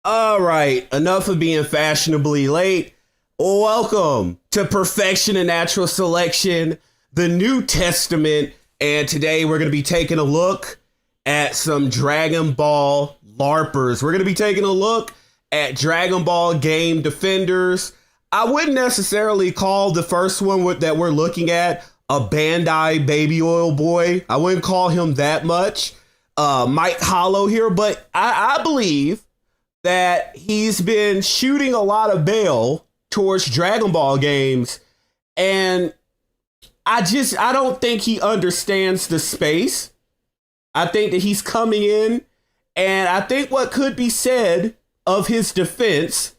All right, enough of being fashionably late. Welcome to Perfection and Natural Selection, the New Testament. And today we're going to be taking a look at some Dragon Ball LARPers. We're going to be taking a look at Dragon Ball game defenders. I wouldn't necessarily call the first one that we're looking at a Bandai baby oil boy. I wouldn't call him that much. Mike Hollow here, but I believe that he's been shooting a lot of bail towards Dragon Ball games, and I don't think he understands the space. I think that he's coming in, and I think what could be said of his defense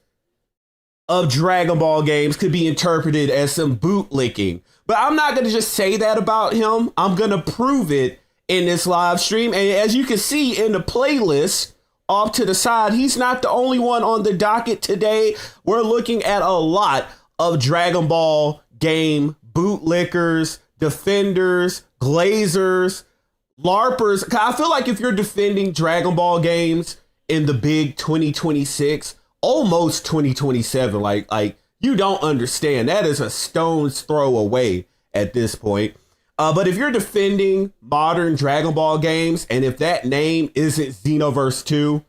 of Dragon Ball games could be interpreted as some bootlicking. But I'm not going to just say that about him. I'm going to prove it in this live stream. And as you can see in the playlist, off to the side, he's not the only one on the docket today. We're looking at a lot of Dragon Ball game bootlickers, defenders, glazers, LARPers. I feel like if you're defending Dragon Ball games in the big 2026, almost 2027, like you don't understand. That is a stone's throw away at this point. But if you're defending modern Dragon Ball games, and if that name isn't Xenoverse 2,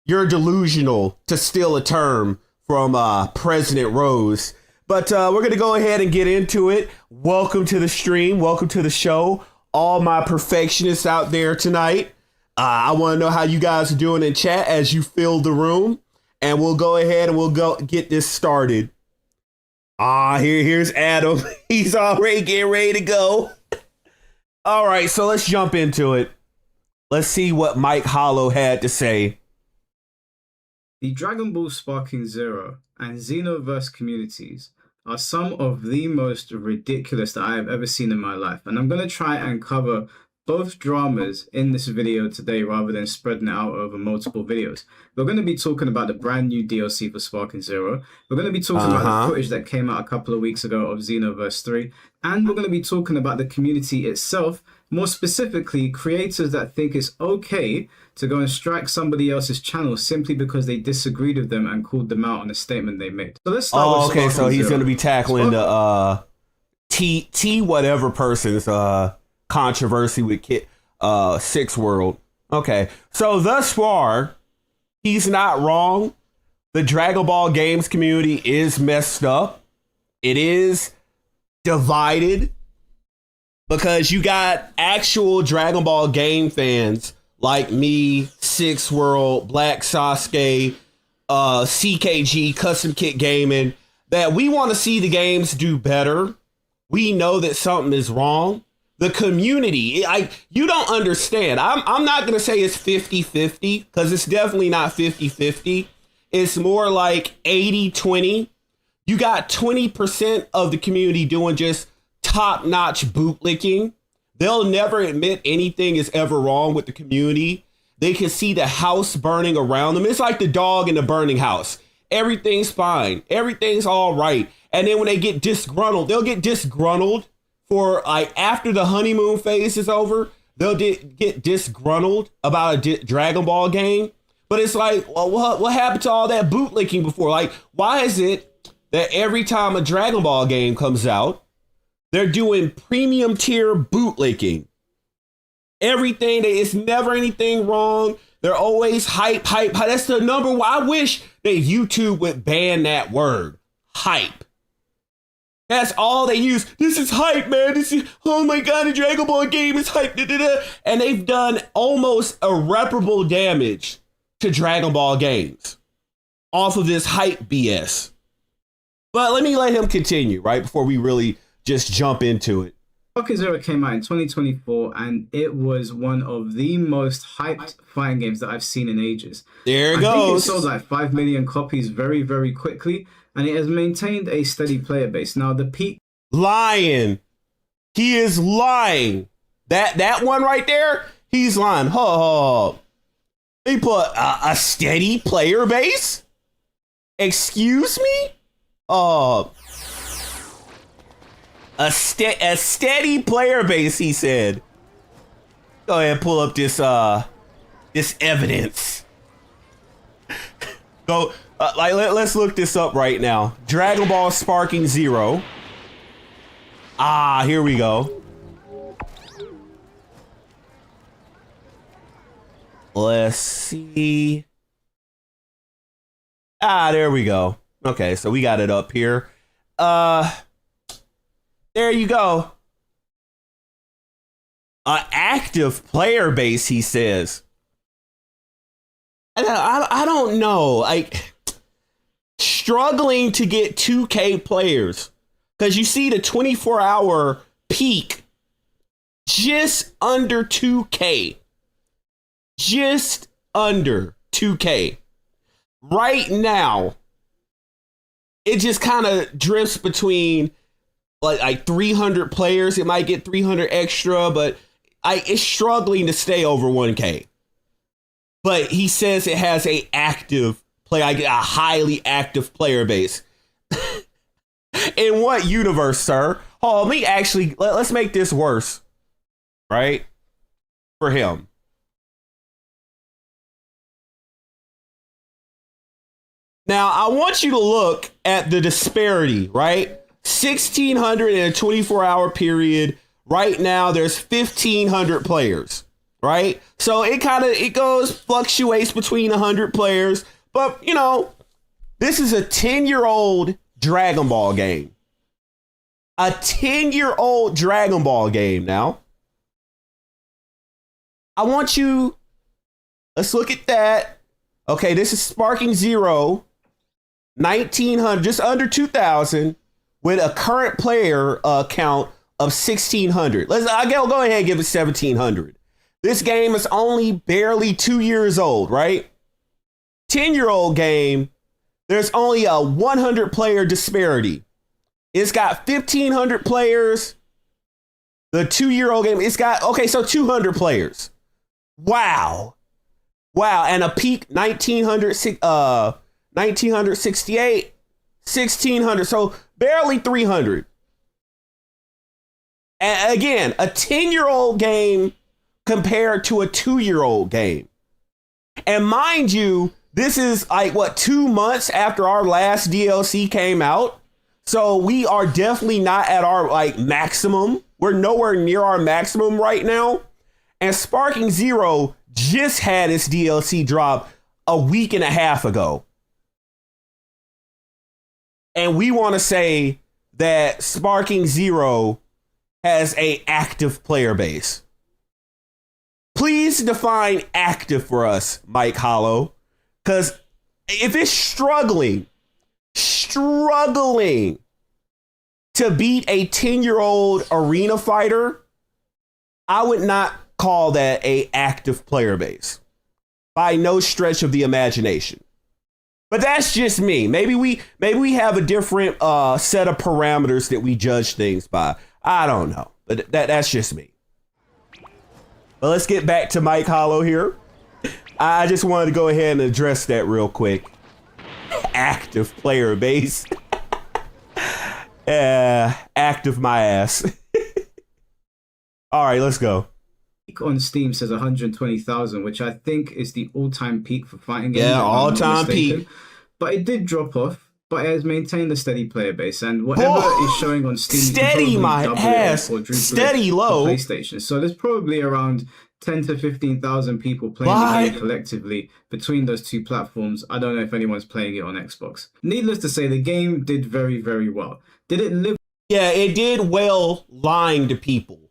you're delusional, to steal a term from President Rose. But we're going to go ahead and get into it. Welcome to the stream. Welcome to the show. All my perfectionists out there tonight. I want to know how you guys are doing in chat as you fill the room. And we'll go ahead and we'll go get this started. Here's Adam. He's already getting ready to go. All right, so let's jump into it. Let's see what Mike Hollow had to say. The Dragon Ball Sparking Zero and Xenoverse communities are some of the most ridiculous that I have ever seen in my life. And I'm going to try and cover both dramas in this video today rather than spreading it out over multiple videos. We're going to be talking about the brand new DLC for Sparking Zero. We're going to be talking about the footage that came out a couple of weeks ago of Xenoverse 3. And we're going to be talking about the community itself, more specifically creators that think it's okay to go and strike somebody else's channel simply because they disagreed with them and called them out on a statement they made. So let's start with okay, so he's Zero. going to be tackling the T whatever person's controversy with Six World. Okay, so thus far, he's not wrong. The Dragon Ball games community is messed up. It is divided because you got actual Dragon Ball game fans like me, Six World, Black Sasuke, CKG, Custom Kit Gaming, that we want to see the games do better. We know that something is wrong. The community, you don't understand. I'm not going to say it's 50-50 because it's definitely not 50-50. It's more like 80-20. You got 20% of the community doing just top-notch bootlicking. They'll never admit anything is ever wrong with the community. They can see the house burning around them. It's like the dog in the burning house. Everything's fine. Everything's all right. And then when they get disgruntled, they'll get disgruntled for like after the honeymoon phase is over. They'll get disgruntled about a Dragon Ball game. But it's like, well, what happened to all that bootlicking before? Like, why is it that every time a Dragon Ball game comes out, they're doing premium tier bootlicking? Everything, it's never anything wrong. They're always hype. That's the number one. I wish that YouTube would ban that word, hype. That's all they use. This is hype, man. This is, oh my God, the Dragon Ball game is hype. Da, da, da. And they've done almost irreparable damage to Dragon Ball games off of this hype BS. But let him continue, right? Before we really just jump into it. Sparking Zero came out in 2024, and it was one of the most hyped fighting games that I've seen in ages. There it goes. I think it goes. sold like 5 million copies very, very quickly, and it has maintained a steady player base. Now, the peak... Lying. He is lying. That one right there, he's lying. He put a steady player base? Excuse me? A steady player base, he said. Go ahead and pull up this evidence. So, let's look this up right now. Dragon Ball Sparking Zero. Ah, here we go. Let's see. Ah, there we go. Okay, so we got it up here. There you go. An active player base, he says. I don't know. Like, struggling to get 2K players. Because you see the 24-hour peak just under 2K. Just under 2K. Right now, it just kind of drifts between like 300 players. It might get 300 extra, but it's struggling to stay over 1K. But he says it has a highly active player base. In what universe, sir? Oh, let's make this worse, right? For him. Now, I want you to look at the disparity, right? 1,600 in a 24-hour period. Right now, there's 1,500 players, right? So it fluctuates between 100 players. But, this is a 10-year-old Dragon Ball game. A 10-year-old Dragon Ball game now. Let's look at that. Okay, this is Sparking Zero. 1,900, just under 2,000, with a current player count of 1,600. I'll go ahead and give it 1,700. This game is only barely 2 years old, right? 10-year-old game, there's only a 100 player disparity. It's got 1,500 players. The 2-year-old game, so 200 players. Wow. And a peak 1968, 1,600, so barely 300. And again, a 10-year-old game compared to a 2-year-old game. And mind you, this is 2 months after our last DLC came out. So we are definitely not at our maximum. We're nowhere near our maximum right now. And Sparking Zero just had its DLC drop a week and a half ago. And we want to say that Sparking Zero has an active player base. Please define active for us, Mike Hollow. Because if it's struggling to beat a 10-year-old arena fighter, I would not call that a active player base by no stretch of the imagination. But that's just me. Maybe we have a different set of parameters that we judge things by. I don't know, but that's just me. But let's get back to Mike Hollow here. I just wanted to go ahead and address that real quick. Active player base. Active my ass. All right, let's go. Peak on Steam says 120,000, which I think is the all-time peak for fighting games. Yeah, all-time peak. But it did drop off, but it has maintained a steady player base, and whatever is showing on Steam, steady my ass, steady low PlayStation. So there's probably around 10 to 15,000 people playing the game collectively between those two platforms. I don't know if anyone's playing it on Xbox. Needless to say, the game did very, very well. Did it live? Yeah, it did well lying to people.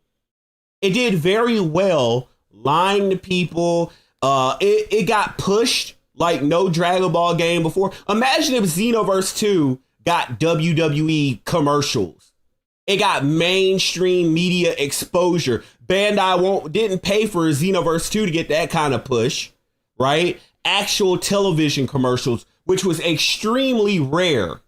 It did very well lying to people. It got pushed like no Dragon Ball game before. Imagine if Xenoverse 2 got WWE commercials. It got mainstream media exposure. Bandai didn't pay for Xenoverse 2 to get that kind of push, right? Actual television commercials, which was extremely rare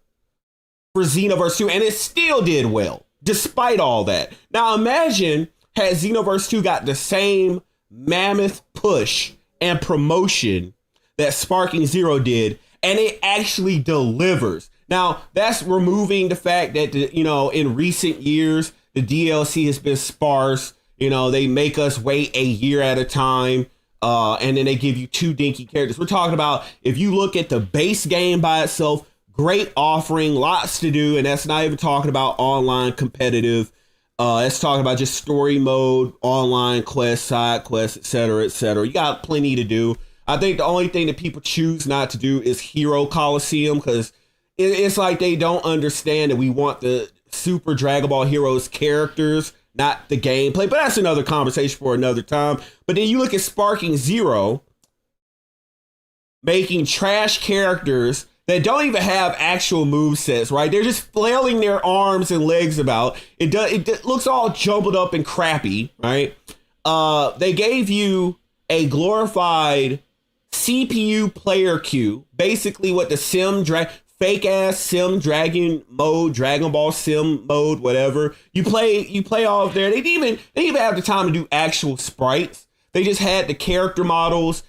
for Xenoverse 2, and it still did well, despite all that. Now imagine had Xenoverse 2 got the same mammoth push and promotion that Sparking Zero did, and it actually delivers. Now, that's removing the fact that, in recent years, the DLC has been sparse. They make us wait a year at a time. And then they give you 2 dinky characters. We're talking about, if you look at the base game by itself, great offering, lots to do, and that's not even talking about online competitive. It's talking about just story mode, online quests, side quests, etc., etc. You got plenty to do. I think the only thing that people choose not to do is Hero Coliseum, because it's like they don't understand that we want the Super Dragon Ball Heroes characters, not the gameplay. But that's another conversation for another time. But then you look at Sparking Zero, making trash characters that don't even have actual movesets, right? They're just flailing their arms and legs about. It looks all jumbled up and crappy, right? They gave you a glorified CPU player queue, basically what the fake ass sim dragon mode, Dragon Ball sim mode, whatever. You play all of there. They didn't even have the time to do actual sprites. They just had the character models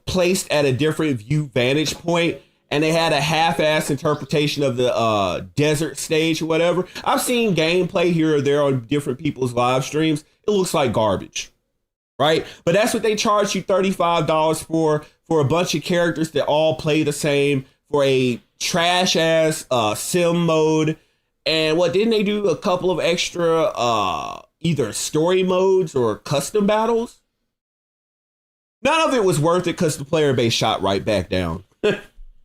placed at a different view vantage point, and they had a half-ass interpretation of the desert stage or whatever. I've seen gameplay here or there on different people's live streams. It looks like garbage, right? But that's what they charge you $35 for a bunch of characters that all play the same, for a trash-ass sim mode. And what, didn't they do a couple of extra either story modes or custom battles? None of it was worth it because the player base shot right back down.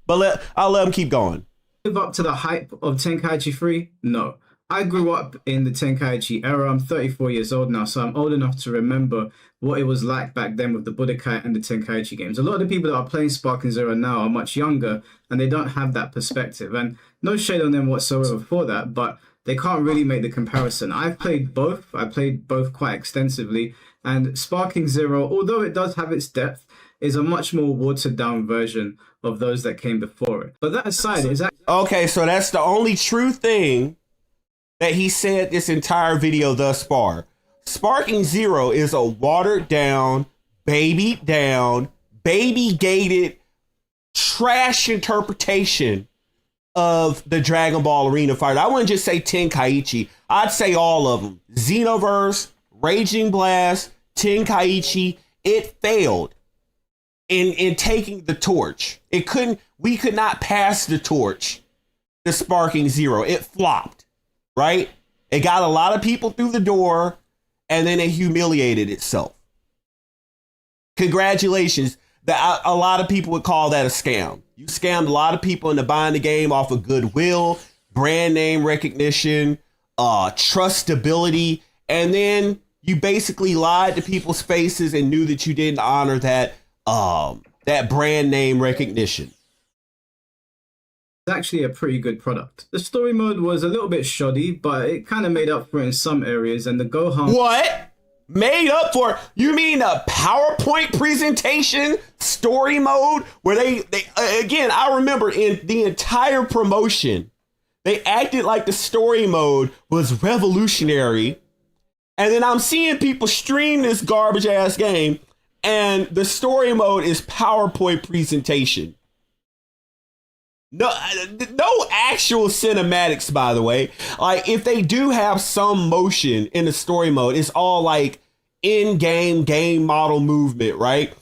But I'll let them keep going. Live up to the hype of Tenkaichi 3? No. I grew up in the Tenkaichi era. I'm 34 years old now, so I'm old enough to remember what it was like back then with the Budokai and the Tenkaichi games. A lot of the people that are playing Sparking Zero now are much younger, and they don't have that perspective. And no shade on them whatsoever for that, but they can't really make the comparison. I've played both. I played both quite extensively, and Sparking Zero, although it does have its depth, is a much more watered down version of those that came before it. But that aside, is that okay? So that's the only true thing that he said this entire video thus far. Sparking Zero is a watered down, baby gated, trash interpretation of the Dragon Ball Arena fighter. I wouldn't just say Tenkaichi. I'd say all of them. Xenoverse, Raging Blast, Tenkaichi. It failed in taking the torch. We could not pass the torch to Sparking Zero. It flopped, right? It got a lot of people through the door, and then it humiliated itself. Congratulations. A lot of people would call that a scam. You scammed a lot of people into buying the game off of goodwill, brand name recognition, trustability, and then you basically lied to people's faces and knew that you didn't honor that brand name recognition. It's actually a pretty good product. The story mode was a little bit shoddy, but it kind of made up for it in some areas, and the Gohan... What? Made up for? You mean a PowerPoint presentation story mode where they again, I remember in the entire promotion, they acted like the story mode was revolutionary. And then I'm seeing people stream this garbage ass game, and the story mode is PowerPoint presentation. No actual cinematics, by the way. Like, if they do have some motion in the story mode, it's all like in-game game model movement, right?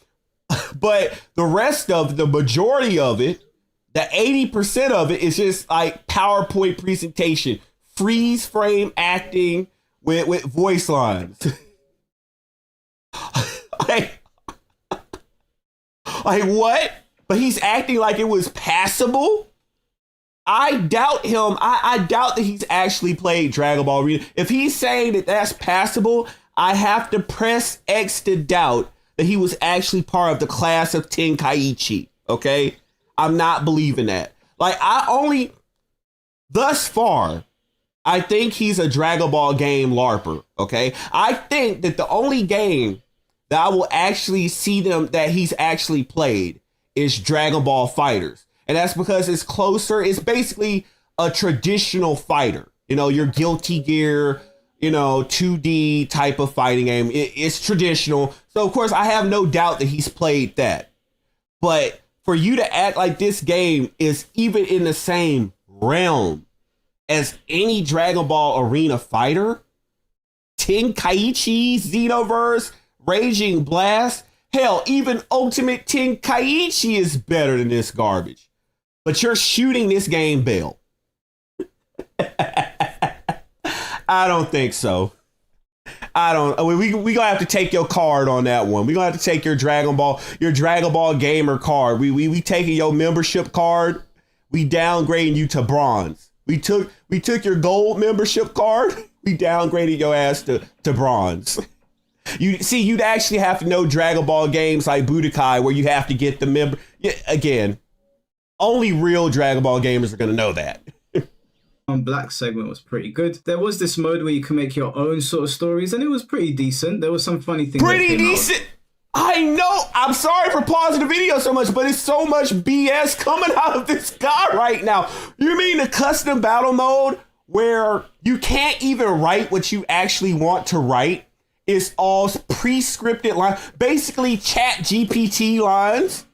But the rest of the majority of it, the 80% of it is just like PowerPoint presentation, freeze frame acting with voice lines. like what? But he's acting like it was passable. I doubt him. I doubt that he's actually played Dragon Ball Arena. If he's saying that that's passable, I have to press X to doubt that he was actually part of the class of Tenkaichi. Okay? I'm not believing that. Like, thus far, I think he's a Dragon Ball game LARPer. Okay? I think that the only game that I will actually see that he's actually played is Dragon Ball Fighters. And that's because it's closer. It's basically a traditional fighter. You know, your Guilty Gear, 2D type of fighting game. It's traditional. So, of course, I have no doubt that he's played that. But for you to act like this game is even in the same realm as any Dragon Ball Arena fighter, Tenkaichi, Xenoverse, Raging Blast, Hell, even Ultimate Tenkaichi is better than this garbage. But you're shooting this game bill. I don't think so. We gonna have to take your card on that one. We gonna have to take your Dragon Ball gamer card. We taking your membership card. We downgrading you to bronze. We took your gold membership card. We downgraded your ass to bronze. You'd actually have to know Dragon Ball games like Budokai, where you have to get the member. Yeah, again, only real Dragon Ball gamers are gonna know that. Black segment was pretty good. There was this mode where you can make your own sort of stories, and it was pretty decent. There was some funny things. Pretty decent. I know. I'm sorry for pausing the video so much, but it's so much BS coming out of this guy right now. You mean the custom battle mode where you can't even write what you actually want to write? It's all pre-scripted lines, basically chat GPT lines.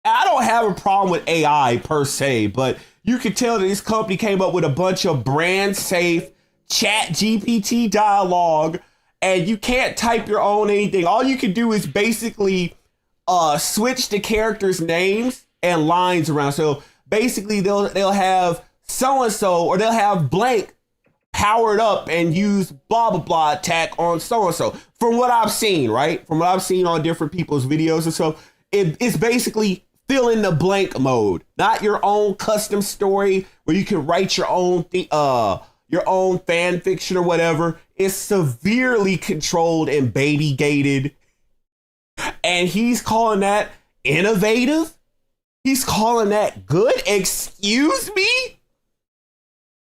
I don't have a problem with AI per se, but you can tell that this company came up with a bunch of brand safe chat GPT dialogue, and you can't type your own anything. All you can do is basically switch the characters' names and lines around. So basically they'll have so-and-so, or they'll have blank powered up and use blah blah blah attack on so-and-so. From what I've seen, right? From what I've seen on different people's videos and so, it's basically fill in the blank mode, not your own custom story where you can write your own fan fiction or whatever. It's severely controlled and baby gated. And he's calling that innovative? He's calling that good? Excuse me?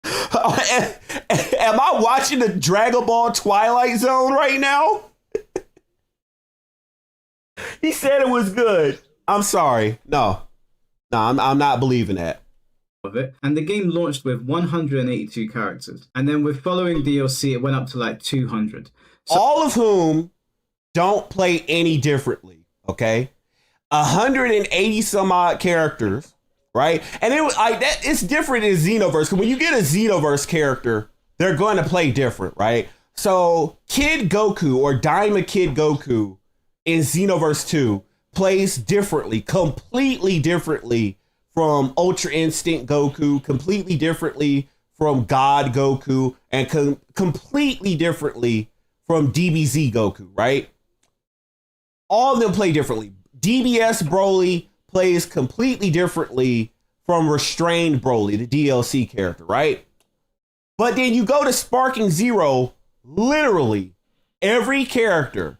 Am I watching the Dragon Ball Twilight Zone right now? He said it was good. I'm sorry. No, I'm not believing that. Of it. And the game launched with 182 characters. And then with following DLC, it went up to like 200. So all of whom don't play any differently, okay? 180 some odd characters, right? And it was like that. It's different in Xenoverse, because when you get a Xenoverse character, they're going to play different, right? So Kid Goku, or Daima Kid Goku in Xenoverse 2, plays differently, completely differently from Ultra Instinct Goku, completely differently from God Goku, and completely differently from DBZ Goku, right? All of them play differently. DBS Broly plays completely differently from Restrained Broly, the DLC character, right? But then you go to Sparking Zero, literally every character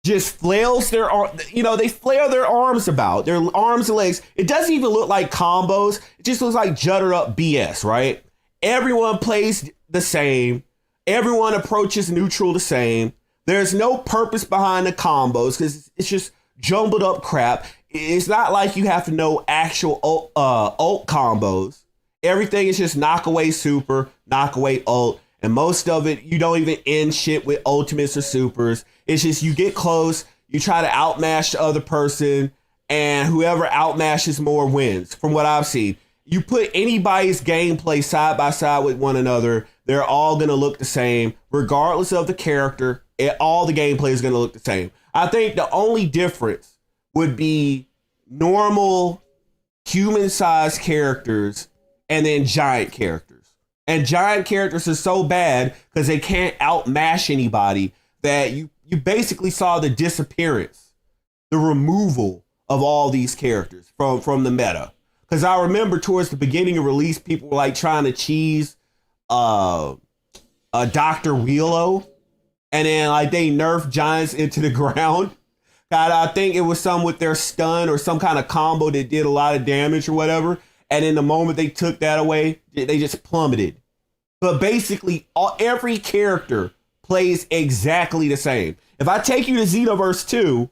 just flails their arm, they flail their arms about, their arms and legs. It doesn't even look like combos. It just looks like judder up BS, right? Everyone plays the same. Everyone approaches neutral the same. There's no purpose behind the combos because it's just jumbled up crap. It's not like you have to know actual ult combos. Everything is just knock away super, knock away ult. And most of it, you don't even end shit with ultimates or supers. It's just you get close, you try to outmash the other person, and whoever outmashes more wins, from what I've seen. You put anybody's gameplay side by side with one another, they're all going to look the same, regardless of the character. All the gameplay is going to look the same. I think the only difference would be normal human-sized characters and then giant characters. And giant characters are so bad because they can't outmash anybody that you basically saw the disappearance, the removal of all these characters from the meta. Because I remember towards the beginning of release, people were like trying to cheese a Dr. Wheelo, and then like they nerfed giants into the ground. God, I think it was some with their stun or some kind of combo that did a lot of damage or whatever. And in the moment they took that away, they just plummeted. But basically, every character plays exactly the same. If I take you to Xenoverse 2,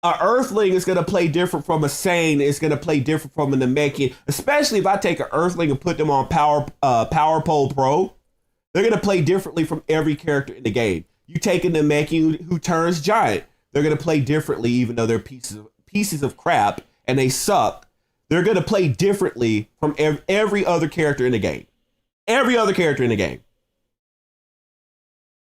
an Earthling is going to play different from a Sane. It's going to play different from a Namekian. Especially if I take an Earthling and put them on Power Pole Pro, they're going to play differently from every character in the game. You take a Namekian who turns giant, they're going to play differently, even though they're pieces of crap and they suck. They're going to play differently from every other character in the game. Every other character in the game.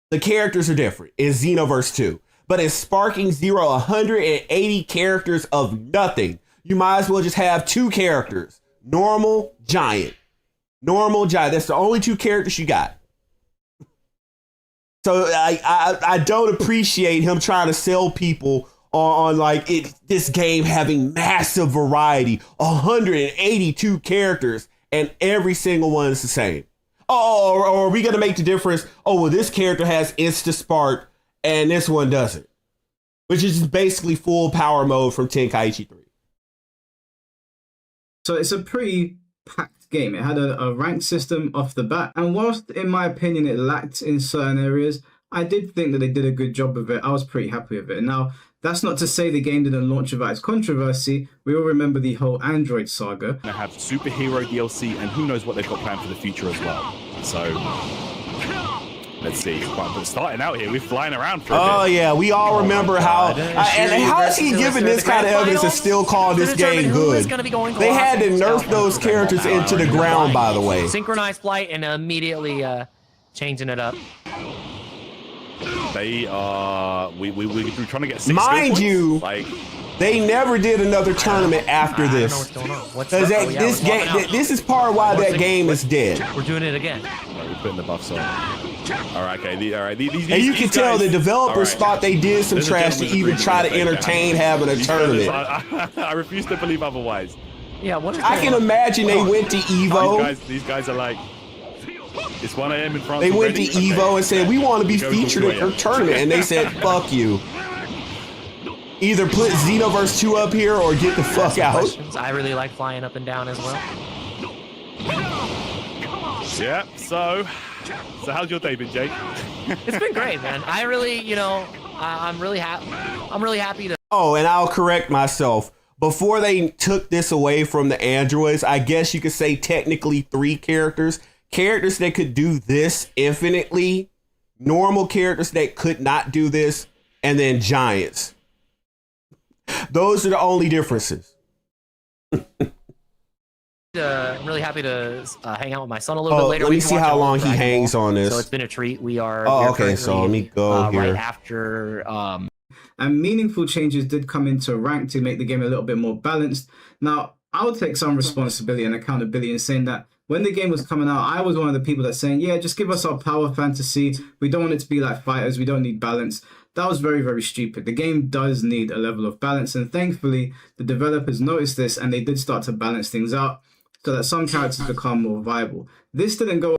The characters are different in Xenoverse 2. But in Sparking Zero, 180 characters of nothing. You might as well just have 2 characters. Normal, giant. Normal, giant. That's the only 2 characters you got. So I don't appreciate him trying to sell people on like this game having massive variety. 182 characters and every single one is the same. Oh, or are we going to make the difference? Oh, well, this character has Insta Spark and this one doesn't. Which is just basically full power mode from Tenkaichi 3. So it's a pretty packed game. It had a rank system off the bat. And whilst, in my opinion, it lacked in certain areas, I did think that they did a good job of it. I was pretty happy with it. Now, that's not to say the game didn't launch without its controversy. We all remember the whole Android saga. They have superhero DLC, and who knows what they've got planned for the future as well. So, let's see. But starting out here, we're flying around for a bit. Oh, yeah. We all remember how... and how is he giving this kind of evidence and still calling this game good? They had to nerf those characters into the ground, by the way. Synchronized flight and immediately changing it up. They we're trying to get 6 Mind you, like, they never did another tournament after this. Because this is part of why that game is dead. We're doing it again. Right, we're putting the buffs on. All right, okay. All right, and you can tell the developers thought they did some trash to even try to entertain having a tournament. I refuse to believe otherwise. Yeah, what is I can imagine they went to Evo. These guys are like, it's 1 a.m. in France. They went to Evo and said, we want to be featured in your tournament. And they said, fuck you. Either put Xenoverse 2 up here or get the fuck out. I really like flying up and down as well. Yeah, so how's your day been, Jake? It's been great, man. I really, I'm really happy. I'm really happy to... Oh, and I'll correct myself. Before they took this away from the androids, I guess you could say technically 3 characters. Characters that could do this infinitely, normal characters that could not do this, and then giants. Those are the only differences. I'm really happy to hang out with my son a little bit later. Let me see how long he hangs on this. So it's been a treat. We are. Okay, so let me go here. Right after. And meaningful changes did come into rank to make the game a little bit more balanced. Now, I'll take some responsibility and accountability in saying that when the game was coming out, I was one of the people that saying, yeah, just give us our power fantasy. We don't want it to be like fighters. We don't need balance. That was very, very stupid. The game does need a level of balance. And thankfully, the developers noticed this and they did start to balance things out so that some characters become more viable. This didn't go...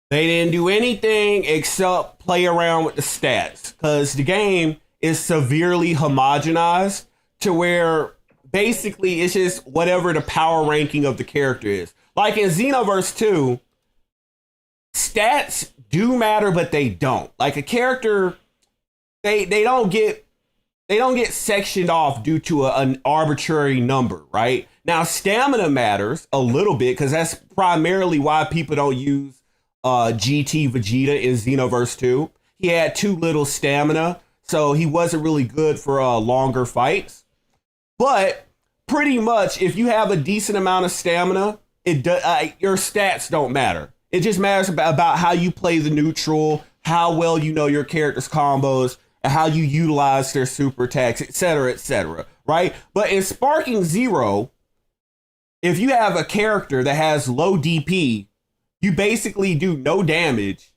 They didn't do anything except play around with the stats because the game is severely homogenized to where basically it's just whatever the power ranking of the character is. Like in Xenoverse 2, stats do matter, but they don't. Like a character, they don't get sectioned off due to an arbitrary number, right? Now stamina matters a little bit because that's primarily why people don't use GT Vegeta in Xenoverse 2. He had too little stamina, so he wasn't really good for longer fights. But pretty much, if you have a decent amount of stamina, your stats don't matter. It just matters about how you play the neutral, how well you know your character's combos, and how you utilize their super attacks, etc., right? But in Sparking Zero, if you have a character that has low DP, you basically do no damage,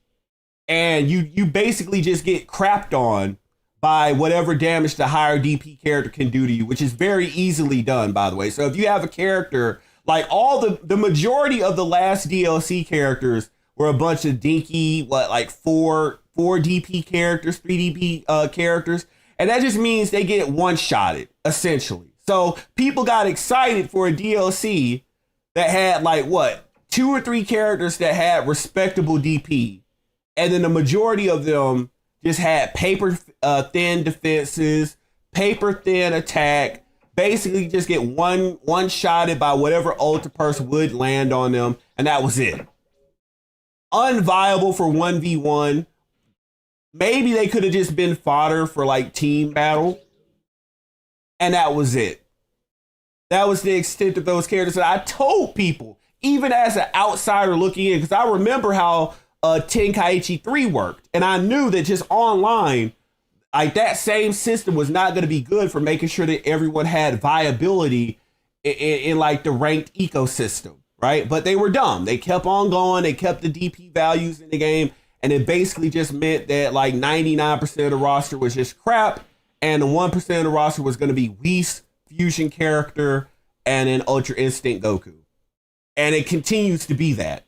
and you basically just get crapped on by whatever damage the higher DP character can do to you, which is very easily done, by the way. So if you have a character... Like all the majority of the last DLC characters were a bunch of dinky, like four DP characters, 3 DP characters. And that just means they get one-shotted, essentially. So people got excited for a DLC that had like, 2 or 3 characters that had respectable DP. And then the majority of them just had paper thin defenses, paper thin attack, basically just get one shotted by whatever ult person would land on them, and that was it. Unviable for 1v1. Maybe they could have just been fodder for like team battle, and that was it. That was the extent of those characters. And I told people, even as an outsider looking in, because I remember how Tenkaichi 3 worked, and I knew that just online, Like that same system was not going to be good for making sure that everyone had viability in like the ranked ecosystem, right? But they were dumb. They kept on going. They kept the DP values in the game, and it basically just meant that like 99% of the roster was just crap, and the 1% of the roster was going to be Whis, Fusion Character, and an Ultra Instinct Goku, and it continues to be that.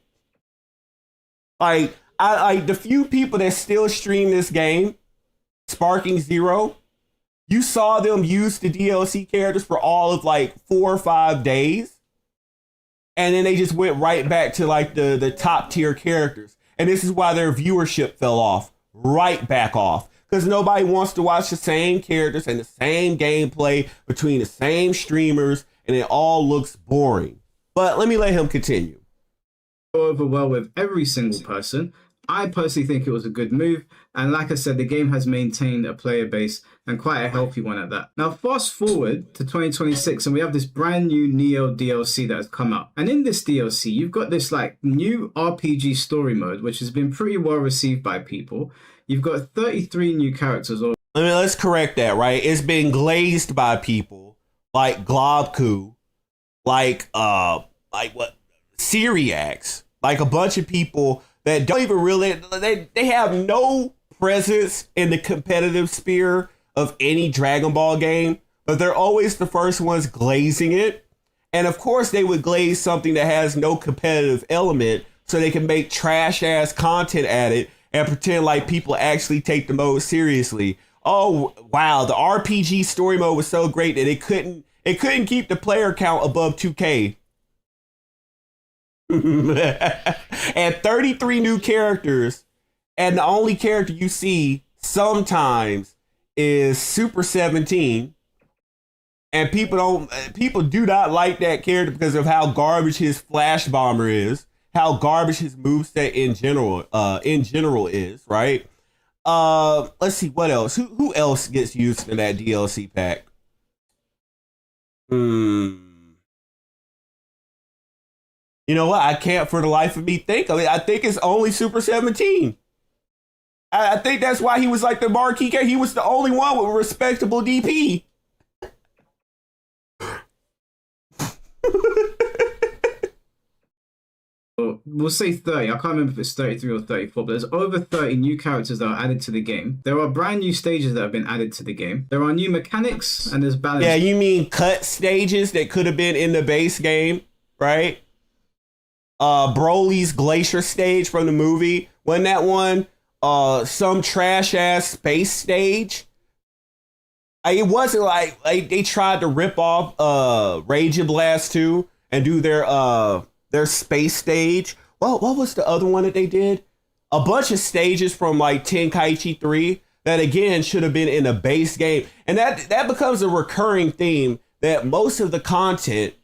Like the few people that still stream this game, Sparking Zero, you saw them use the DLC characters for all of like 4 or 5 days. And then they just went right back to like the top tier characters. And this is why their viewership fell off, right back off. Because nobody wants to watch the same characters and the same gameplay between the same streamers. And it all looks boring. But let me let him continue. Go over well with every single person. I personally think it was a good move, and like I said, the game has maintained a player base, and quite a healthy one at that. Now fast forward to 2026 and we have this brand new Neo DLC that has come out, and in this DLC you've got this like new RPG story mode which has been pretty well received by people. You've got 33 new characters. Let's correct that, right? It's been glazed by people like Globku, like what, Syriacs, like a bunch of people that don't even really, they have no presence in the competitive sphere of any Dragon Ball game, but they're always the first ones glazing it. And of course they would glaze something that has no competitive element so they can make trash ass content at it and pretend like people actually take the mode seriously. Oh wow, the RPG story mode was so great that it couldn't keep the player count above 2K. And 33 new characters, and the only character you see sometimes is Super 17, and people do not like that character because of how garbage his Flash Bomber is, how garbage his moveset in general is, right? Let's see what else. Who else gets used in that DLC pack? You know what? I can't for the life of me think of it. I think it's only Super 17. I think that's why he was like the marquee character. He was the only one with a respectable DP. We'll say 30. I can't remember if it's 33 or 34, but there's over 30 new characters that are added to the game. There are brand new stages that have been added to the game. There are new mechanics and there's balance. Yeah, you mean cut stages that could have been in the base game, right? Broly's glacier stage from the movie, wasn't that one? Some trash ass space stage. It wasn't like they tried to rip off Raging Blast 2 and do their space stage. Well, what was the other one that they did? A bunch of stages from like Tenkaichi 3 that again should have been in a base game. And that becomes a recurring theme that most of the content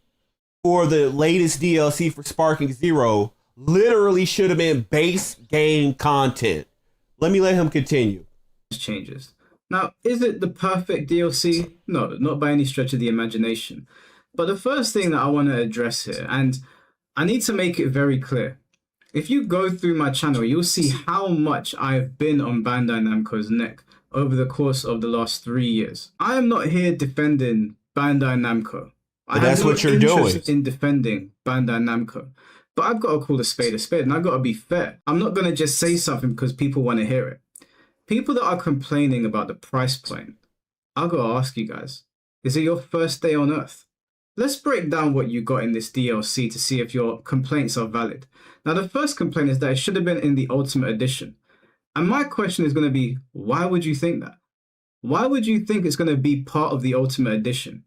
for the latest DLC for Sparking Zero literally should have been base game content. Let me let him continue. Changes. Now, is it the perfect DLC? No, not by any stretch of the imagination. But the first thing that I want to address here, and I need to make it very clear. If you go through my channel, you'll see how much I've been on Bandai Namco's neck over the course of the last 3 years. I am not here defending Bandai Namco. But that's what you're doing. In defending Bandai Namco. But I've got to call a spade, and I've got to be fair. I'm not going to just say something because people want to hear it. People that are complaining about the price point, I've got to ask you guys, is it your first day on Earth? Let's break down what you got in this DLC to see if your complaints are valid. Now, the first complaint is that it should have been in the Ultimate Edition. And my question is going to be, why would you think that? Why would you think it's going to be part of the Ultimate Edition?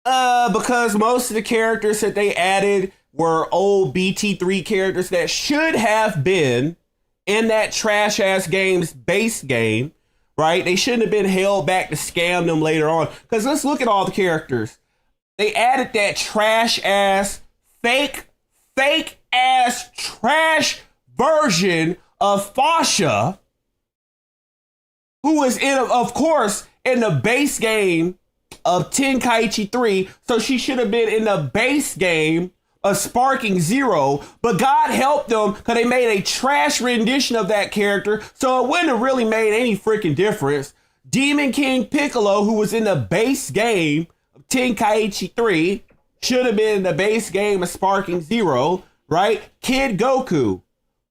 Because most of the characters that they added were old BT3 characters that should have been in that trash ass game's base game, right? They shouldn't have been held back to scam them later on. Because let's look at all the characters. They added that trash ass, fake ass trash version of Fasha, who was of course, in the base game of Tenkaichi 3, so she should have been in the base game of Sparking Zero, but God helped them because they made a trash rendition of that character, so it wouldn't have really made any freaking difference. Demon King Piccolo, who was in the base game of Tenkaichi 3, should have been in the base game of Sparking Zero, right? Kid Goku,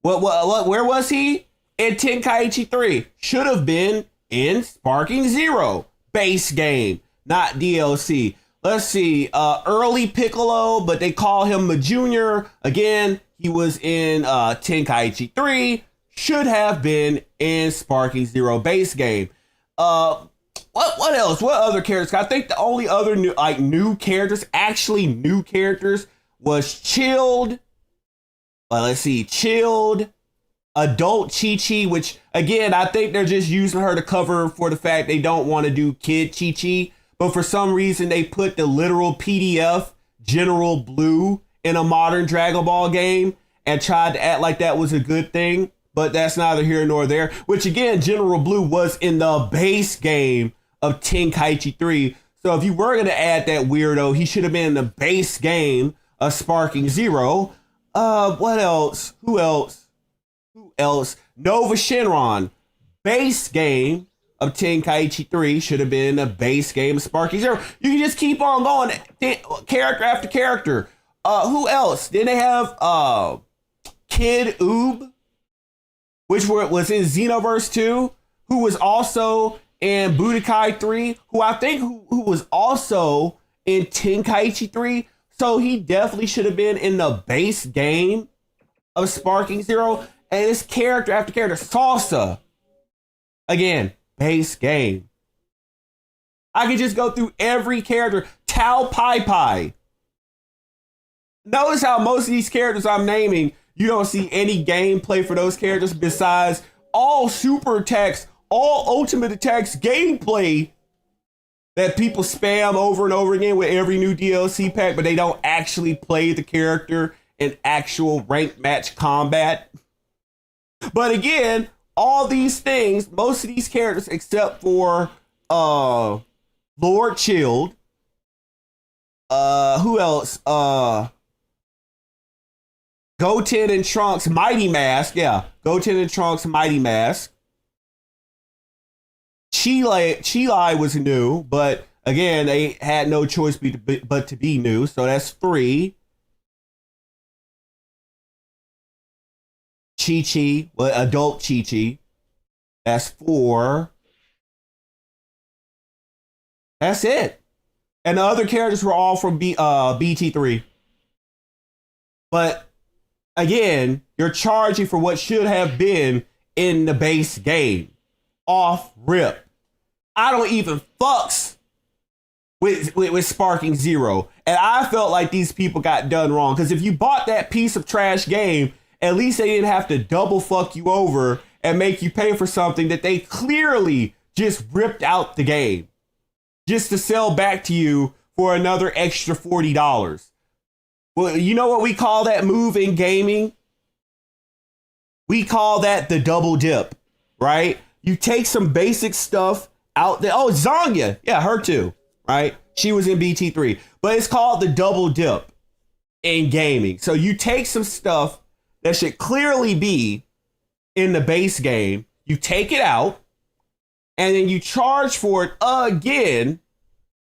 where was he? In Tenkaichi 3. Should have been in Sparking Zero, base game, not DLC. Let's see, early Piccolo, but they call him a junior. Again, he was in Tenkaichi 3, should have been in Sparking Zero base game. What else? What other characters? I think the only other new characters, actually new characters, was Chilled. Let's see, Chilled, Adult Chi-Chi, which again, I think they're just using her to cover for the fact they don't want to do Kid Chi-Chi. But for some reason, they put the literal PDF General Blue in a modern Dragon Ball game and tried to act like that was a good thing. But that's neither here nor there. Which again, General Blue was in the base game of Tenkaichi 3. So if you were going to add that weirdo, he should have been in the base game of Sparking Zero. What else? Who else? Nova Shinron, base game of Tenkaichi 3, should have been a base game of Sparking Zero. You can just keep on going, character after character. Who else? Then they have Kid Oob, which was in Xenoverse 2, who was also in Budokai 3, who I think who was also in Tenkaichi 3. So he definitely should have been in the base game of Sparking Zero. And it's character after character. Salsa, again, base game. I could just go through every character. Tao Pai Pai. Notice how most of these characters I'm naming, you don't see any gameplay for those characters besides all super attacks, all ultimate attacks gameplay that people spam over and over again with every new DLC pack, but they don't actually play the character in actual ranked match combat. But again, all these things, most of these characters, except for Lord Chilled, who else? Goten and Trunks Mighty Mask, yeah, Goten and Trunks Mighty Mask. Chilai was new, but again, they had no choice but to be new, so that's 3. Chi-Chi, Adult Chi-Chi, that's 4. That's it. And the other characters were all from BT3. But again, you're charging for what should have been in the base game. Off rip. I don't even fucks with Sparking Zero. And I felt like these people got done wrong. Because if you bought that piece of trash game, at least they didn't have to double fuck you over and make you pay for something that they clearly just ripped out the game just to sell back to you for another extra $40. Well, you know what we call that move in gaming? We call that the double dip, right? You take some basic stuff out there. Oh, Zanya. Yeah, her too, right? She was in BT3. But it's called the double dip in gaming. So you take some stuff that should clearly be in the base game, you take it out, and then you charge for it again,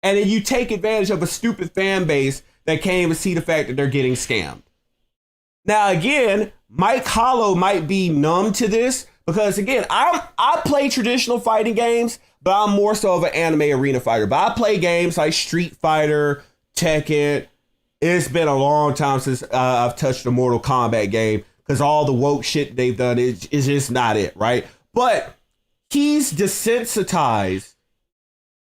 and then you take advantage of a stupid fan base that can't even see the fact that they're getting scammed. Now, again, Mike Hollow might be numb to this because, again, I play traditional fighting games, but I'm more so of an anime arena fighter. But I play games like Street Fighter, Tekken. It's been a long time since I've touched a Mortal Kombat game because all the woke shit they've done is just not it, right? But he's desensitized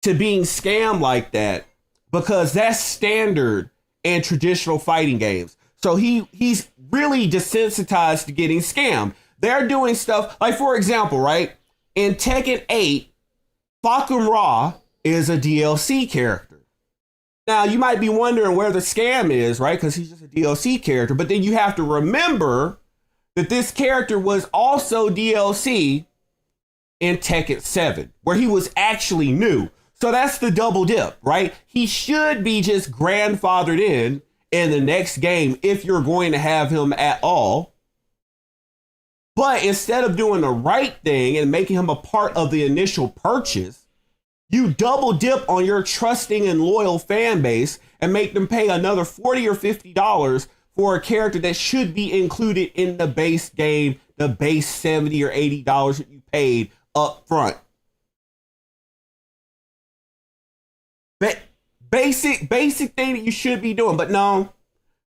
to being scammed like that because that's standard in traditional fighting games. So he's really desensitized to getting scammed. They're doing stuff like, for example, right? In Tekken 8, Fakum Ra is a DLC character. Now, you might be wondering where the scam is, right? Because he's just a DLC character. But then you have to remember that this character was also DLC in Tekken 7, where he was actually new. So that's the double dip, right? He should be just grandfathered in the next game if you're going to have him at all. But instead of doing the right thing and making him a part of the initial purchase, you double dip on your trusting and loyal fan base and make them pay another $40 or $50 for a character that should be included in the base game, the base $70 or $80 that you paid up front. Basic thing that you should be doing. But no,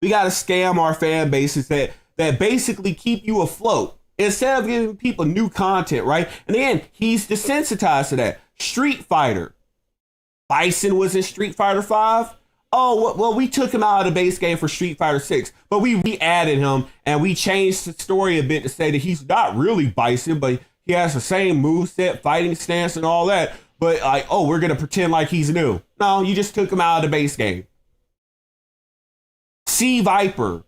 we got to scam our fan bases that basically keep you afloat instead of giving people new content, right? And again, he's desensitized to that. Street Fighter. Bison was in Street Fighter 5. Oh, well, we took him out of the base game for Street Fighter 6, but we re-added him and we changed the story a bit to say that he's not really Bison, but he has the same moveset, fighting stance, and all that. But like, oh, we're going to pretend like he's new. No, you just took him out of the base game. Sea Viper.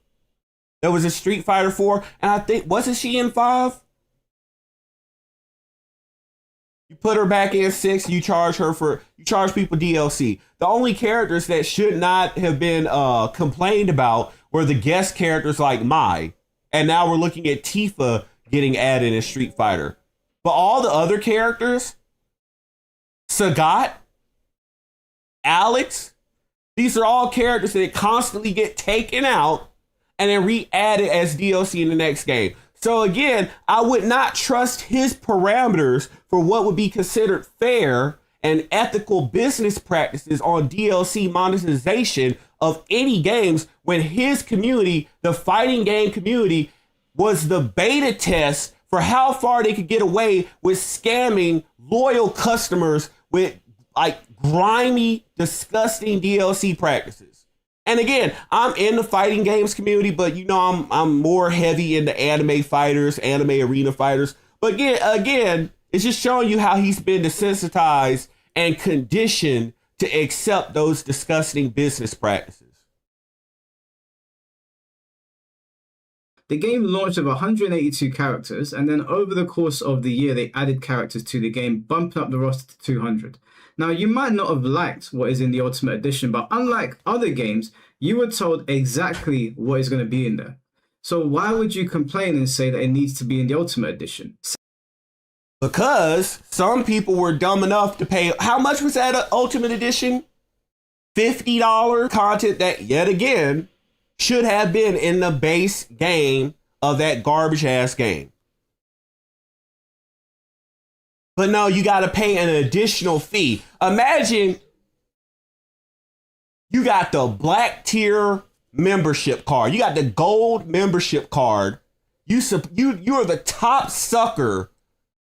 That was in Street Fighter 4, and I think, wasn't she in 5? You put her back in 6, you charge people DLC. The only characters that should not have been complained about were the guest characters like Mai. And now we're looking at Tifa getting added in Street Fighter. But all the other characters, Sagat, Alex, these are all characters that constantly get taken out and then re-added as DLC in the next game. So again, I would not trust his parameters for what would be considered fair and ethical business practices on DLC monetization of any games when his community, the fighting game community, was the beta test for how far they could get away with scamming loyal customers with like grimy, disgusting DLC practices. And again, I'm in the fighting games community, but you know, I'm more heavy into anime fighters, anime arena fighters. But again, it's just showing you how he's been desensitized and conditioned to accept those disgusting business practices. The game launched with 182 characters, and then over the course of the year, they added characters to the game, bumping up the roster to 200. Now, you might not have liked what is in the Ultimate Edition, but unlike other games, you were told exactly what is going to be in there. So why would you complain and say that it needs to be in the Ultimate Edition? Because some people were dumb enough to pay, how much was that Ultimate Edition? $50 content that, yet again, should have been in the base game of that garbage ass game. But no, you got to pay an additional fee. Imagine you got the black tier membership card. You got the gold membership card. You are the top sucker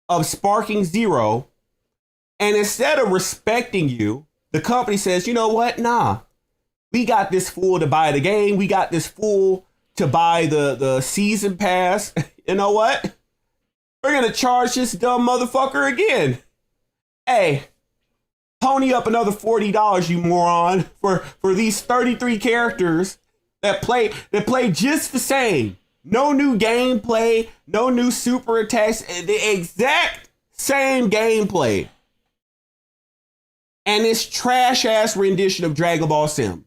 of Sparking Zero. And instead of respecting you, the company says, you know what? Nah, we got this fool to buy the game. We got this fool to buy the season pass. You know what? We're going to charge this dumb motherfucker again. Hey, pony up another $40, you moron, for these 33 characters that play just the same. No new gameplay, no new super attacks, the exact same gameplay. And this trash ass rendition of Dragon Ball Sim.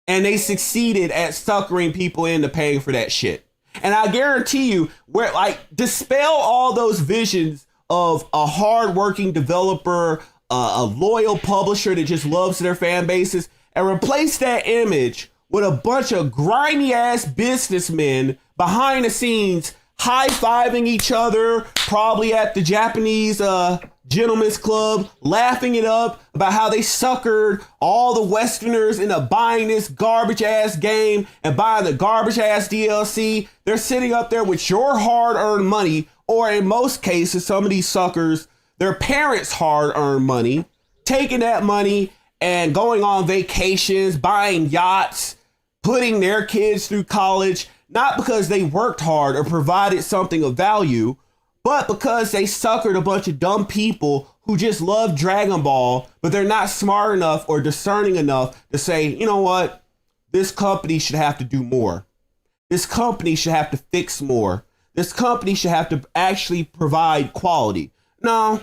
And they succeeded at suckering people into paying for that shit. And I guarantee you, where like dispel all those visions of a hardworking developer, a loyal publisher that just loves their fan bases, and replace that image with a bunch of grimy ass businessmen behind the scenes high-fiving each other, probably at the Japanese gentlemen's club, laughing it up about how they suckered all the Westerners into buying this garbage ass game and buying the garbage ass DLC. They're sitting up there with your hard-earned money, or in most cases, some of these suckers, their parents' hard-earned money, taking that money and going on vacations, buying yachts, putting their kids through college, not because they worked hard or provided something of value, but because they suckered a bunch of dumb people who just love Dragon Ball, but they're not smart enough or discerning enough to say, you know what, this company should have to do more. This company should have to fix more. This company should have to actually provide quality. No,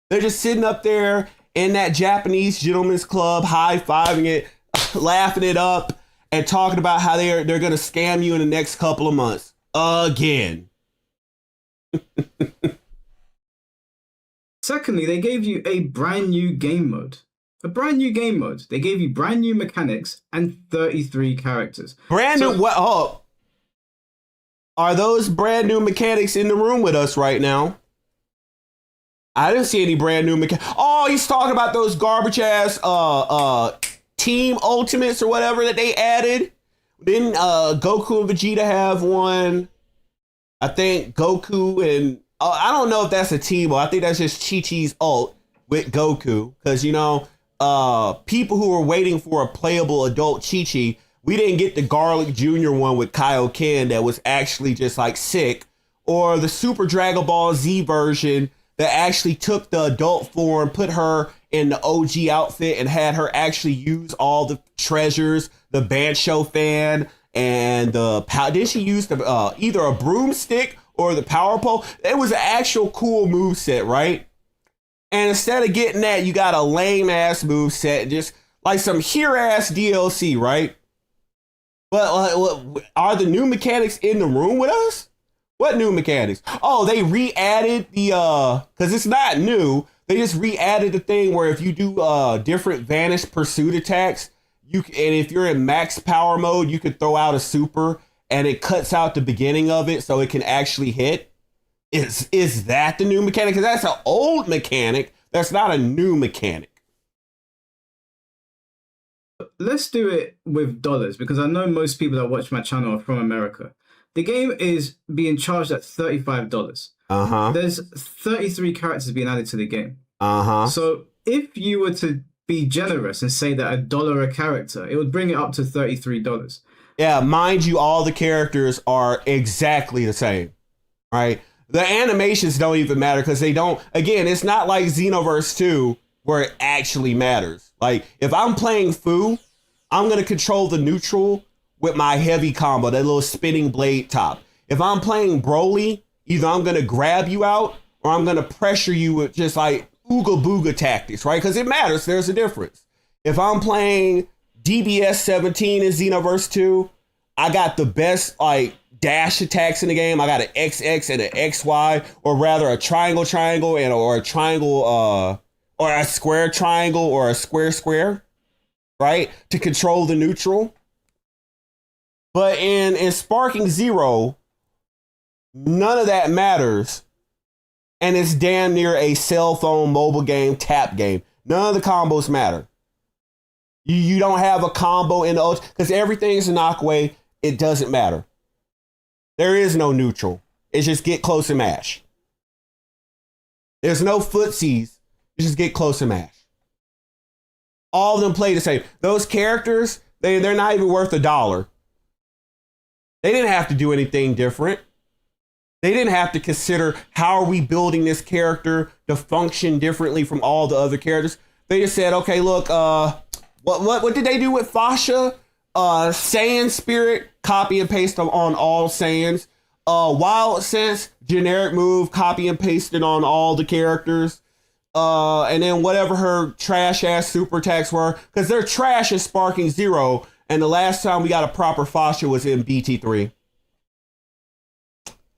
they're just sitting up there in that Japanese gentleman's club, high-fiving it, laughing it up, and talking about how they're going to scam you in the next couple of months again. Secondly, they gave you a brand new game mode. A brand new game mode. They gave you brand new mechanics and 33 characters. Brand new. What? Oh, are those brand new mechanics in the room with us right now? I didn't see any brand new mechanics. Oh, he's talking about those garbage ass team ultimates or whatever that they added. Didn't Goku and Vegeta have one? I think Goku and I don't know if that's a team, or I think that's just Chi-Chi's ult with Goku. Because, you know, people who were waiting for a playable adult Chi-Chi, we didn't get the Garlic Jr. one with Kaioken that was actually just like sick, or the Super Dragon Ball Z version that actually took the adult form, put her in the OG outfit, and had her actually use all the treasures, the Bancho fan, and the did she use the either a broomstick or the power pole? It was an actual cool move set, right? And instead of getting that, you got a lame ass move set, just like some here ass DLC, right? But are the new mechanics in the room with us? What new mechanics? Oh, they re-added the because it's not new. They just re-added the thing where if you do different vanish pursuit attacks, and if you're in max power mode, you could throw out a super and it cuts out the beginning of it so it can actually hit. Is that the new mechanic? Because that's an old mechanic. That's not a new mechanic. Let's do it with dollars, because I know most people that watch my channel are from America. The game is being charged at $35. Uh-huh. There's 33 characters being added to the game. Uh-huh. So if you were to be generous and say that $1 a character, it would bring it up to $33. Yeah, mind you, all the characters are exactly the same, right? The animations don't even matter because they don't, again, it's not like Xenoverse 2 where it actually matters. Like, if I'm playing Fu, I'm going to control the neutral with my heavy combo, that little spinning blade top. If I'm playing Broly, either I'm going to grab you out or I'm going to pressure you with just like ooga booga tactics, right? Because it matters. There's a difference. If I'm playing DBS 17 in Xenoverse 2, I got the best like dash attacks in the game. I got an XX and an XY, or rather a triangle and or a triangle or a square triangle or a square, right? To control the neutral. But in Sparking Zero, none of that matters. And it's damn near a cell phone mobile game, tap game. None of the combos matter. You don't have a combo in the ult, because everything is a knockaway. It doesn't matter. There is no neutral. It's just get close and mash. There's no footsies. You just get close and mash. All of them play the same. Those characters, they're not even worth $1. They didn't have to do anything different. They didn't have to consider how are we building this character to function differently from all the other characters. They just said, okay, look, what did they do with Fasha? Saiyan Spirit, copy and paste them on all Saiyans. Wild Sense, generic move, copy and paste it on all the characters. And then whatever her trash ass super attacks were, because they're trash in Sparking Zero. And the last time we got a proper Fasha was in BT3.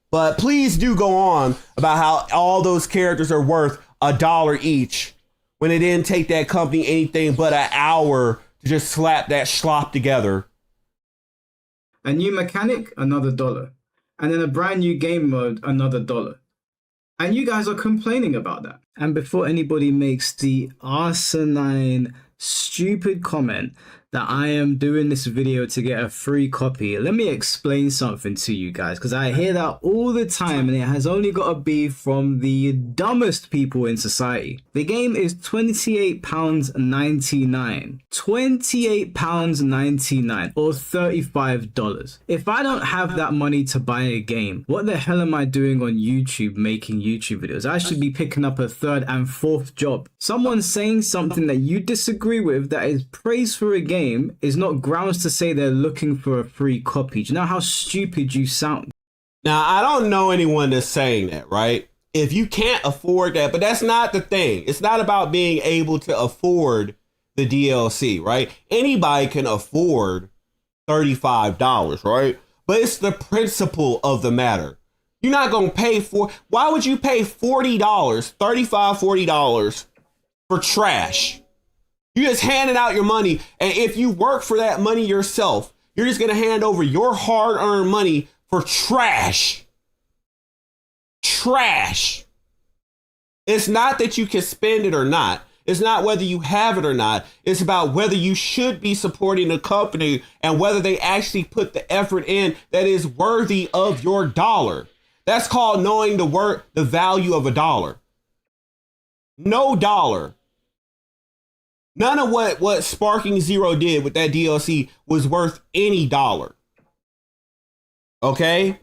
But please do go on about how all those characters are worth $1 each, when it didn't take that company anything but an hour to just slap that slop together. A new mechanic, another $1. And then a brand new game mode, another $1. And you guys are complaining about that. And before anybody makes the asinine, stupid comment that I am doing this video to get a free copy, let me explain something to you guys, because I hear that all the time and it has only got to be from the dumbest people in society. The game is £28.99. £28.99 or $35. If I don't have that money to buy a game, what the hell am I doing on YouTube making YouTube videos? I should be picking up a third and fourth job. Someone saying something that you disagree with that is praise for a game is not grounds to say they're looking for a free copy. Do you know how stupid you sound? Now, I don't know anyone that's saying that, right? If you can't afford that, but that's not the thing. It's not about being able to afford the DLC, right? Anybody can afford $35, right? But it's the principle of the matter. You're not going to pay why would you pay $40, $40 for trash? You're just handing out your money. And if you work for that money yourself, you're just going to hand over your hard-earned money for trash. Trash. It's not that you can spend it or not. It's not whether you have it or not. It's about whether you should be supporting a company and whether they actually put the effort in that is worthy of your dollar. That's called knowing the value of a dollar. No dollar. None of what Sparking Zero did with that DLC was worth any dollar. Okay?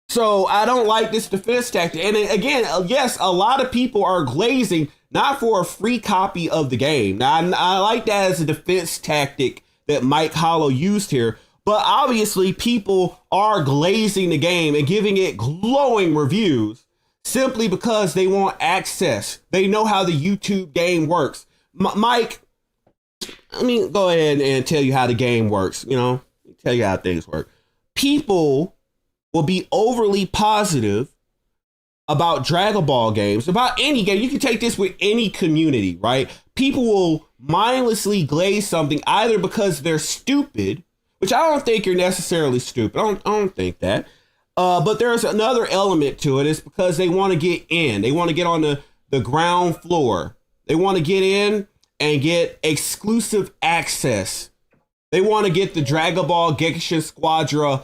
So I don't like this defense tactic. And again, yes, a lot of people are glazing not for a free copy of the game. Now, I like that as a defense tactic that Mike Hollow used here. But obviously, people are glazing the game and giving it glowing reviews simply because they want access. They know how the YouTube game works. Mike, let me go ahead and tell you how the game works. You know, tell you how things work. People will be overly positive about Dragon Ball games, about any game. You can take this with any community, right? People will mindlessly glaze something either because they're stupid, which I don't think you're necessarily stupid. I don't think that. But there's another element to it. It's because they want to get in. They want to get on the ground floor. They want to get in and get exclusive access. They want to get the Dragon Ball Genshin Squadra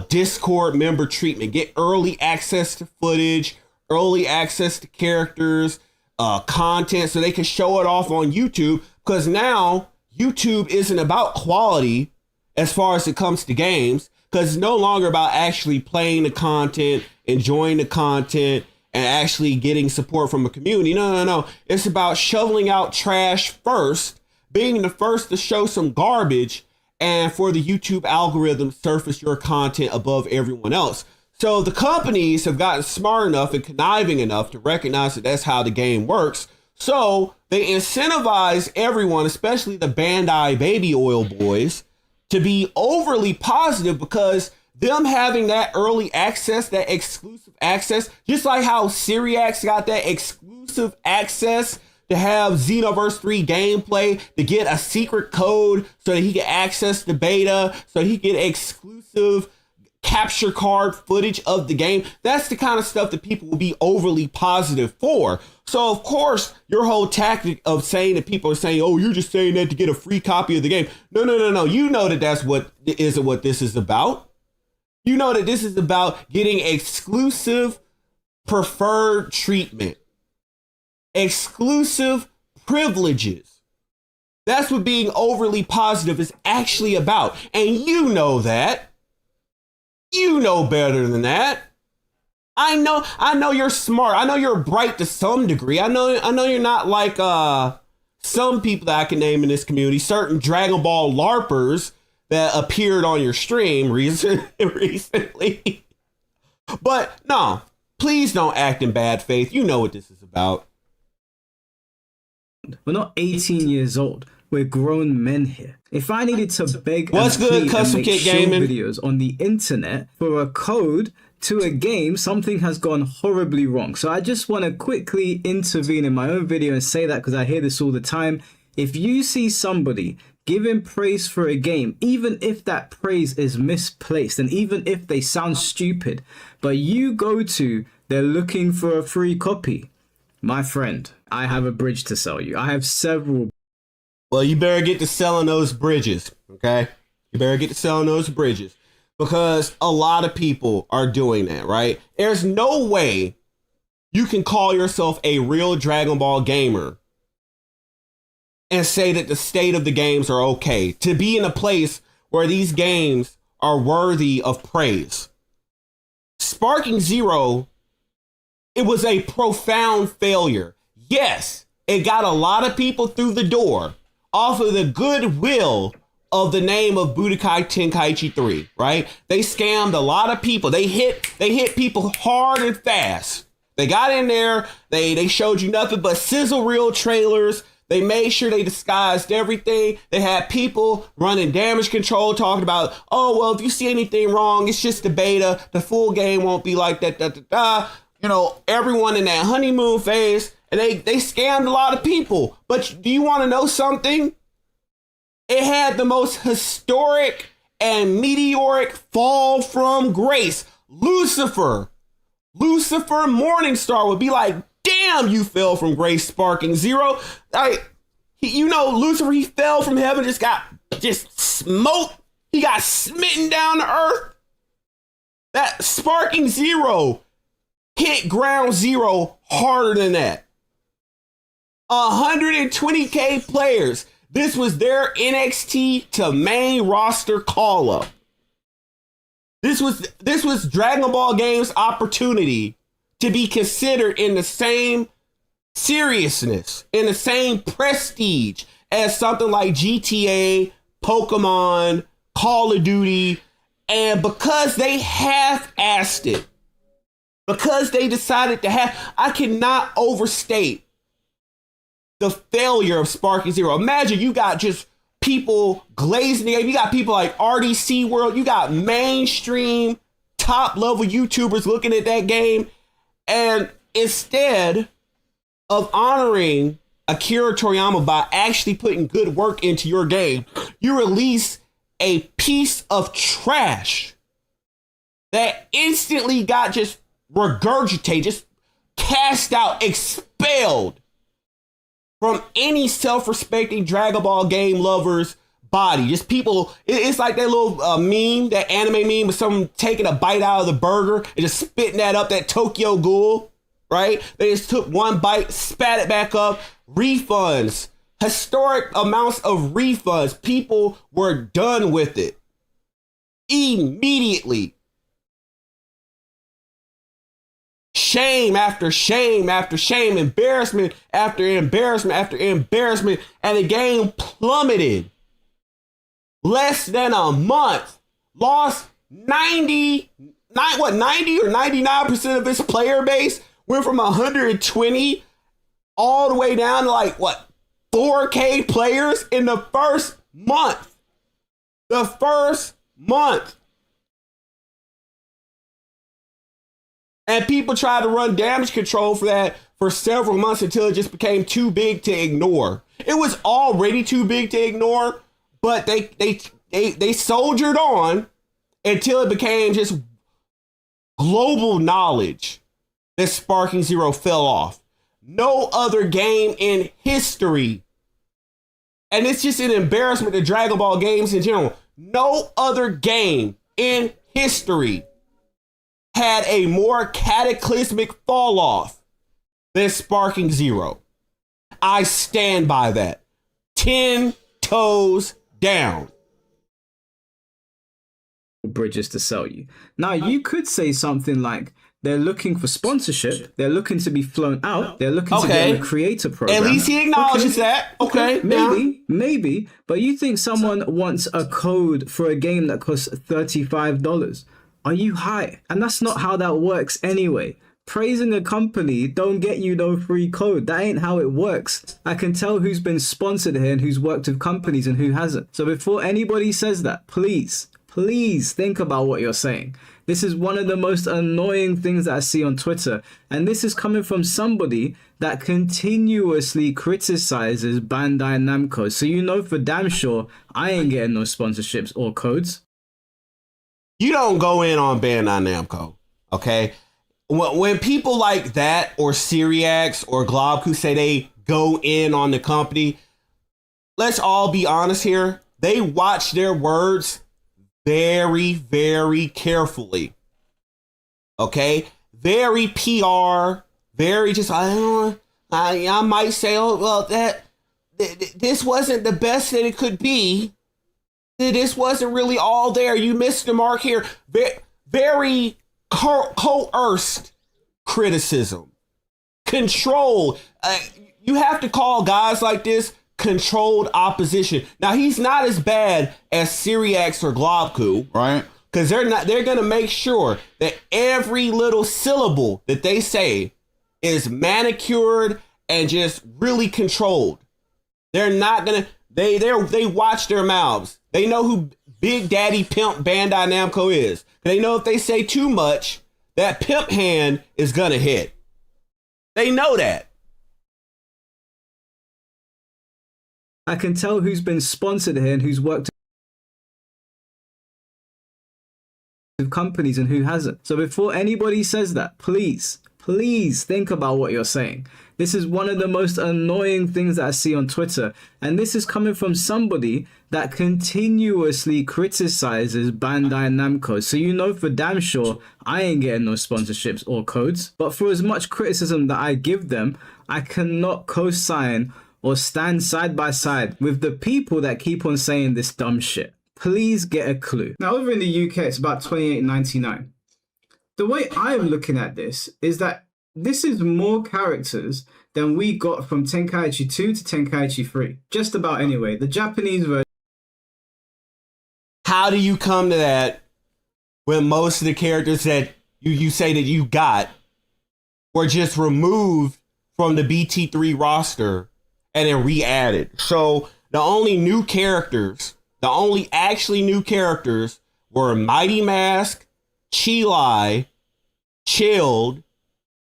Discord member treatment, get early access to footage, early access to characters, content, so they can show it off on YouTube. Because now YouTube isn't about quality as far as it comes to games, because it's no longer about actually playing the content, enjoying the content, and actually getting support from a community. No. It's about shoveling out trash first, being the first to show some garbage, and for the YouTube algorithm surface your content above everyone else. So the companies have gotten smart enough and conniving enough to recognize that that's how the game works. So they incentivize everyone, especially the Bandai baby oil boys, to be overly positive, because them having that early access, that exclusive access, just like how Syriax got that exclusive access to have Xenoverse 3 gameplay, to get a secret code so that he can access the beta, so he can get exclusive capture card footage of the game. That's the kind of stuff that people will be overly positive for. So of course, your whole tactic of saying that people are saying, oh, you're just saying that to get a free copy of the game. No. You know that that's what this is about. You know that this is about getting exclusive preferred treatment, exclusive privileges. That's what being overly positive is actually about. And you know that. You know better than that. I know you're smart. I know you're bright to some degree. I know you're not like some people that I can name in this community, certain Dragon Ball LARPers that appeared on your stream recently. But no, please don't act in bad faith. You know what this is about. We're not 18 years old. We're grown men here. If I needed to beg What's and good, plead and Custom make Kit show Gaming? videos on the internet for a code to a game, something has gone horribly wrong. So I just want to quickly intervene in my own video and say that, because I hear this all the time. If you see somebody giving praise for a game, even if that praise is misplaced and even if they sound stupid, but you go to, they're looking for a free copy, my friend, I have a bridge to sell you. I have several. Well, you better get to selling those bridges, okay? You better get to selling those bridges, because a lot of people are doing that, right? There's no way you can call yourself a real Dragon Ball gamer and say that the state of the games are okay, to be in a place where these games are worthy of praise. Sparking Zero, it was a profound failure. Yes, it got a lot of people through the door off of the goodwill of the name of Budokai Tenkaichi 3, right? They scammed a lot of people. They hit people hard and fast. They got in there, they showed you nothing but sizzle reel trailers. They made sure they disguised everything. They had people running damage control talking about, oh, well, if you see anything wrong, it's just the beta. The full game won't be like that, You know, everyone in that honeymoon phase, and they scammed a lot of people. But do you want to know something? It had the most historic and meteoric fall from grace. Lucifer Morningstar would be like, damn, you fell from grace, Sparking Zero. Lucifer, he fell from heaven, just smoked. He got smitten down to earth. That Sparking Zero hit ground zero harder than that. 120K players. This was their NXT to main roster call up. This was Dragon Ball Games' opportunity to be considered in the same seriousness, in the same prestige as something like GTA, Pokemon, Call of Duty, and because they half-assed it, because they decided to I cannot overstate the failure of Sparking Zero. Imagine you got just people glazing the game. You got people like RDC World. You got mainstream top level YouTubers looking at that game. And instead of honoring Akira Toriyama by actually putting good work into your game, you release a piece of trash that instantly got just regurgitated, just cast out, expelled from any self-respecting Dragon Ball game lover's body. Just people, it's like that little meme, that anime meme with someone taking a bite out of the burger and just spitting that up, that Tokyo Ghoul, right? They just took one bite, spat it back up. Refunds, historic amounts of refunds. People were done with it immediately. Shame after shame after shame, embarrassment after embarrassment after embarrassment, and the game plummeted. Less than a month, lost 90 or 99% of its player base, went from 120 all the way down to 4K players in the first month. The first month. And people tried to run damage control for that for several months until it just became too big to ignore. It was already too big to ignore, but they soldiered on until it became just global knowledge that Sparking Zero fell off. No other game in history, and it's just an embarrassment to Dragon Ball games in general. No other game in history had a more cataclysmic fall off than Sparking Zero. I stand by that. 10 toes down. Bridges to sell you. Now, you could say something like, they're looking for sponsorship, they're looking to be flown out, they're looking to get in a creator program. At least he acknowledges that. Okay. Maybe. But you think someone wants a code for a game that costs $35. Are you high? And that's not how that works anyway. Praising a company don't get you no free code. That ain't how it works. I can tell who's been sponsored here and who's worked with companies and who hasn't. So before anybody says that, please think about what you're saying. This is one of the most annoying things that I see on Twitter. And this is coming from somebody that continuously criticizes Bandai Namco. So you know for damn sure I ain't getting no sponsorships or codes. You don't go in on Bandai Namco, okay? When people like that or Syriax or Globku say they go in on the company, let's all be honest here. They watch their words very, very carefully, okay? Very PR, very just, I might say, oh, well, this wasn't the best that it could be. This wasn't really all there. You missed the mark here. Very coerced criticism. Control. You have to call guys like this controlled opposition. Now, he's not as bad as Syriax or Globku, right? Because they're going to make sure that every little syllable that they say is manicured and just really controlled. They're not gonna. They watch their mouths. They know who Big Daddy Pimp Bandai Namco is. They know if they say too much, that pimp hand is gonna hit. They know that. I can tell who's been sponsored here and who's worked with companies and who hasn't. So before anybody says that, please think about what you're saying. This is one of the most annoying things that I see on Twitter. And this is coming from somebody that continuously criticizes Bandai Namco. So you know for damn sure I ain't getting no sponsorships or codes. But for as much criticism that I give them, I cannot co-sign or stand side by side with the people that keep on saying this dumb shit. Please get a clue. Now over in the UK, it's about $28.99. The way I'm looking at this is that this is more characters than we got from Tenkaichi 2 to Tenkaichi 3. Just about anyway. The Japanese version. How do you come to that when most of the characters that you say that you got were just removed from the BT3 roster and then re-added? So the only actually new characters were Mighty Mask, Chilai, Chilled.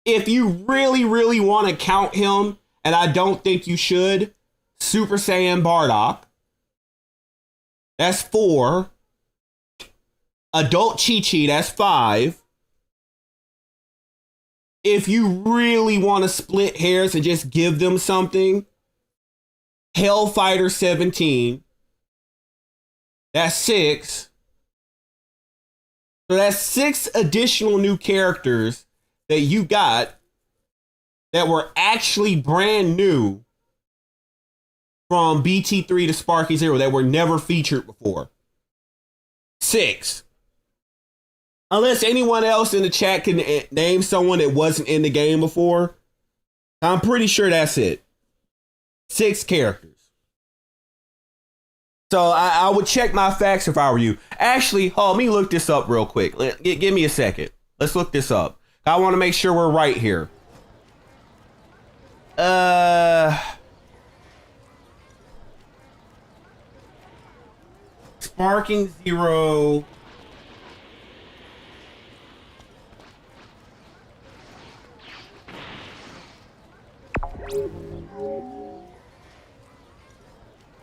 If you really want to count him, and I don't think you should, Super Saiyan Bardock. That's 4. Adult Chi-Chi, that's 5. If you really want to split hairs and just give them something, Hellfighter 17. That's 6. So that's 6 additional new characters that you got that were actually brand new from BT3 to Sparky Zero that were never featured before. 6. Unless anyone else in the chat can name someone that wasn't in the game before, I'm pretty sure that's it. 6 characters. So I would check my facts if I were you. Actually, let me look this up real quick. Give me a second. Let's look this up. I want to make sure we're right here. Sparking Zero.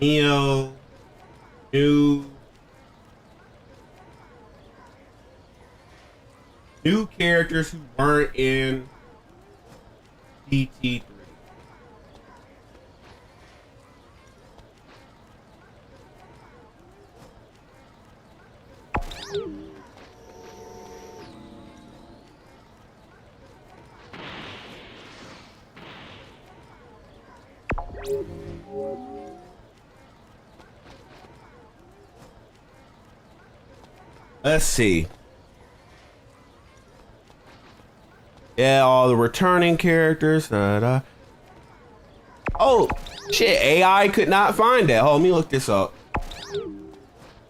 Neo. New characters who weren't in BT3. Let's see. Yeah, all the returning characters. Oh, shit. AI could not find that. Let me look this up. We're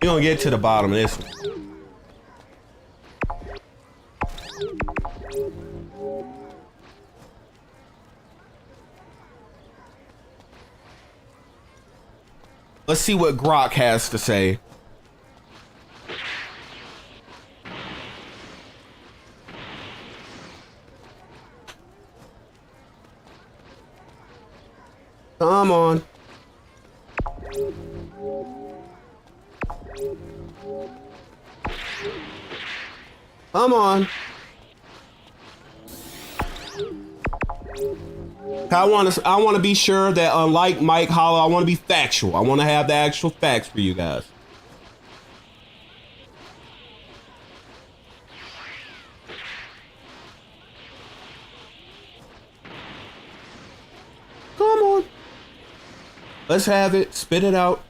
gonna get to the bottom of this one. Let's see what Grok has to say. Come on. Come on. I want to be sure that unlike Mike Hollow, I want to be factual. I want to have the actual facts for you guys. Come on. Let's have it. Spit it out.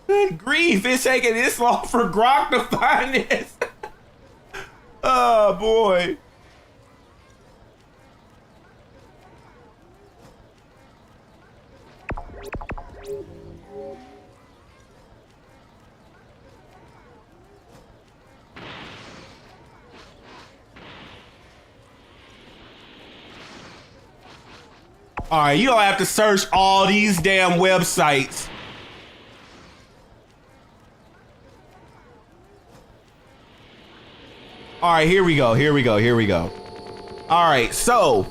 Good grief, it's taking this long for Grok to find this. Oh boy. All right, you don't have to search all these damn websites. All right, here we go. All right, so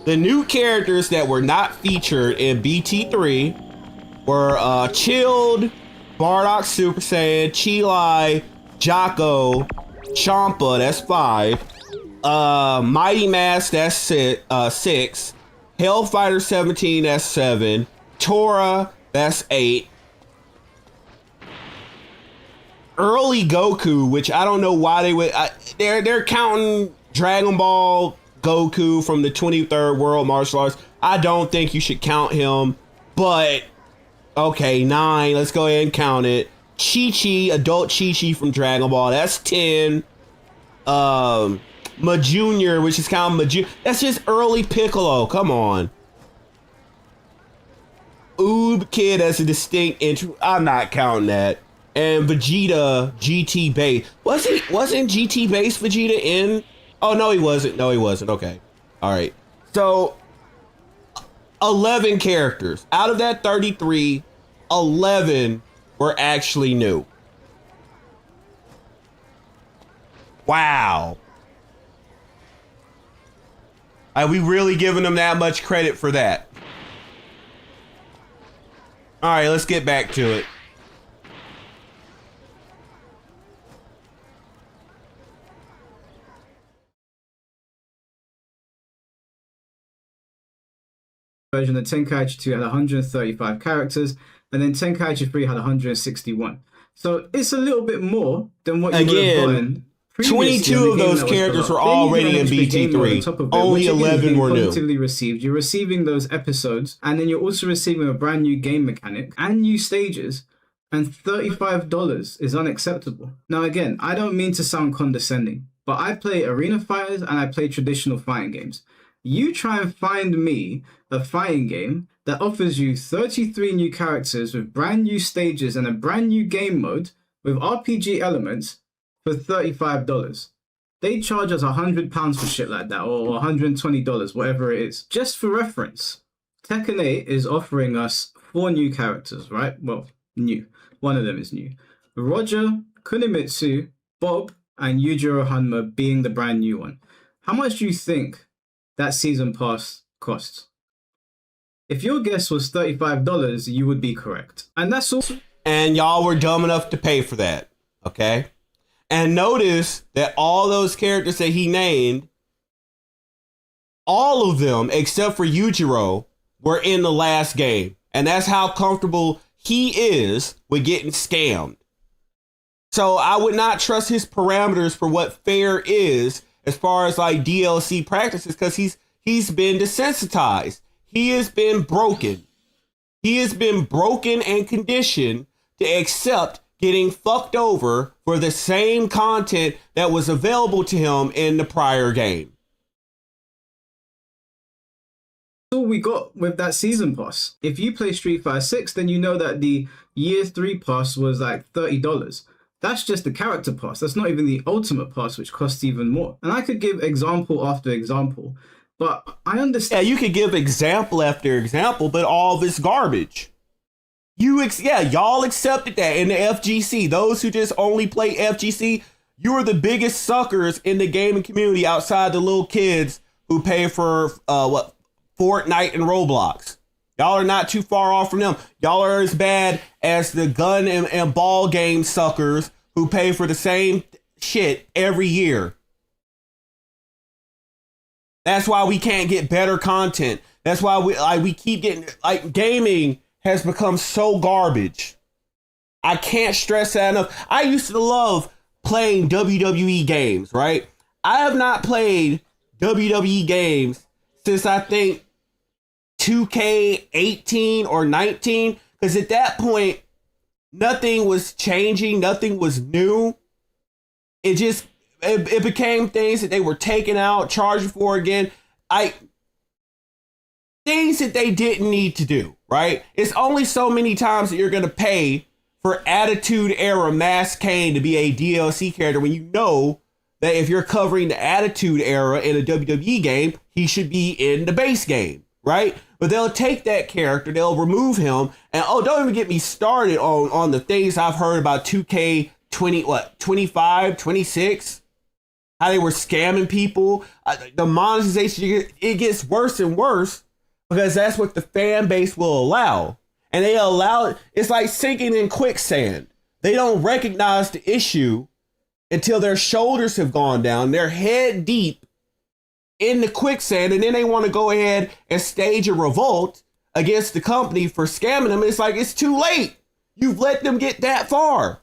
the new characters that were not featured in BT3 were Chilled, Bardock Super Saiyan, Chilai, Jocko, Champa, that's 5. Mighty Mass, that's 6. Hellfighter 17, that's 7. Tora, that's 8. Early Goku, which I don't know why they would. They're counting Dragon Ball Goku from the 23rd World Martial Arts. I don't think you should count him, but okay, 9. Let's go ahead and count it. Chi-Chi, adult Chi-Chi from Dragon Ball, that's 10. Ma Junior, which is kind of that's just early Piccolo. Come on. Oob Kid as a distinct intro. I'm not counting that. And Vegeta GT base. Wasn't GT base Vegeta in? Oh no, he wasn't. Okay. All right. So 11 characters. Out of that 33, 11 were actually new. Wow. Are we really giving them that much credit for that? All right, let's get back to it. Version of Tenkaichi 2 had 135 characters, and then Tenkaichi 3 had 161. So it's a little bit more than what you would have gotten. 22 of those characters were already in BT3. Only 11 were new. Received. You're receiving those episodes, and then you're also receiving a brand new game mechanic and new stages, and $35 is unacceptable. Now again, I don't mean to sound condescending, but I play arena fighters and I play traditional fighting games. You try and find me a fighting game that offers you 33 new characters with brand new stages and a brand new game mode with RPG elements for $35. They charge us £100 for shit like that, or $120, whatever it is. Just for reference, Tekken 8 is offering us 4 new characters, right? Well, new. One of them is new. Roger, Kunimitsu, Bob, and Yujiro Hanma being the brand new one. How much do you think that season pass costs? If your guess was $35, you would be correct. And that's all. And y'all were dumb enough to pay for that, okay? And notice that all those characters that he named, all of them except for Yujiro, were in the last game. And that's how comfortable he is with getting scammed. So I would not trust his parameters for what fair is as far as like DLC practices, because he's been desensitized. He has been broken. He has been broken and conditioned to accept getting fucked over for the same content that was available to him in the prior game. All we got with that season pass. If you play Street Fighter 6, then you know that the year 3 pass was like $30. That's just the character pass. That's not even the ultimate pass, which costs even more. And I could give example after example, but I understand. Yeah, you could give example after example, but all this garbage. Y'all accepted that in the FGC. Those who just only play FGC, you are the biggest suckers in the gaming community outside the little kids who pay for Fortnite and Roblox. Y'all are not too far off from them. Y'all are as bad as the gun and ball game suckers who pay for the same shit every year. That's why we can't get better content. That's why we keep getting gaming has become so garbage. I can't stress that enough. I used to love playing WWE games, right? I have not played WWE games since I think 2K18 or 19, because at that point, nothing was changing, nothing was new. It became things that they were taking out, charging for again. Things that they didn't need to do, right? It's only so many times that you're going to pay for Attitude Era Mass Kane to be a DLC character when you know that if you're covering the Attitude Era in a WWE game, he should be in the base game, right? But they'll take that character, they'll remove him, and don't even get me started on the things I've heard about 2K 26, how they were scamming people. The monetization, it gets worse and worse because that's what the fan base will allow. And they allow it. It's like sinking in quicksand. They don't recognize the issue until their shoulders have gone down. They're head deep in the quicksand, and then they want to go ahead and stage a revolt against the company for scamming them. It's like, it's too late. You've let them get that far.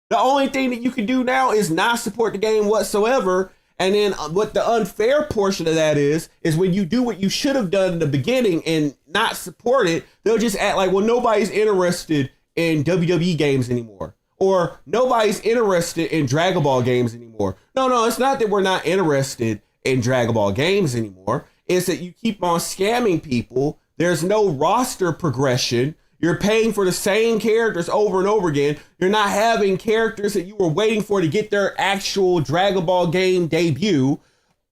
The only thing that you can do now is not support the game whatsoever. And then what the unfair portion of that is when you do what you should have done in the beginning and not support it, they'll just act like, well, nobody's interested in WWE games anymore. Or nobody's interested in Dragon Ball games anymore. No, it's not that we're not interested in Dragon Ball games anymore. It's that you keep on scamming people. There's no roster progression. You're paying for the same characters over and over again. You're not having characters that you were waiting for to get their actual Dragon Ball game debut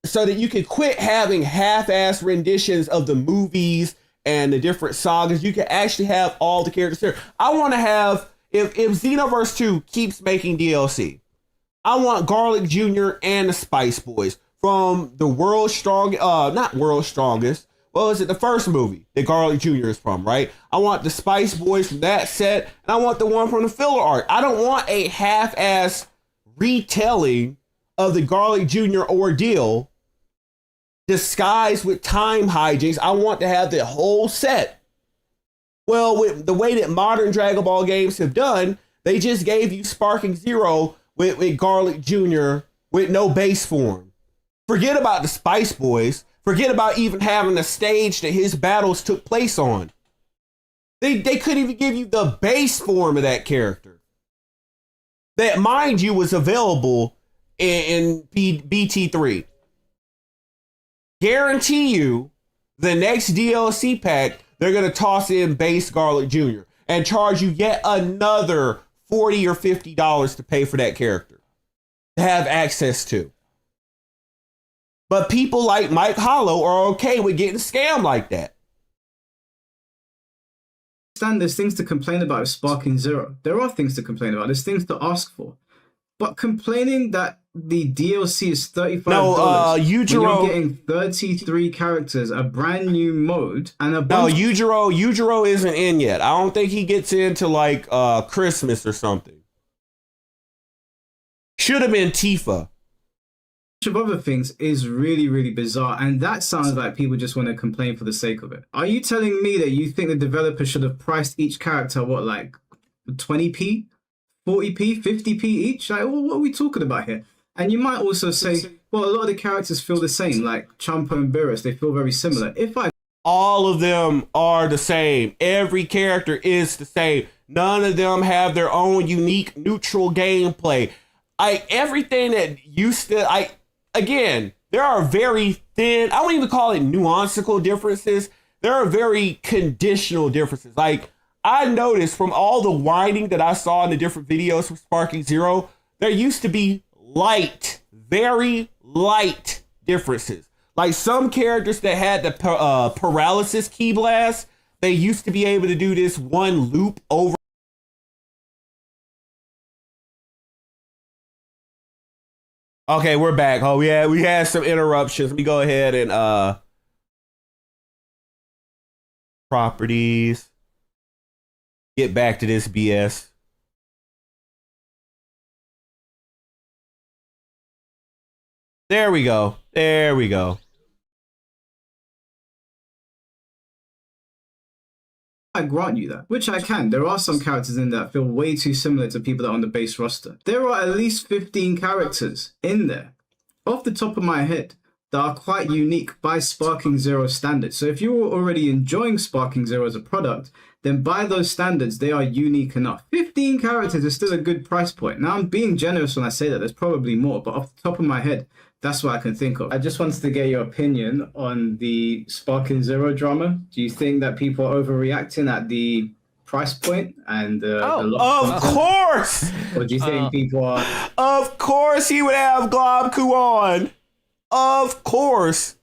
so that you can quit having half-ass renditions of the movies and the different sagas. You can actually have all the characters there. I want to have, if Xenoverse 2 keeps making DLC, I want Garlic Jr. and the Spice Boys from the not World's Strongest. What was it? The first movie that Garlic Jr. is from, right? I want the Spice Boys from that set, and I want the one from the filler art. I don't want a half-ass retelling of the Garlic Jr. ordeal disguised with time hijinks. I want to have the whole set. Well, with the way that modern Dragon Ball games have done, they just gave you Sparking Zero with Garlic Jr. with no base form. Forget about the Spice Boys. Forget about even having a stage that his battles took place on. They couldn't even give you the base form of that character. That, mind you, was available in BT3. Guarantee you, the next DLC pack, they're going to toss in base Garlic Jr. and charge you yet another $40 or $50 to pay for that character to have access to. But people like Mike Hollow are okay with getting scammed like that. There's things to complain about with Sparking Zero. There are things to complain about. There's things to ask for. But complaining that the DLC is $35 when you're getting 33 characters, a brand new mode, and a bunch... No, Yujiro isn't in yet. I don't think he gets into like Christmas or something. Should have been Tifa. Of other things is really, really bizarre, and that sounds like people just want to complain for the sake of it. Are you telling me that you think the developer should have priced each character, what, like 20p, 40p, 50p each? Like, what are we talking about here? And you might also say, well, a lot of the characters feel the same, like Champa and Beerus, they feel very similar. All of them are the same. Every character is the same. None of them have their own unique neutral gameplay. Everything that used to, again, there are very thin, I wouldn't even call it nuancical differences. There are very conditional differences. Like, I noticed from all the whining that I saw in the different videos from Sparking Zero, there used to be light, very light differences. Like some characters that had the paralysis key blast, they used to be able to do this one loop over. Okay, we're back. Oh, yeah, we had some interruptions. Let me go ahead and properties. Get back to this BS. There we go. There we go. I grant you that, which I can. There are some characters in that feel way too similar to people that are on the base roster. There are at least 15 characters in there, off the top of my head, that are quite unique by Sparking Zero standards. So if you're already enjoying Sparking Zero as a product, then by those standards, they are unique enough. 15 characters is still a good price point. Now, I'm being generous when I say that. There's probably more, but off the top of my head, that's what I can think of. I just wanted to get your opinion on the Sparking Zero drama. Do you think that people are overreacting at the price point and of course? Or do you think people are... Of course he would have Globku on. Of course.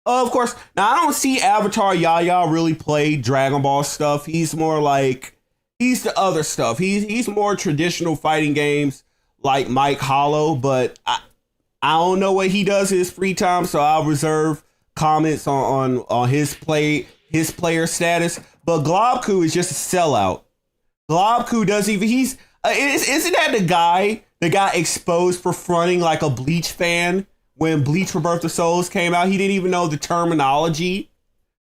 Of course. Now I don't see Avatar Yaya really play Dragon Ball stuff. He's more like he's the other stuff. He's more traditional fighting games like Mike Hollow, but I don't know what he does in his free time, so I'll reserve comments on his player status. But Globku is just a sellout. Globku doesn't even isn't that the guy that got exposed for fronting like a Bleach fan when Bleach Rebirth of Souls came out? He didn't even know the terminology.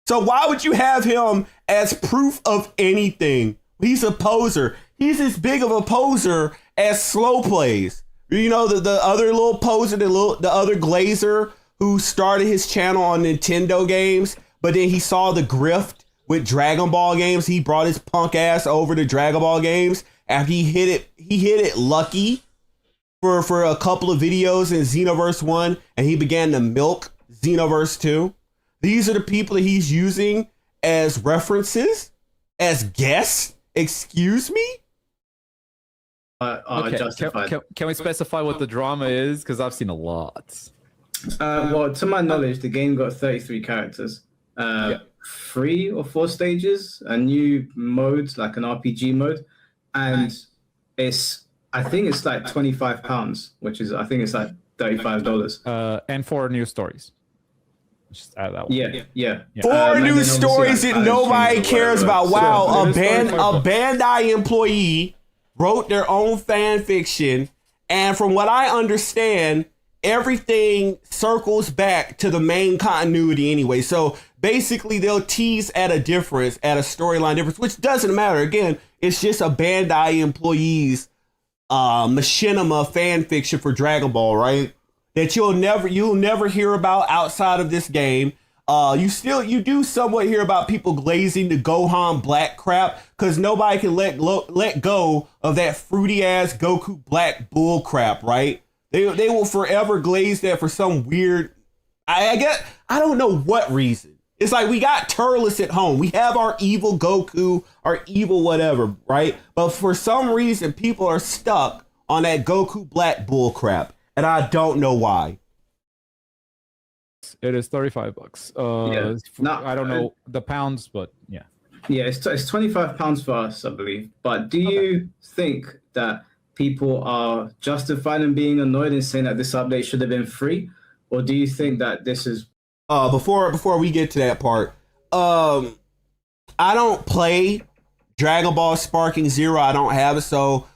So why would you have him as proof of anything? He's a poser. He's as big of a poser as Slow Plays. You know, the other little poser, the other glazer who started his channel on Nintendo games, but then he saw the grift with Dragon Ball games. He brought his punk ass over to Dragon Ball games after he hit it lucky for a couple of videos in Xenoverse 1, and he began to milk Xenoverse 2. These are the people that he's using as references, as guests. Excuse me? Okay. Can we specify what the drama is? Because I've seen a lot. Well, to my knowledge, the game got 33 characters, 3 or 4 stages, a new mode, like an RPG mode, and I think it's like £25, which is, I think it's like $35. And 4 new stories. Just add that one. Yeah. 4 new stories that nobody cares about. Wow, a Bandai employee wrote their own fan fiction, and from what I understand, everything circles back to the main continuity anyway. So basically, they'll tease at a difference, at a storyline difference, which doesn't matter. Again, it's just a Bandai employee's machinima fan fiction for Dragon Ball, right? That you'll never hear about outside of this game. You do somewhat hear about people glazing the Gohan Black crap, because nobody can let go of that fruity ass Goku Black bull crap, right? They will forever glaze that for some weird, I guess, I don't know what reason. It's like we got Turles at home. We have our evil Goku, our evil whatever, right? But for some reason, people are stuck on that Goku Black bull crap, and I don't know why. It is $35. I don't know the pounds, but yeah. Yeah, it's £25 for us, I believe. But do you think that people are justified in being annoyed and saying that this update should have been free, or do you think that this is? Before we get to that part, I don't play Dragon Ball Sparking Zero. I don't have it, so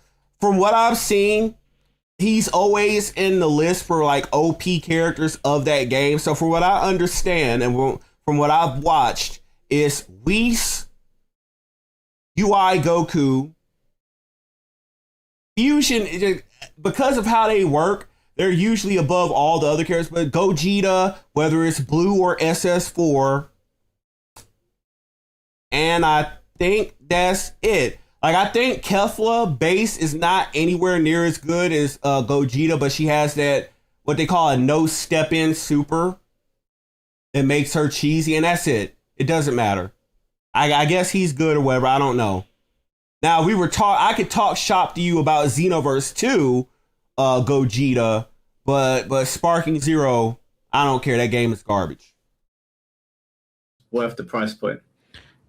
from what I've seen, he's always in the list for like OP characters of that game. So from what I understand and from what I've watched, is Whis, UI Goku, Fusion, because of how they work, they're usually above all the other characters. But Gogeta, whether it's Blue or SS4, and I think that's it. Like, I think Kefla base is not anywhere near as good as Gogeta, but she has that, what they call a no step in super that makes her cheesy, and that's it. It doesn't matter. I guess he's good or whatever. I don't know. Now, I could talk shop to you about Xenoverse 2, Gogeta, but Sparking Zero, I don't care. That game is garbage. Worth the price point.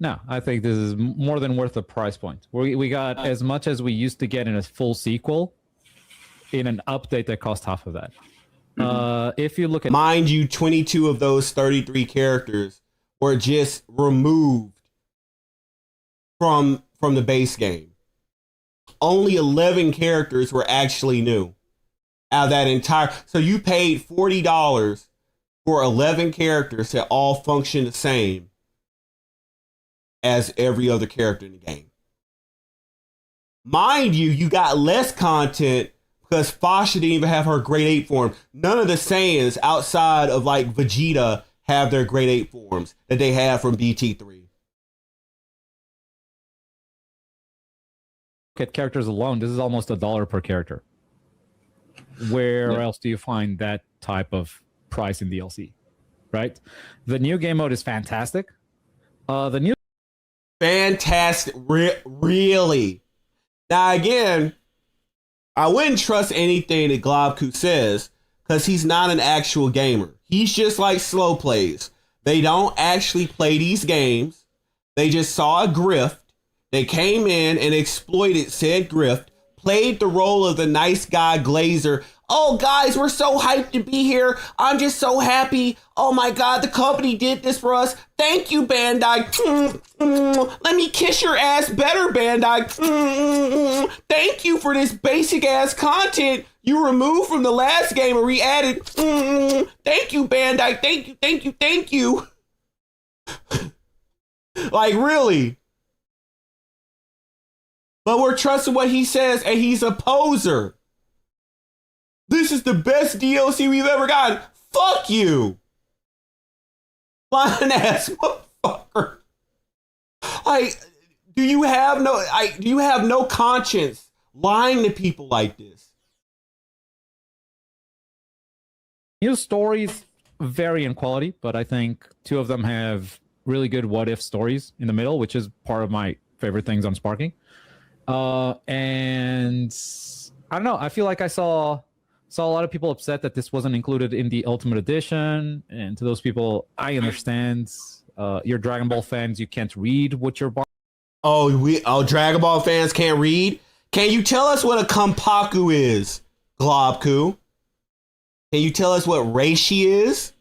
No, I think this is more than worth the price point. We got as much as we used to get in a full sequel in an update that cost half of that. If you look at... Mind you, 22 of those 33 characters were just removed from the base game. Only 11 characters were actually new out of that entire... So you paid $40 for 11 characters that all function the same as every other character in the game. Mind you, you got less content because Fasha didn't even have her grade 8 form. None of the Saiyans outside of like Vegeta have their grade 8 forms that they have from BT3. At characters alone, this is almost $1 per character. Where else do you find that type of price in DLC? Right? The new game mode is fantastic. Fantastic. Really. Now, again, I wouldn't trust anything that Globku says because he's not an actual gamer. He's just like Slow Plays. They don't actually play these games. They just saw a grift. They came in and exploited said grift, played the role of the nice guy Glazer. Oh, guys, we're so hyped to be here. I'm just so happy. Oh, my God, the company did this for us. Thank you, Bandai. Let me kiss your ass better, Bandai. Thank you for this basic-ass content you removed from the last game and re-added. Thank you, Bandai. Thank you, thank you, thank you. Like, really? But we're trusting what he says, and he's a poser. This is the best DLC we've ever gotten. Fuck you. Lying ass motherfucker. Like, do you have no conscience lying to people like this? News stories vary in quality, but I think two of them have really good what if stories in the middle, which is part of my favorite things on Sparking. And I don't know. I feel like I saw a lot of people upset that this wasn't included in the Ultimate Edition. And to those people, I understand. You're Dragon Ball fans. You can't read what you're buying. Oh, Dragon Ball fans can't read? Can you tell us what a Kampaku is, Globku? Can you tell us what Reishi is?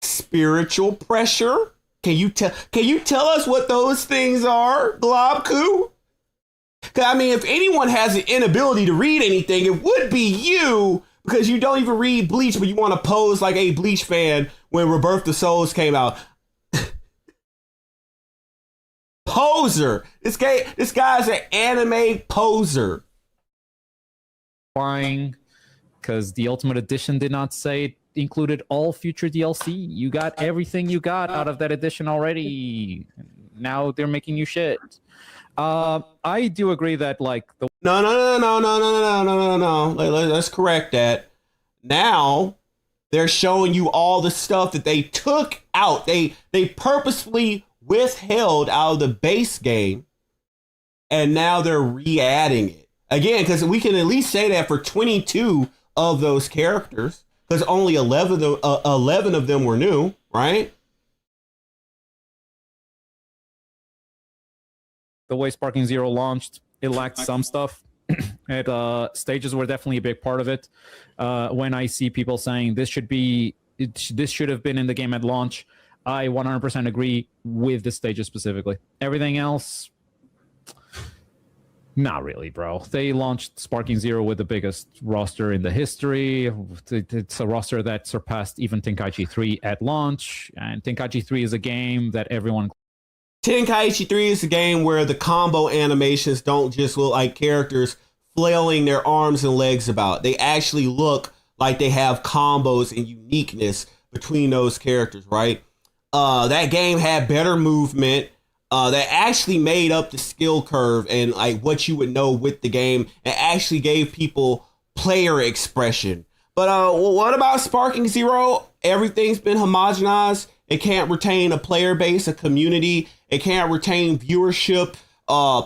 Spiritual pressure? Can you tell us what those things are, Globku? I mean, if anyone has an inability to read anything, it would be you, because you don't even read Bleach, but you want to pose like a Bleach fan when Rebirth of Souls came out. Poser. This guy's an anime poser. Buying, because the Ultimate Edition did not say it included all future DLC. You got everything you got out of that edition already. Now they're making you shit. I do agree that like the No. Let's correct that. Now they're showing you all the stuff that they took out. They purposefully withheld out of the base game, and now they're re-adding it again, because we can at least say that for 22 of those characters, because only 11 of them were new, right? The way Sparking Zero launched, it lacked some stuff. Stages were definitely a big part of it. When I see people saying this should have been in the game at launch, I 100% agree with the stages specifically. Everything else, not really, bro. They launched Sparking Zero with the biggest roster in the history. It's a roster that surpassed even Tenkaichi 3 at launch, and Tenkaichi 3 is a game that everyone. Tenkaichi 3 is a game where the combo animations don't just look like characters flailing their arms and legs about. They actually look like they have combos and uniqueness between those characters, right? That game had better movement. That actually made up the skill curve and like what you would know with the game, and actually gave people player expression. But what about Sparking Zero? Everything's been homogenized. It can't retain a player base, a community. It can't retain viewership.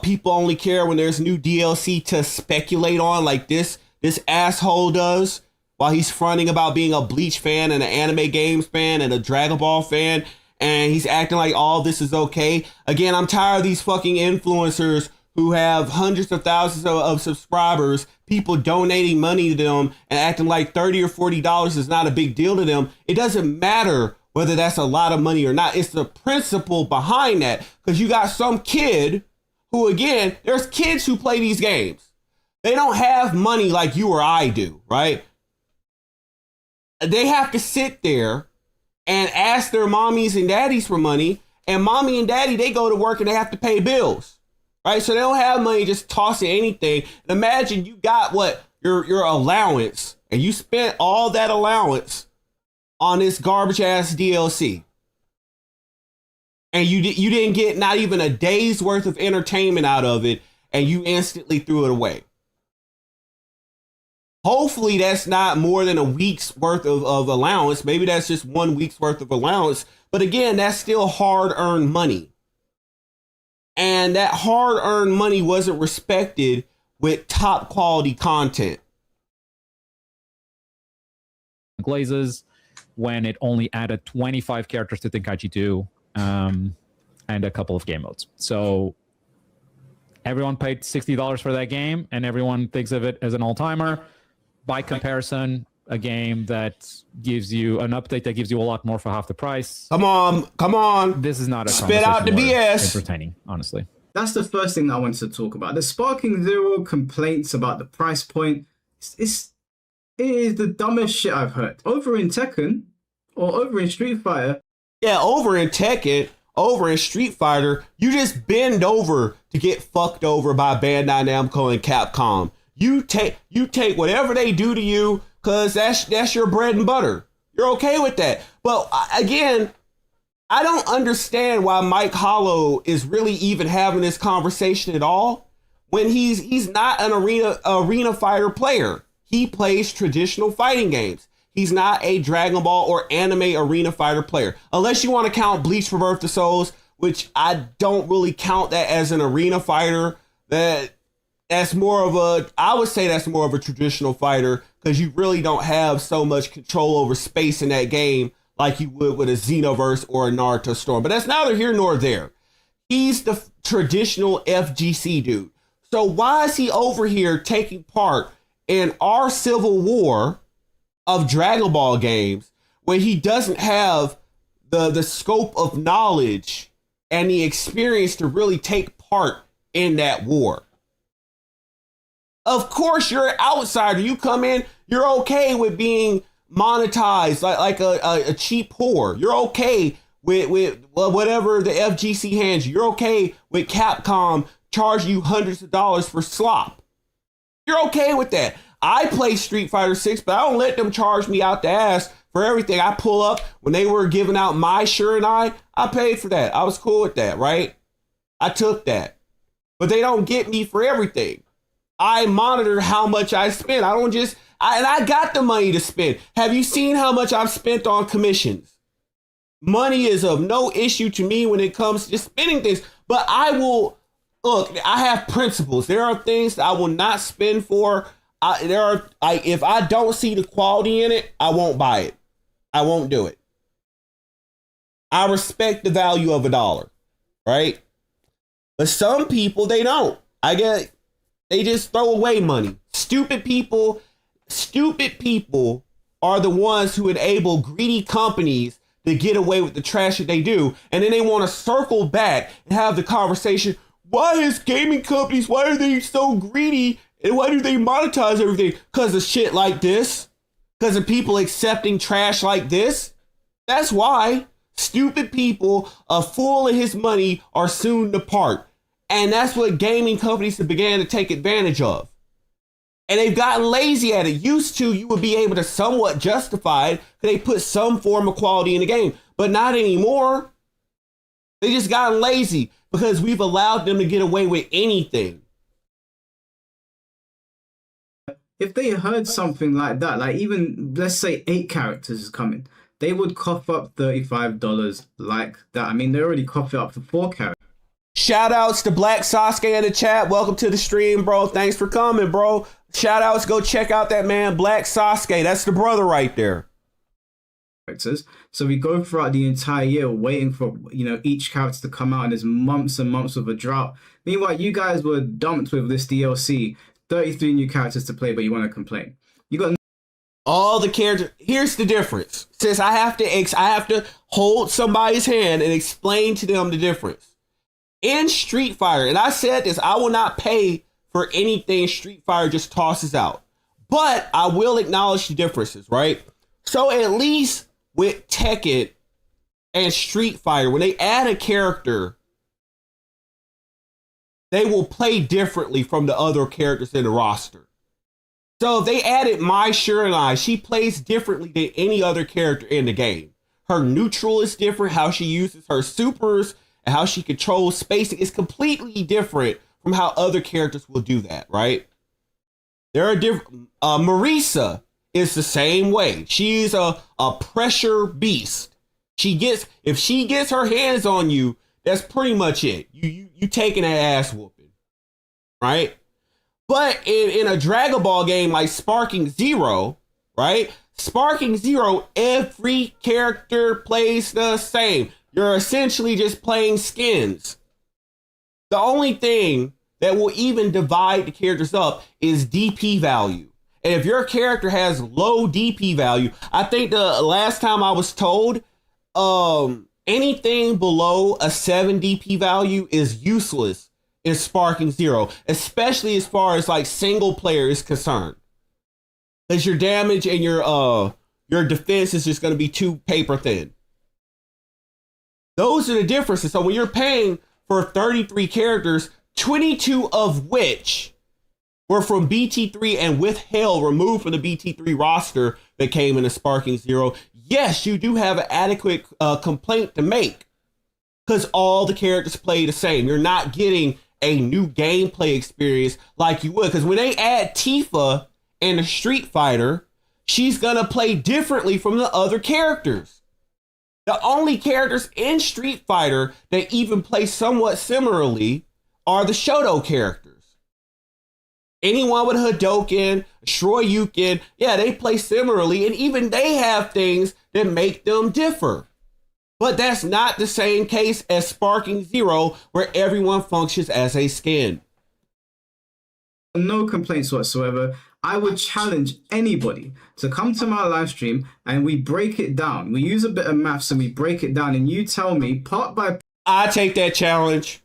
People only care when there's new DLC to speculate on, like this asshole does, while he's fronting about being a Bleach fan and an anime games fan and a Dragon Ball fan, and he's acting like all this is okay. Again, I'm tired of these fucking influencers who have hundreds of thousands of subscribers, people donating money to them and acting like $30 or $40 is not a big deal to them. It doesn't matter whether that's a lot of money or not. It's the principle behind that. Because you got some kid who, again, there's kids who play these games. They don't have money like you or I do, right? They have to sit there and ask their mommies and daddies for money. And mommy and daddy, they go to work and they have to pay bills, right? So they don't have money just tossing anything. And imagine you got your allowance, and you spent all that allowance on this garbage ass DLC, and you didn't get not even a day's worth of entertainment out of it, and you instantly threw it away. Hopefully that's not more than a week's worth of allowance. Maybe that's just 1 week's worth of allowance, but again, that's still hard-earned money, and that hard-earned money wasn't respected with top quality content. Glazers, when it only added 25 characters to Tenkaichi 2 and a couple of game modes. So everyone paid $60 for that game, and everyone thinks of it as an all-timer. By comparison, a game that gives you an update that gives you a lot more for half the price. Come on. This is not a Spit out the conversation worth BS. entertaining, honestly. That's the first thing that I wanted to talk about. The Sparking Zero complaints about the price point. It is the dumbest shit I've heard. Over in Tekken or over in Street Fighter. Yeah, over in Tekken, over in Street Fighter, you just bend over to get fucked over by Bandai Namco and Capcom. You take whatever they do to you, cause that's your bread and butter. You're okay with that. But again, I don't understand why Mike Hollow is really even having this conversation at all when he's not an arena fighter player. He plays traditional fighting games. He's not a Dragon Ball or anime arena fighter player. Unless you want to count Bleach for Birth to Souls, which I don't really count that as an arena fighter. That's more of a traditional fighter, because you really don't have so much control over space in that game like you would with a Xenoverse or a Naruto Storm. But that's neither here nor there. He's the traditional FGC dude. So why is he over here taking part in our civil war of Dragon Ball games when he doesn't have the scope of knowledge and the experience to really take part in that war? Of course, you're an outsider. You come in, you're okay with being monetized like a cheap whore. You're okay with whatever the FGC hands you. You're okay with Capcom charging you hundreds of dollars for slop. You're okay with that. I play Street Fighter 6, but I don't let them charge me out the ass for everything. I pull up when they were giving out my Shiranai. I paid for that. I was cool with that, right? I took that. But they don't get me for everything. I monitor how much I spend. I don't just, and I got the money to spend. Have you seen how much I've spent on commissions? Money is of no issue to me when it comes to just spending things, but I will, look, I have principles. There are things that I will not spend for. If I don't see the quality in it, I won't buy it. I won't do it. I respect the value of $1, right? But some people, they don't. They just throw away money. Stupid people are the ones who enable greedy companies to get away with the trash that they do. And then they want to circle back and have the conversation. Why is gaming companies, why are they so greedy? And why do they monetize everything? Because of shit like this? Because of people accepting trash like this? That's why. Stupid people, a fool and his money are soon to part. And that's what gaming companies have began to take advantage of. And they've gotten lazy at it. Used to, you would be able to somewhat justify it because they put some form of quality in the game. But not anymore. They just gotten lazy because we've allowed them to get away with anything. If they heard something like that, like even, let's say 8 characters is coming, they would cough up $35 like that. I mean, they already coughed it up for 4 characters. Shout outs to Black Sasuke in the chat. Welcome to the stream, bro. Thanks for coming, bro. Shout outs. Go check out that man, Black Sasuke. That's the brother right there. So we go throughout the entire year waiting for, each character to come out, and there's months and months of a drought. Meanwhile, you guys were dumped with this DLC, 33 new characters to play, but you want to complain. You got all the characters. Here's the difference. Since I have to hold somebody's hand and explain to them the difference. In Street Fighter, and I said this, I will not pay for anything Street Fighter just tosses out. But I will acknowledge the differences, right? So at least with Tekken and Street Fighter, when they add a character, they will play differently from the other characters in the roster. So if they added Mai Shiranai, she plays differently than any other character in the game. Her neutral is different, how she uses her supers, and how she controls spacing is completely different from how other characters will do that, right? There are different. Marisa is the same way. She's a pressure beast. If she gets her hands on you, that's pretty much it. You taking an ass whooping, right? But in a Dragon Ball game like Sparking Zero, right? Sparking Zero, every character plays the same. You're essentially just playing skins. The only thing that will even divide the characters up is DP value. And if your character has low DP value, I think the last time I was told, anything below a 7 DP value is useless in Sparking Zero, especially as far as like single player is concerned. Because your damage and your defense is just going to be too paper thin. Those are the differences. So when you're paying for 33 characters, 22 of which were from BT3 and with Hell removed from the BT3 roster that came into Sparking Zero, yes, you do have an adequate complaint to make. Because all the characters play the same. You're not getting a new gameplay experience like you would. Because when they add Tifa in a Street Fighter, she's going to play differently from the other characters. The only characters in Street Fighter that even play somewhat similarly are the Shoto characters. Anyone with Hadoken, Shoryuken, yeah, they play similarly, and even they have things that make them differ. But that's not the same case as Sparking Zero, where everyone functions as a skin. No complaints whatsoever. I would challenge anybody to come to my live stream and we break it down. We use a bit of maths and we break it down, and you tell me part by... I take that challenge.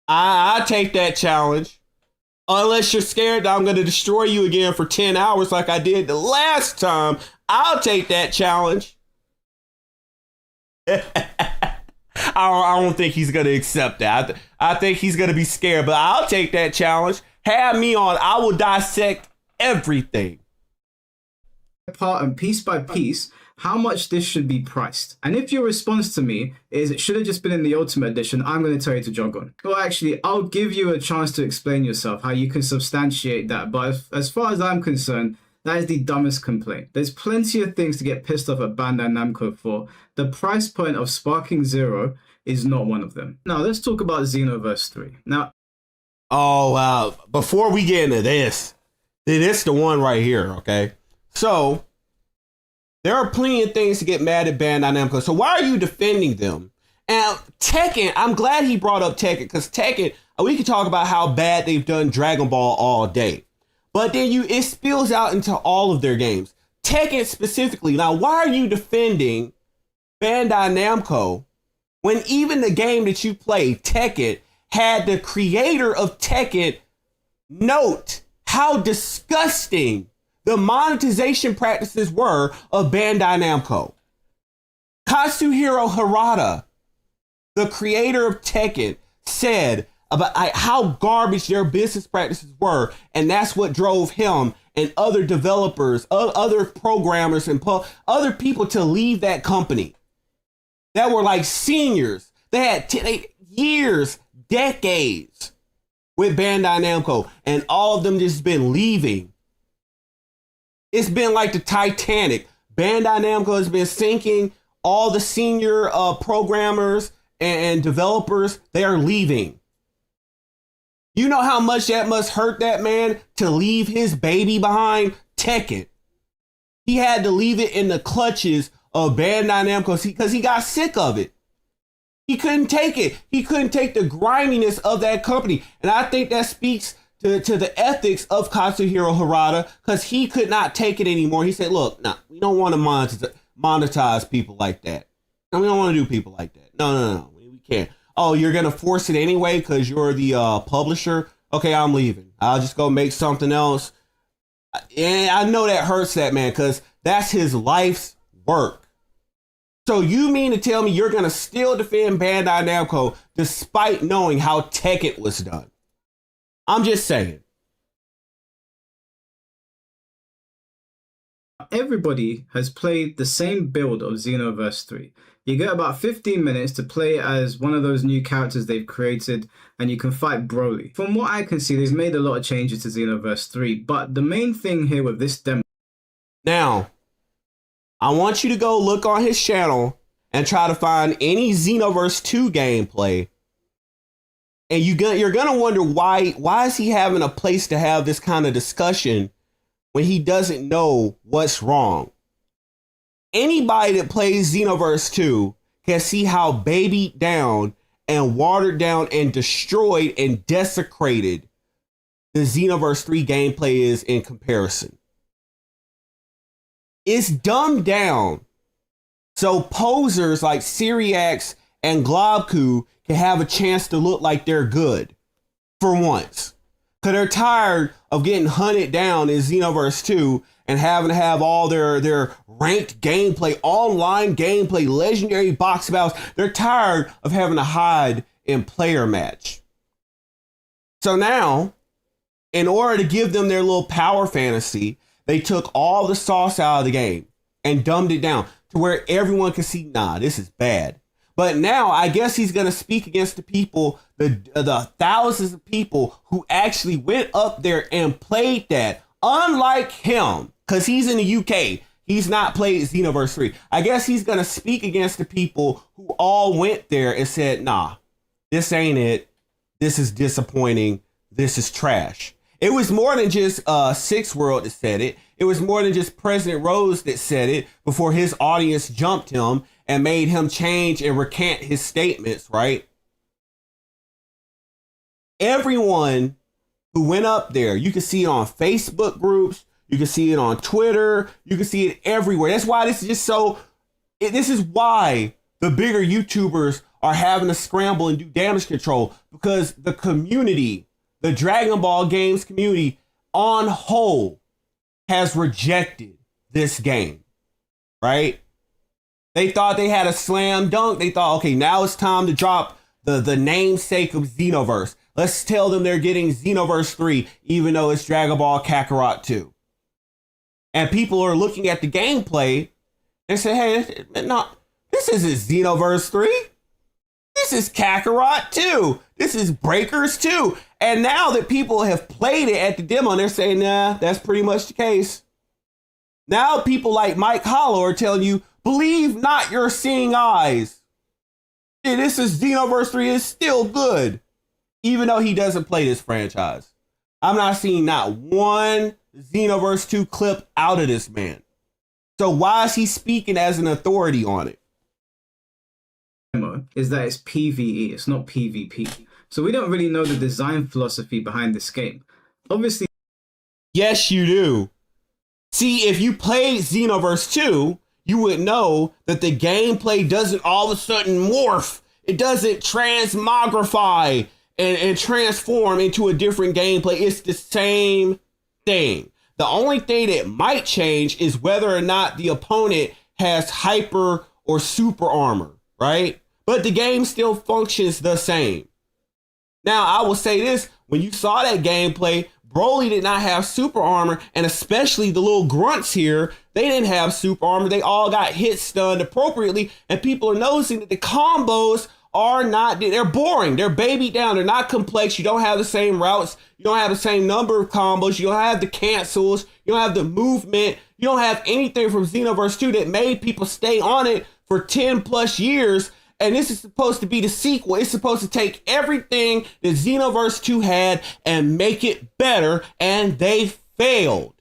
I take that challenge. Unless you're scared that I'm going to destroy you again for 10 hours like I did the last time, I'll take that challenge. I don't think he's going to accept that. I think he's going to be scared, but I'll take that challenge. Have me on. I will dissect everything. Part and piece by piece, how much this should be priced. And if your response to me is it should have just been in the Ultimate Edition, I'm going to tell you to jog on. Well, actually, I'll give you a chance to explain yourself, how you can substantiate that. But as far as I'm concerned, that is the dumbest complaint. There's plenty of things to get pissed off at Bandai Namco for. The price point of Sparking Zero is not one of them. Now, let's talk about Xenoverse 3. Now, oh, wow. Before we get into this the one right here, okay? So, there are plenty of things to get mad at Bandai Namco. So why are you defending them? And Tekken, I'm glad he brought up Tekken, because Tekken, we could talk about how bad they've done Dragon Ball all day. But then it spills out into all of their games. Tekken specifically. Now, why are you defending Bandai Namco when even the game that you play, Tekken, had the creator of Tekken note how disgusting the monetization practices were of Bandai Namco? Katsuhiro Harada, the creator of Tekken, said about how garbage their business practices were, and that's what drove him and other developers, other programmers, and other people to leave that company that were like seniors. They had years, decades with Bandai Namco, and all of them just been leaving. It's been like the Titanic. Bandai Namco has been sinking. All the senior programmers and developers, they are leaving. You know how much that must hurt that man to leave his baby behind? Tekken. He had to leave it in the clutches of Bandai Namco because he got sick of it. He couldn't take it. He couldn't take the griminess of that company. And I think that speaks to the ethics of Katsuhiro Harada, because he could not take it anymore. He said, look, no, we don't want to monetize people like that. No, we don't want to do people like that. No, we can't. Oh, you're going to force it anyway because you're the publisher? Okay, I'm leaving. I'll just go make something else. And I know that hurts that man because that's his life's work. So you mean to tell me you're going to still defend Bandai Namco despite knowing how Tekken was done? I'm just saying. Everybody has played the same build of Xenoverse 3. You get about 15 minutes to play as one of those new characters they've created, and you can fight Broly. From what I can see, they've made a lot of changes to Xenoverse 3, but the main thing here with this demo... Now, I want you to go look on his channel and try to find any Xenoverse 2 gameplay. And you're going to wonder why is he having a place to have this kind of discussion when he doesn't know what's wrong? Anybody that plays Xenoverse 2 can see how babied down and watered down and destroyed and desecrated the Xenoverse 3 gameplay is in comparison. It's dumbed down so posers like Syriax and Globku can have a chance to look like they're good for once. Because they're tired of getting hunted down in Xenoverse 2 and having to have all their ranked gameplay, online gameplay, legendary box battles. They're tired of having to hide in player match. So now, in order to give them their little power fantasy, they took all the sauce out of the game and dumbed it down to where everyone can see, nah, this is bad. But now I guess he's going to speak against the people, the thousands of people who actually went up there and played that. Unlike him, because he's in the UK, he's not played Xenoverse 3. I guess he's going to speak against the people who all went there and said, nah, this ain't it. This is disappointing. This is trash. It was more than just Six World that said it. It was more than just President Rose that said it before his audience jumped him and made him change and recant his statements, right? Everyone who went up there, you can see it on Facebook groups, you can see it on Twitter, you can see it everywhere. That's why this is just so, this is why the bigger YouTubers are having to scramble and do damage control, because the community, the Dragon Ball games community on whole has rejected this game, right? They thought they had a slam dunk. They thought, okay, now it's time to drop the namesake of Xenoverse. Let's tell them they're getting Xenoverse 3, even though it's Dragon Ball Kakarot 2. And people are looking at the gameplay and say, hey, no, this isn't Xenoverse 3. This is Kakarot 2. This is Breakers 2. And now that people have played it at the demo, they're saying, nah, that's pretty much the case. Now people like Mike Hollow are telling you, believe not your seeing eyes. Yeah, this is Xenoverse 3 is still good, even though he doesn't play this franchise. I'm not seeing not one Xenoverse 2 clip out of this man. So why is he speaking as an authority on it? Is that it's PvE, it's not PvP. So we don't really know the design philosophy behind this game. Obviously, yes, you do. See, if you played Xenoverse 2, you would know that the gameplay doesn't all of a sudden morph. It doesn't transmogrify and transform into a different gameplay. It's the same thing. The only thing that might change is whether or not the opponent has hyper or super armor, right? But the game still functions the same. Now, I will say this, when you saw that gameplay, Broly did not have super armor, and especially the little grunts here, they didn't have super armor. They all got hit stunned appropriately, and people are noticing that the combos are not, they're boring. They're baby down. They're not complex. You don't have the same routes. You don't have the same number of combos. You don't have the cancels. You don't have the movement. You don't have anything from Xenoverse 2 that made people stay on it for 10 plus years. And this is supposed to be the sequel. It's supposed to take everything that Xenoverse 2 had and make it better, and they failed.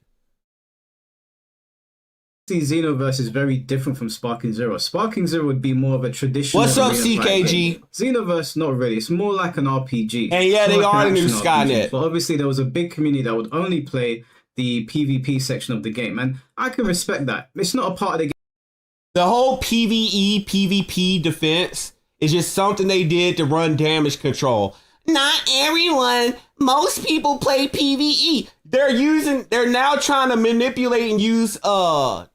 Xenoverse is very different from Sparking Zero. Sparking Zero would be more of a traditional. What's up, arena fight CKG? game. Xenoverse, not really. It's more like an RPG. And yeah, they More like are an the new action Skynet. RPG. But obviously, there was a big community that would only play the PvP section of the game, and I can respect that. It's not a part of the game. The whole PvE, PvP defense is just something they did to run damage control. Not everyone. Most people play PvE. They're now trying to manipulate and use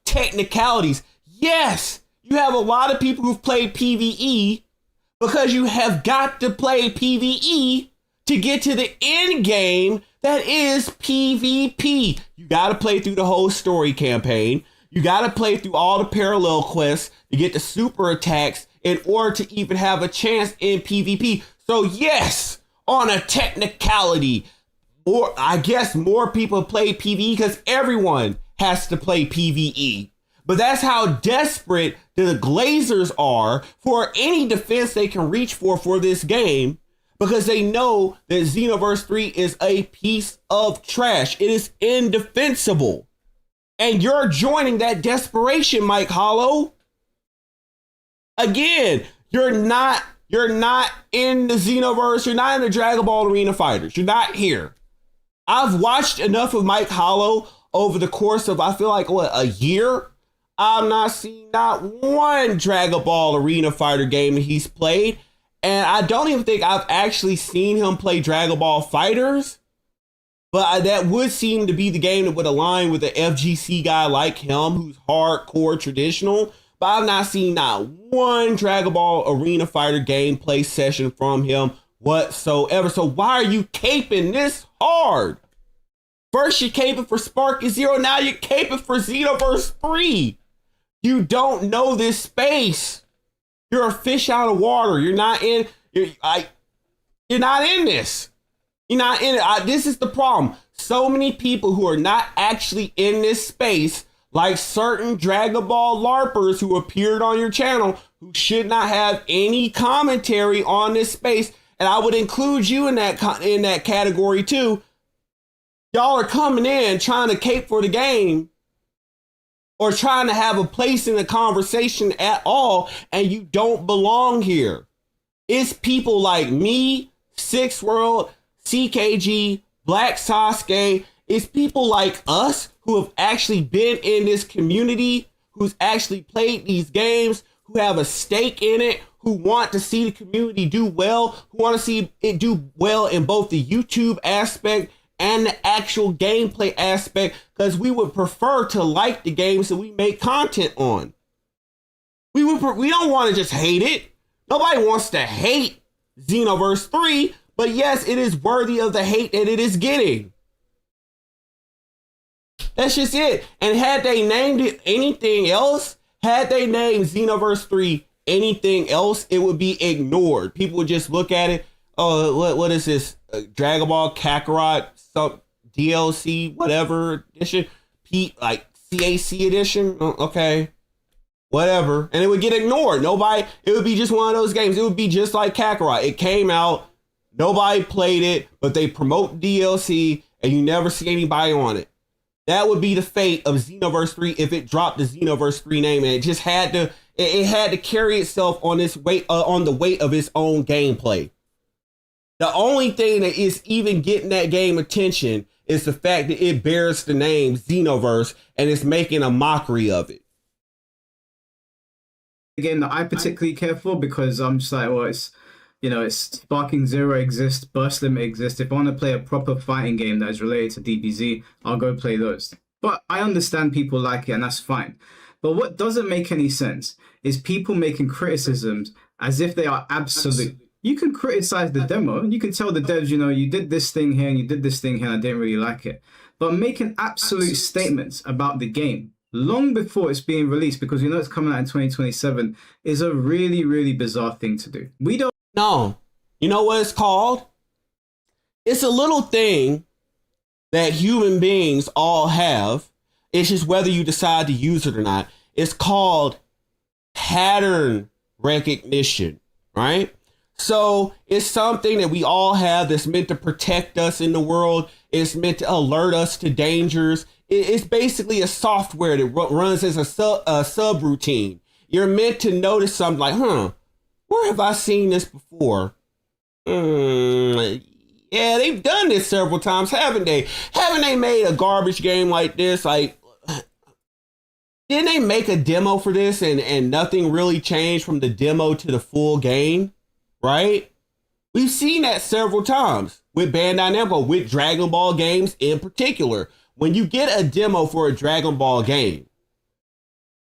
technicalities. Yes, you have a lot of people who've played PvE because you have got to play PvE to get to the end game that is PvP. You got to play through the whole story campaign. You got to play through all the parallel quests to get the super attacks in order to even have a chance in PvP. So yes, on a technicality, or I guess more people play PvE because everyone has to play PvE. But that's how desperate the Glazers are for any defense they can reach for this game, because they know that Xenoverse 3 is a piece of trash. It is indefensible. And you're joining that desperation, Mike Hollow. Again, you're not in the Xenoverse. You're not in the Dragon Ball Arena Fighters. You're not here. I've watched enough of Mike Hollow over the course of, I feel like, a year. I've not seen not one Dragon Ball Arena Fighter game that he's played. And I don't even think I've actually seen him play Dragon Ball Fighters. But that would seem to be the game that would align with an FGC guy like him, who's hardcore traditional. But I've not seen not one Dragon Ball Arena Fighter gameplay session from him whatsoever. So why are you caping this hard? First you're caping for Sparking Zero, now you're caping for Xenoverse 3. You don't know this space. You're a fish out of water. You're not in this. You're not in it. This is the problem. So many people who are not actually in this space, like certain Dragon Ball LARPers who appeared on your channel, who should not have any commentary on this space, and I would include you in that category too. Y'all are coming in trying to cape for the game, or trying to have a place in the conversation at all, and you don't belong here. It's people like me, Six World, CKG, Black Sasuke. It's people like us who have actually been in this community, who's actually played these games, who have a stake in it, who want to see the community do well, who want to see it do well in both the YouTube aspect and the actual gameplay aspect, because we would prefer to like the games that we make content on. We don't want to just hate it. Nobody wants to hate Xenoverse 3, but yes, it is worthy of the hate that it is getting. That's just it. And had they named it anything else, had they named Xenoverse 3 anything else, it would be ignored. People would just look at it. Oh, what is this? Dragon Ball Kakarot, some DLC, whatever edition, like CAC edition. Okay, whatever, and it would get ignored. Nobody. It would be just one of those games. It would be just like Kakarot. It came out, nobody played it, but they promote DLC, and you never see anybody on it. That would be the fate of Xenoverse 3 if it dropped the Xenoverse 3 name, and it just had to. It had to carry itself on this weight, on the weight of its own gameplay. The only thing that is even getting that game attention is the fact that it bears the name Xenoverse and it's making a mockery of it. Again, that I particularly care for, because I'm just like, well, it's Sparking Zero exists, Burst Limit exists. If I want to play a proper fighting game that is related to DBZ, I'll go play those. But I understand people like it, and that's fine. But what doesn't make any sense is people making criticisms as if they are absolute. You can criticize the demo, and you can tell the devs, you did this thing here and you did this thing here and I didn't really like it. But making absolute statements about the game long before it's being released, because it's coming out in 2027, is a really, really bizarre thing to do. We don't. No. You know what it's called? It's a little thing that human beings all have. It's just whether you decide to use it or not. It's called pattern recognition, right? So it's something that we all have that's meant to protect us in the world. It's meant to alert us to dangers. It's basically a software that runs as a subroutine. You're meant to notice something like, where have I seen this before? Yeah, they've done this several times, haven't they? Haven't they made a garbage game like this? Like, didn't they make a demo for this and nothing really changed from the demo to the full game? Right? We've seen that several times with Bandai Namco, with Dragon Ball games in particular. When you get a demo for a Dragon Ball game,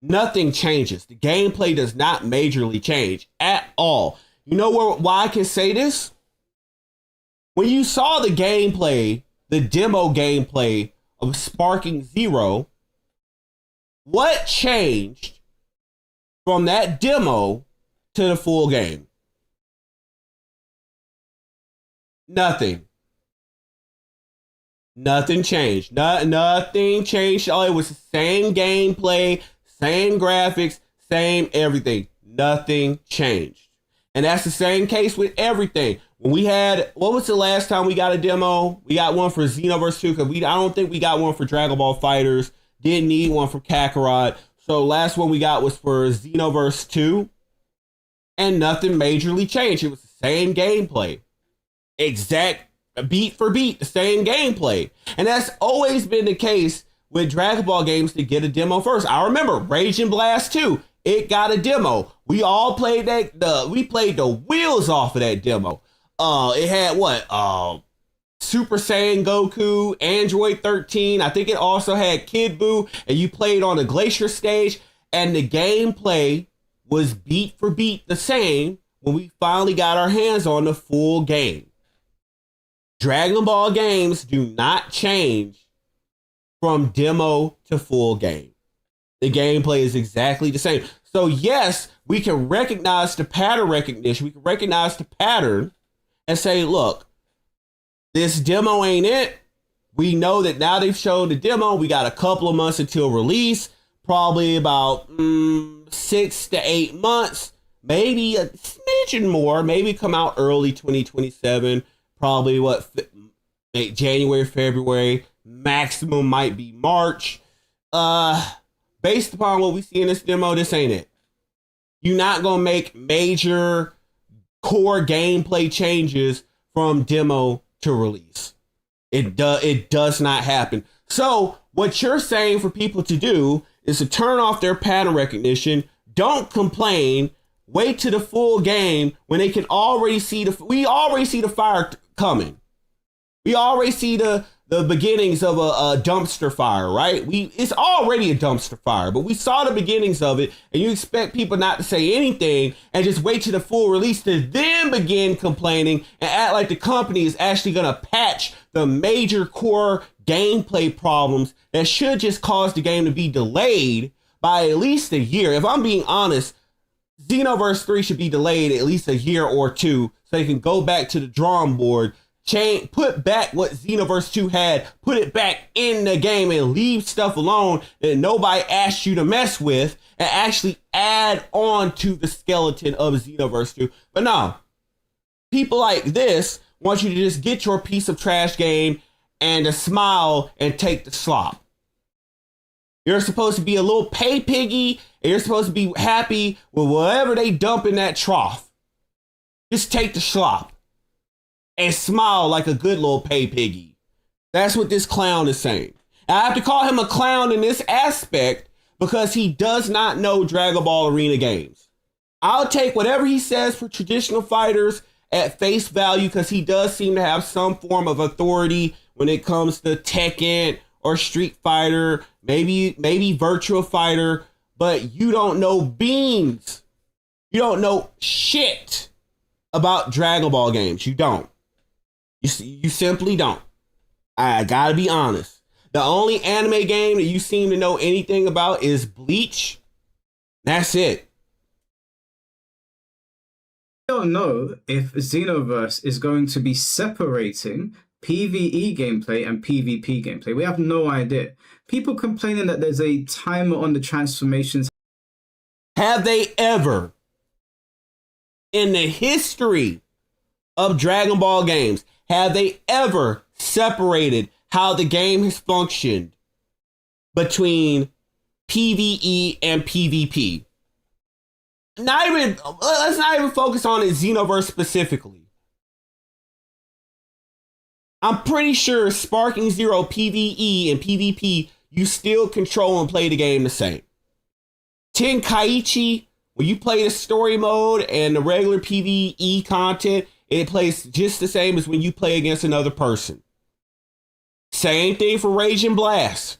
nothing changes. The gameplay does not majorly change at all. You know why I can say this? When you saw the gameplay, the demo gameplay of Sparking Zero, what changed from that demo to the full game? Nothing. Nothing changed. Nothing changed. Oh, it was the same gameplay, same graphics, same everything. Nothing changed. And that's the same case with everything. When we had, what was the last time we got a demo? We got one for Xenoverse 2, because I don't think we got one for Dragon Ball Fighters. Didn't need one from Kakarot. So last one we got was for Xenoverse 2. And nothing majorly changed. It was the same gameplay. Exact beat for beat, the same gameplay. And that's always been the case with Dragon Ball games to get a demo first. I remember Raging Blast 2. It got a demo. We all played we played the wheels off of that demo. It had what? Super Saiyan Goku, Android 13. I think it also had Kid Buu, and you played on the Glacier stage, and the gameplay was beat for beat the same when we finally got our hands on the full game. Dragon Ball games do not change from demo to full game. The gameplay is exactly the same. So yes, we can recognize the pattern recognition. We can recognize the pattern and say, look, this demo ain't it. We know that now they've shown the demo. We got a couple of months until release, probably about 6 to 8 months, maybe a smidgen more, maybe come out early 2027, probably January, February, maximum might be March. Based upon what we see in this demo, this ain't it. You're not gonna make major core gameplay changes from demo to release. It does not happen. So what you're saying for people to do is to turn off their pattern recognition, don't complain, wait to the full game when they can already see we already see the fire coming. We already see the beginnings of a dumpster fire, right? It's already a dumpster fire, but we saw the beginnings of it, and you expect people not to say anything and just wait to the full release to then begin complaining and act like the company is actually going to patch the major core gameplay problems that should just cause the game to be delayed by at least a year. If I'm being honest, Xenoverse 3 should be delayed at least a year or two so they can go back to the drawing board, put back what Xenoverse 2 had, put it back in the game and leave stuff alone that nobody asked you to mess with and actually add on to the skeleton of Xenoverse 2. But no, people like this want you to just get your piece of trash game and to smile and take the slop. You're supposed to be a little pay piggy and you're supposed to be happy with whatever they dump in that trough. Just take the slop and smile like a good little pay piggy. That's what this clown is saying. And I have to call him a clown in this aspect because he does not know Dragon Ball Arena games. I'll take whatever he says for traditional fighters at face value because he does seem to have some form of authority when it comes to Tekken or Street Fighter, maybe Virtua Fighter, but you don't know beans. You don't know shit about Dragon Ball games. You don't. You simply don't. I gotta be honest. The only anime game that you seem to know anything about is Bleach. That's it. I don't know if Xenoverse is going to be separating PvE gameplay and PvP gameplay. We have no idea. People complaining that there's a timer on the transformations. Have they ever, in the history of Dragon Ball games, have they ever separated how the game has functioned between PvE and PvP? Let's not even focus on it Xenoverse specifically. I'm pretty sure Sparking Zero PvE and PvP, you still control and play the game the same. Tenkaichi, when you play the story mode and the regular PvE content, it plays just the same as when you play against another person. Same thing for Raging Blast.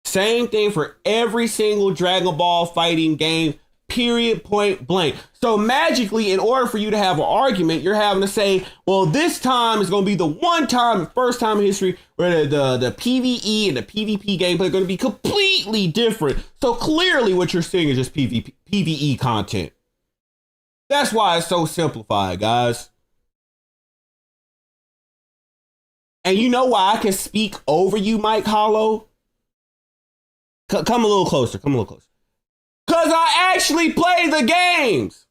Same thing for every single Dragon Ball fighting game, period, point blank. So magically, in order for you to have an argument, you're having to say, well, this time is going to be the first time in history where the PvE and the PvP gameplay are going to be completely different. So clearly what you're seeing is just PvE content. That's why it's so simplified, guys. And you know why I can speak over you, Mike Hollow? Come a little closer. Because I actually play the games.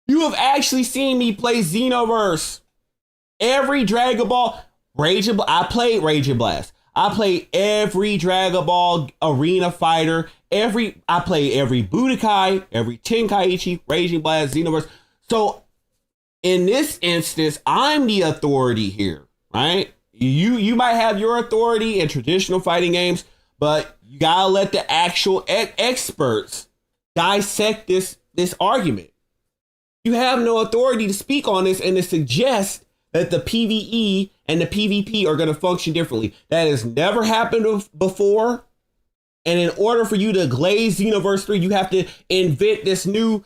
You have actually seen me play Xenoverse. Every Dragon Ball, I played Raging Blast. I play every Dragon Ball Arena Fighter. I play every Budokai, every Tenkaichi, Raging Blast, Xenoverse. So in this instance, I'm the authority here, right? You might have your authority in traditional fighting games, but you gotta let the actual experts dissect this argument. You have no authority to speak on this and to suggest that the PvE and the PvP are going to function differently. That has never happened before. And in order for you to glaze Xenoverse 3, you have to invent this new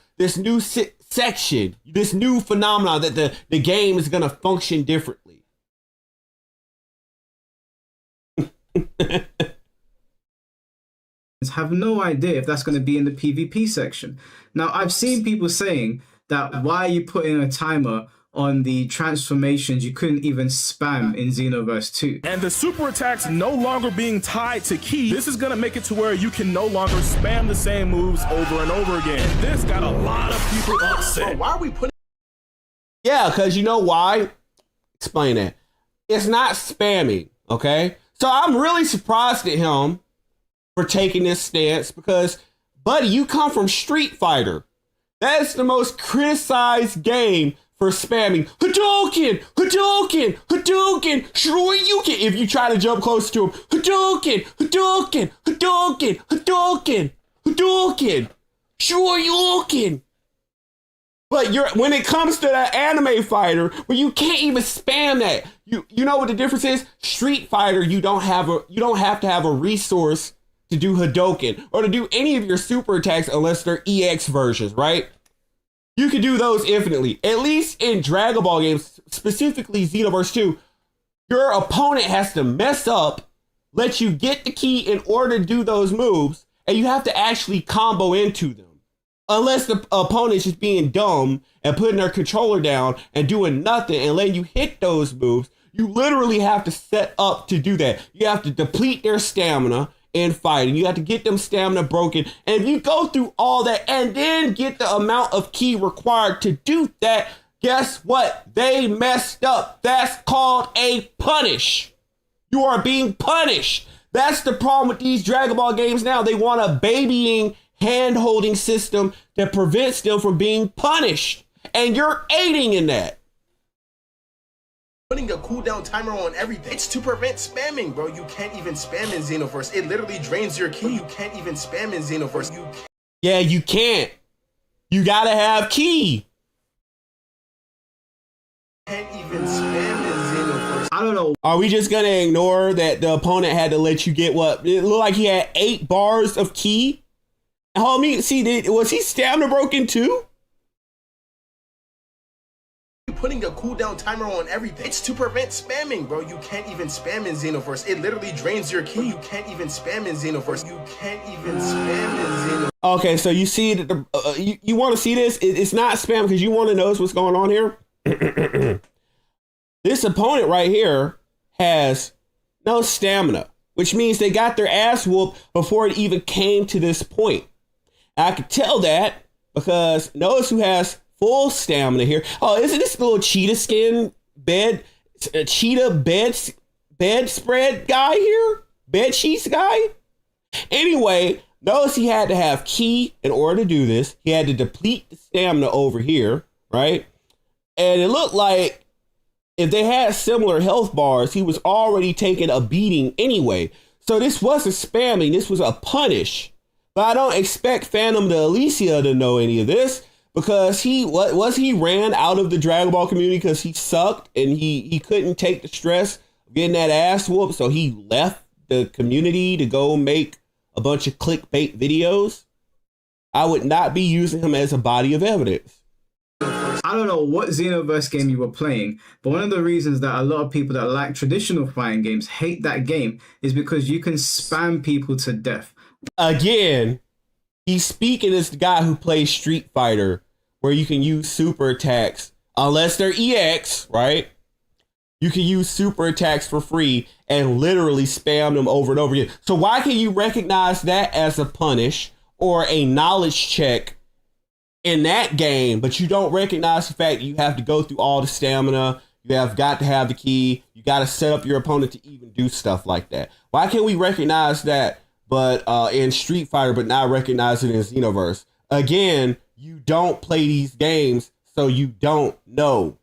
section, this new phenomenon that the game is going to function differently. Have no idea if that's going to be in the PvP section. Now, I've seen people saying that why are you putting a timer on the transformations you couldn't even spam in Xenoverse 2. And the super attacks no longer being tied to key, this is going to make it to where you can no longer spam the same moves over and over again. And this got a lot of people upset. Why are we putting... Yeah, because you know why? Explain that. It's not spamming, okay? So I'm really surprised at him for taking this stance because, buddy, you come from Street Fighter. That's the most criticized game for spamming. Hadouken! Hadouken! Hadouken! Shoryuken! If you try to jump close to him. Hadouken! Hadouken! Hadouken! Hadouken! Hadouken! Shoryuken! But when it comes to that anime fighter, where you can't even spam that. You know what the difference is? Street Fighter, you don't have to have a resource to do Hadouken or to do any of your super attacks unless they're EX versions, right? You can do those infinitely. At least in Dragon Ball games, specifically Xenoverse 2, your opponent has to mess up, let you get the key in order to do those moves, and you have to actually combo into them. Unless the opponent's just being dumb and putting their controller down and doing nothing and letting you hit those moves, you literally have to set up to do that. You have to deplete their stamina in fighting. You have to get them stamina broken. And if you go through all that and then get the amount of key required to do that, guess what? They messed up. That's called a punish. You are being punished. That's the problem with these Dragon Ball games now. They want a babying hand-holding system that prevents them from being punished. And you're aiding in that. Putting a cooldown timer on everything. It's to prevent spamming, bro. You can't even spam in Xenoverse. It literally drains your key. You can't even spam in Xenoverse. Yeah, you can't. You gotta have key. Can't even spam in Xenoverse. I don't know. Are we just gonna ignore that the opponent had to let you get what? It looked like he had 8 bars of key. Homie, see, was he stamina broken too? Putting a cooldown timer on everything. It's to prevent spamming, bro. You can't even spam in Xenoverse. It literally drains your key. You can't even spam in Xenoverse. You can't even spam in Xenoverse. Okay, so you see that you want to see this? It's not spam because you want to notice what's going on here. This opponent right here has no stamina, which means they got their ass whooped before it even came to this point. I could tell that because notice who has full stamina here. Oh, isn't this little cheetah skin cheetah bed spread guy here? Bed sheets guy? Anyway, notice he had to have key in order to do this. He had to deplete the stamina over here, right? And it looked like if they had similar health bars, he was already taking a beating anyway. So this wasn't spamming, this was a punish. But I don't expect Phantom de Alicia to know any of this because he ran out of the Dragon Ball community because he sucked and he couldn't take the stress of getting that ass whooped. So he left the community to go make a bunch of clickbait videos. I would not be using him as a body of evidence. I don't know what Xenoverse game you were playing, but one of the reasons that a lot of people that like traditional fighting games hate that game is because you can spam people to death. Again, he's speaking as the guy who plays Street Fighter, where you can use super attacks, unless they're EX, right? You can use super attacks for free and literally spam them over and over again. So why can you recognize that as a punish or a knowledge check in that game, but you don't recognize the fact that you have to go through all the stamina, You have got to have the key. You got to set up your opponent to even do stuff like that. Why can't we recognize that but in Street Fighter, but not recognize it in Xenoverse? Again, you don't play these games, so you don't know.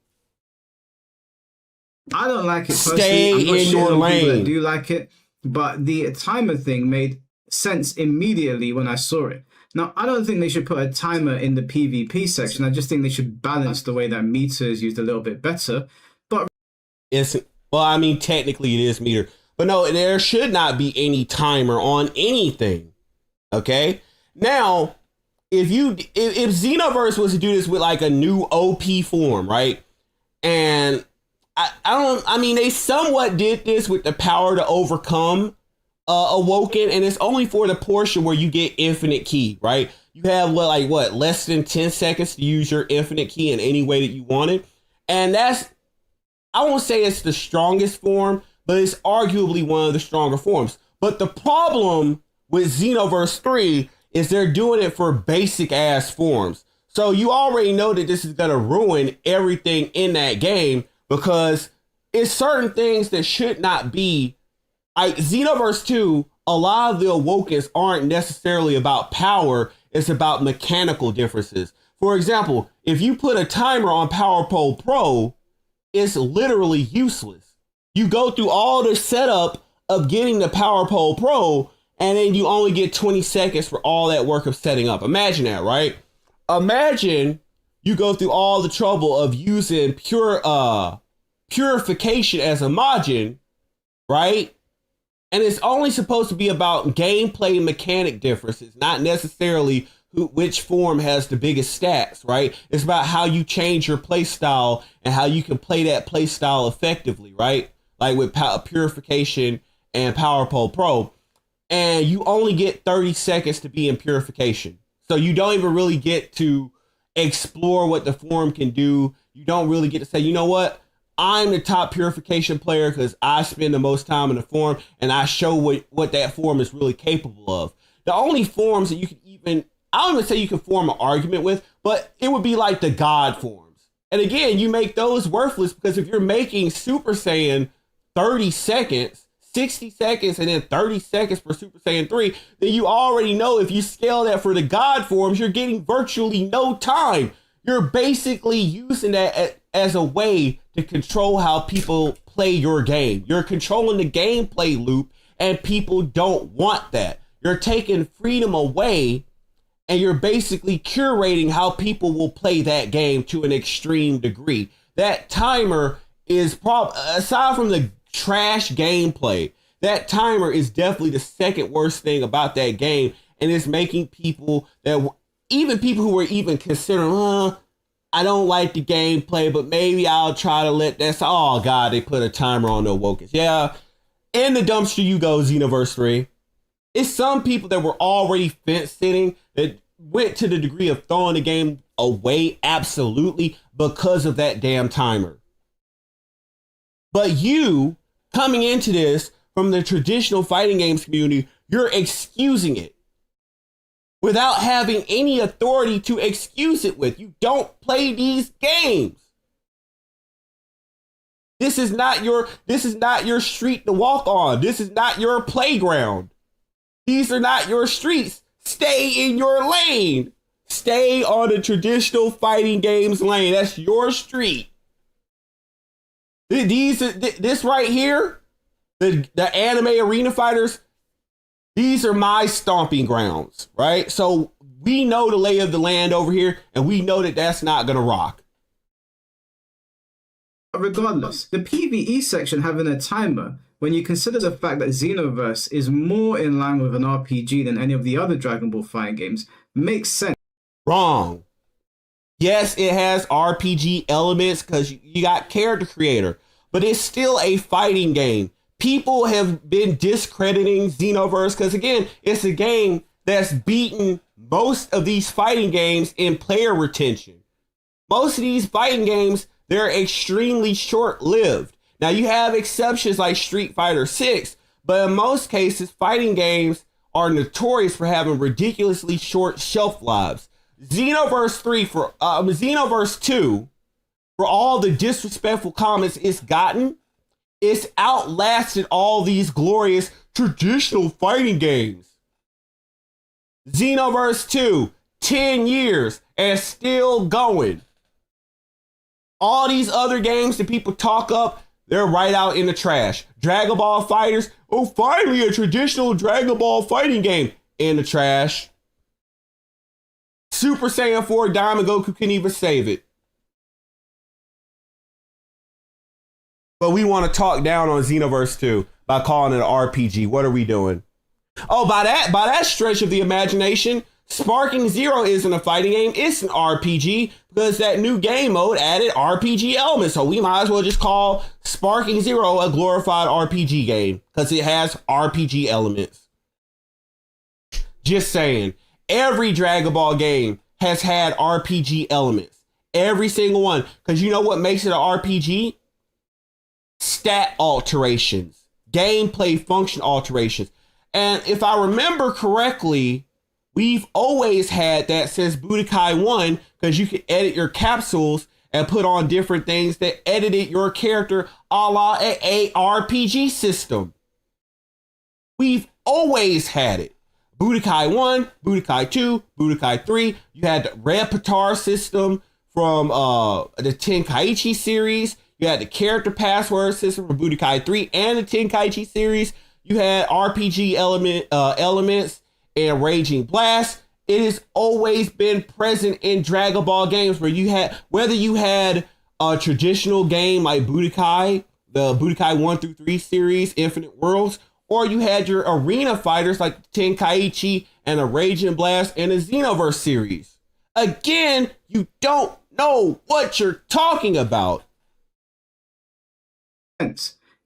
I don't like it personally. Stay I'm not in your shitting on people that lane. do like it, but the timer thing made sense immediately when I saw it. Now, I don't think they should put a timer in the PvP section. I just think they should balance the way that meter is used a little bit better. But Well, I mean, technically it is meter. But no, there should not be any timer on anything. Okay? Now, if Xenoverse was to do this with like a new OP form, right? And I mean, they somewhat did this with the power to overcome Awoken, and it's only for the portion where you get infinite key, right? You have less than 10 seconds to use your infinite key in any way that you want it. And that's, I won't say it's the strongest form, but it's arguably one of the stronger forms. But the problem with Xenoverse 3 is they're doing it for basic ass forms. So you already know that this is going to ruin everything in that game, because it's certain things that should not be. Xenoverse 2, a lot of the Awokens aren't necessarily about power, it's about mechanical differences. For example, if you put a timer on Power Pole Pro, it's literally useless. You go through all the setup of getting the Power Pole Pro, and then you only get 20 seconds for all that work of setting up. Imagine that, right? Imagine you go through all the trouble of using purification as a Majin, right? And it's only supposed to be about gameplay mechanic differences, not necessarily which form has the biggest stats, right? It's about how you change your play style and how you can play that play style effectively, right? Like with purification and Power Pole Pro. And you only get 30 seconds to be in purification. So you don't even really get to explore what the form can do. You don't really get to say, you know what? I'm the top purification player because I spend the most time in the form and I show what that form is really capable of. The only forms that you can I don't even say you can form an argument with, but it would be like the God forms. And again, you make those worthless because if you're making Super Saiyan 30 seconds, 60 seconds, and then 30 seconds for Super Saiyan 3, then you already know if you scale that for the God forms, you're getting virtually no time. You're basically using that as a way to control how people play your game. You're controlling the gameplay loop, and people don't want that. You're taking freedom away, and you're basically curating how people will play that game to an extreme degree. That timer is aside from the trash gameplay, that timer is definitely the second worst thing about that game, and it's making people even people who were even considering, I don't like the gameplay, but maybe I'll try to let that. Oh God, they put a timer on the Awokens. Yeah, in the dumpster you go, Xenoverse 3. It's some people that were already fence sitting that went to the degree of throwing the game away absolutely because of that damn timer. But you coming into this from the traditional fighting games community, you're excusing it without having any authority to excuse it with. You don't play these games. This is not your street to walk on. This is not your playground. These are not your streets. Stay in your lane. Stay on the traditional fighting games lane. That's your street. This right here, the anime arena fighters, these are my stomping grounds, right? So we know the lay of the land over here, and we know that that's not going to rock. Regardless, the PvE section having a timer, when you consider the fact that Xenoverse is more in line with an RPG than any of the other Dragon Ball fighting games, makes sense. Wrong. Yes, it has RPG elements because you got character creator, but it's still a fighting game. People have been discrediting Xenoverse because, again, it's a game that's beaten most of these fighting games in player retention. Most of these fighting games, they're extremely short-lived. Now, you have exceptions like Street Fighter 6, but in most cases, fighting games are notorious for having ridiculously short shelf lives. Xenoverse 2 for all the disrespectful comments it's gotten, it's outlasted all these glorious traditional fighting games. Xenoverse 2, 10 years and still going. All these other games that people talk up, they're right out in the trash. Dragon Ball Fighters, oh, finally a traditional Dragon Ball fighting game, in the trash. Super Saiyan 4 Diamond Goku couldn't even save it. But we want to talk down on Xenoverse 2 by calling it an RPG. What are we doing? Oh, by that stretch of the imagination, Sparking Zero isn't a fighting game, it's an RPG because that new game mode added RPG elements. So we might as well just call Sparking Zero a glorified RPG game because it has RPG elements. Just saying, every Dragon Ball game has had RPG elements. Every single one. Because you know what makes it an RPG? Stat alterations, gameplay function alterations. And if I remember correctly, we've always had that since Budokai 1, because you can edit your capsules and put on different things that edited your character a la a RPG system. We've always had it. Budokai 1, Budokai 2, Budokai 3. You had the repertoire system from the Tenkaichi series. You had the character password system from Budokai 3 and the Tenkaichi series. You had RPG elements and Raging Blast. It has always been present in Dragon Ball games where you had, whether you had a traditional game like Budokai, the Budokai 1 through 3 series, Infinite Worlds, or you had your arena fighters like Tenkaichi and the Raging Blast and the Xenoverse series. Again, you don't know what you're talking about.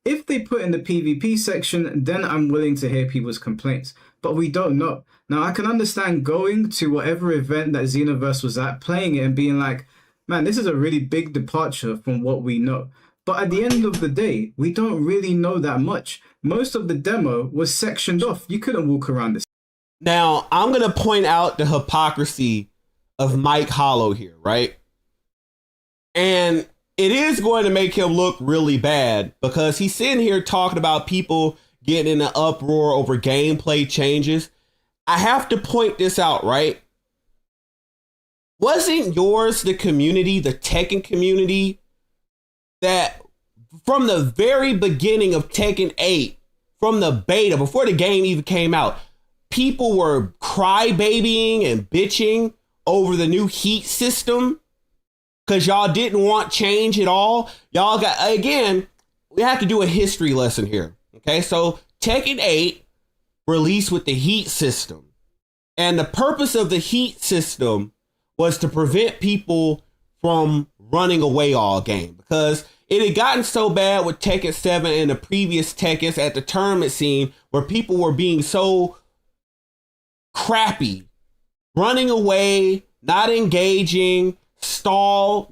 If they put in the PvP section, then I'm willing to hear people's complaints. But we don't know. Now, I can understand going to whatever event that Xenoverse was at, playing it and being like, man, this is a really big departure from what we know. But at the end of the day, we don't really know that much. Most of the demo was sectioned off. You couldn't walk around this. Now, I'm going to point out the hypocrisy of Mike Hollow here, right? And it is going to make him look really bad because he's sitting here talking about people getting in an uproar over gameplay changes. I have to point this out, right? Wasn't yours the community, the Tekken community, that from the very beginning of Tekken 8, from the beta, before the game even came out, people were crybabying and bitching over the new heat system? Because y'all didn't want change at all. Y'all got, again, we have to do a history lesson here. Okay, so Tekken 8 released with the heat system. And the purpose of the heat system was to prevent people from running away all game. Because it had gotten so bad with Tekken 7 and the previous Tekkens at the tournament scene where people were being so crappy, running away, not engaging, stall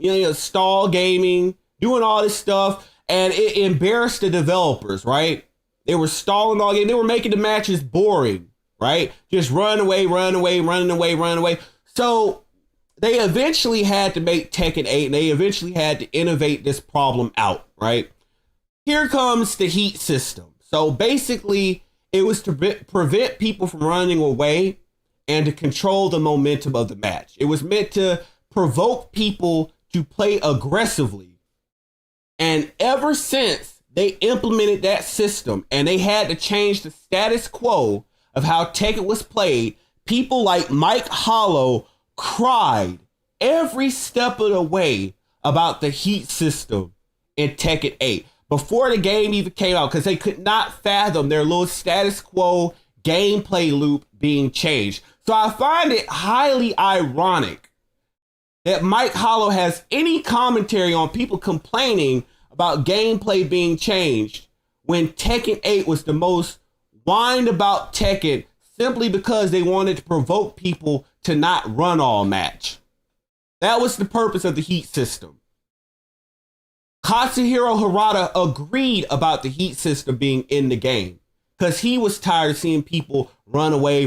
gaming, doing all this stuff, and it embarrassed the developers, right? They were stalling all game. They were making the matches boring, right? Just run away. So they eventually had to make Tekken 8, and they eventually had to innovate this problem out, right? Here comes the heat system. So basically, it was to prevent people from running away and to control the momentum of the match. It was meant to provoke people to play aggressively. And ever since they implemented that system and they had to change the status quo of how Tekken was played, people like Mike Hollow cried every step of the way about the heat system in Tekken 8 before the game even came out, because they could not fathom their little status quo gameplay loop being changed. So I find it highly ironic that Mike Hollow has any commentary on people complaining about gameplay being changed when Tekken 8 was the most whined about Tekken simply because they wanted to provoke people to not run all match. That was the purpose of the heat system. Katsuhiro Harada agreed about the heat system being in the game because he was tired of seeing people run away.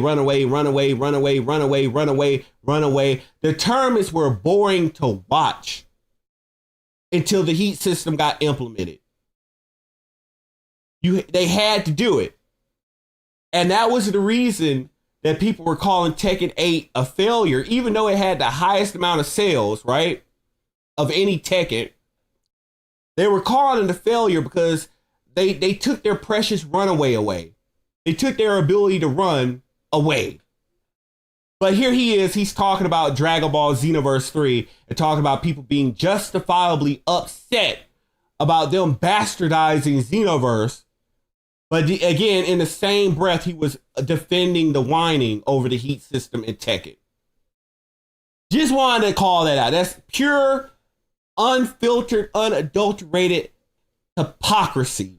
The tournaments were boring to watch. until the heat system got implemented. They had to do it. And that was the reason that people were calling Tekken 8 a failure, even though it had the highest amount of sales, right, of any Tekken. They were calling it a failure because they took their precious runaway away. They took their ability to run away. But here he is, he's talking about Dragon Ball Xenoverse 3 and talking about people being justifiably upset about them bastardizing Xenoverse. But again, in the same breath, he was defending the whining over the heat system in Tekken. Just wanted to call that out. That's pure, unfiltered, unadulterated hypocrisy.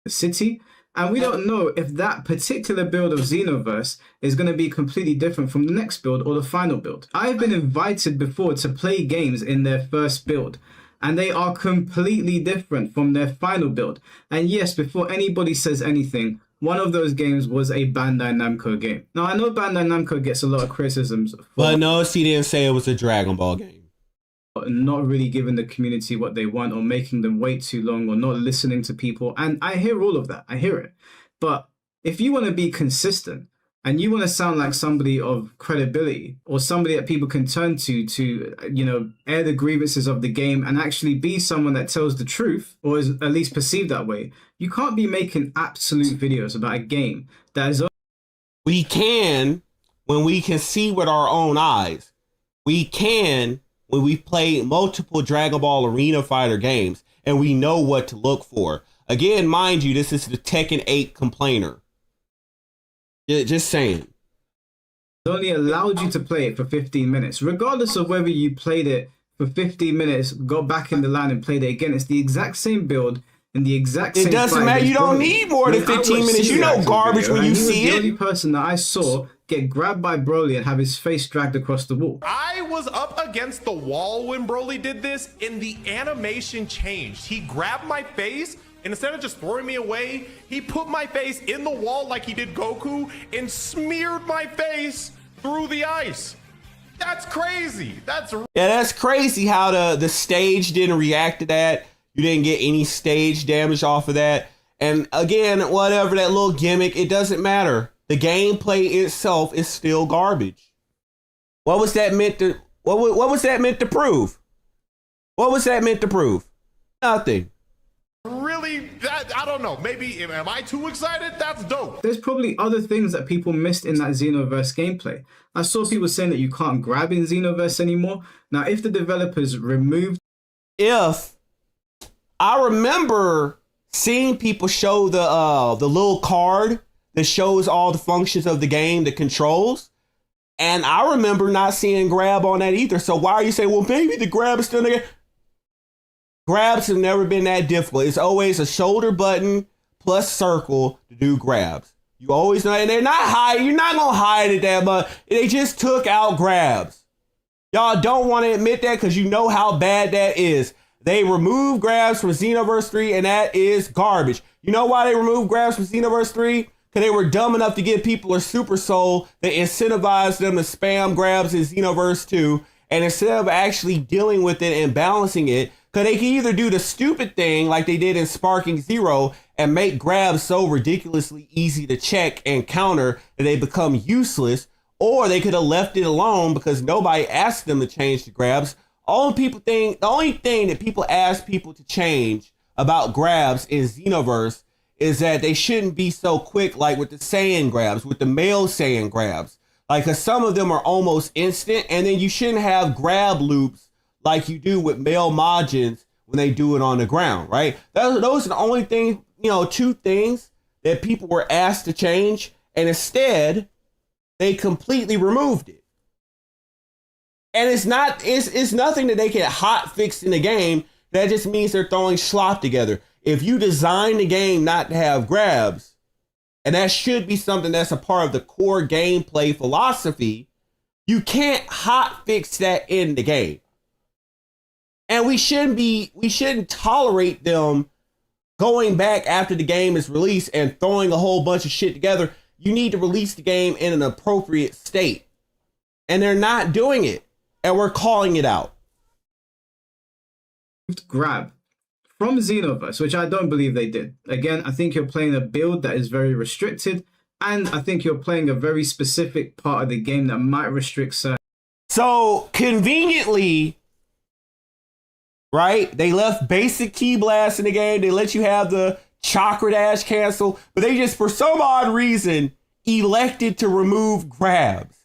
City, and we don't know if that particular build of Xenoverse is going to be completely different from the next build or the final build. I've been invited before to play games in their first build, and they are completely different from their final build. And yes, before anybody says anything, one of those games was a Bandai Namco game. Now, I know Bandai Namco gets a lot of criticisms but notice he didn't say it was a Dragon Ball game. Not really giving the community what they want, or making them wait too long, or not listening to people. And I hear all of that. I hear it. But if you want to be consistent and you want to sound like somebody of credibility, or somebody that people can turn to, you know, air the grievances of the game and actually be someone that tells the truth, or is at least perceived that way, you can't be making absolute videos about a game that is... We can when we can see with our own eyes. We can when we play multiple Dragon Ball Arena Fighter games and we know what to look for. Again, mind you, this is the Tekken 8 complainer. Just saying. It only allowed you to play it for 15 minutes. Regardless of whether you played it for 15 minutes, got back in the line and played it again, it's the exact same build in the exact same... It doesn't matter. You don't need more than 15 minutes. You know garbage when you see it. The only person that I saw get grabbed by Broly and have his face dragged across the wall. I was up against the wall when Broly did this, and the animation changed. He grabbed my face, and instead of just throwing me away, he put my face in the wall like he did Goku and smeared my face through the ice. That's crazy. That's crazy how the stage didn't react to that. You didn't get any stage damage off of that. And again, whatever that little gimmick, it doesn't matter. The gameplay itself is still garbage. What was that meant to? What was that meant to prove? What was that meant to prove? Nothing. Really, I don't know. Maybe, am I too excited? That's dope. There's probably other things that people missed in that Xenoverse gameplay. I saw people saying that you can't grab in Xenoverse anymore. Now, if the developers removed... I remember seeing people show the little card that shows all the functions of the game, the controls. And I remember not seeing grab on that either. So why are you saying, well, maybe the grab is still there? Grabs have never been that difficult. It's always a shoulder button plus circle to do grabs. You always know, and they're not hiding. You're not gonna hide it that much. They just took out grabs. Y'all don't want to admit that because you know how bad that is. They removed grabs from Xenoverse 3, and that is garbage. You know why they removed grabs from Xenoverse 3? Because they were dumb enough to give people a super soul that incentivized them to spam grabs in Xenoverse 2. And instead of actually dealing with it and balancing it, because they can either do the stupid thing like they did in Sparking Zero and make grabs so ridiculously easy to check and counter that they become useless, or they could have left it alone because nobody asked them to change the grabs. The only thing that people ask people to change about grabs in Xenoverse is that they shouldn't be so quick, like with the Saiyan grabs, with the male Saiyan grabs. Like, cause some of them are almost instant, and then you shouldn't have grab loops like you do with male Majins when they do it on the ground, right? Those are the only thing, two things that people were asked to change, and instead they completely removed it. And it's nothing that they can hot fix in the game. That just means they're throwing slop together. If you design the game not to have grabs, and that should be something that's a part of the core gameplay philosophy, you can't hot fix that in the game. And we shouldn't tolerate them going back after the game is released and throwing a whole bunch of shit together. You need to release the game in an appropriate state. And they're not doing it. And we're calling it out. grab from Xenoverse, which I don't believe they did. Again, I think you're playing a build that is very restricted, and I think you're playing a very specific part of the game that might restrict certain. So conveniently, right? They left basic key blast in the game. They let you have the chakra dash cancel, but they just, for some odd reason, elected to remove grabs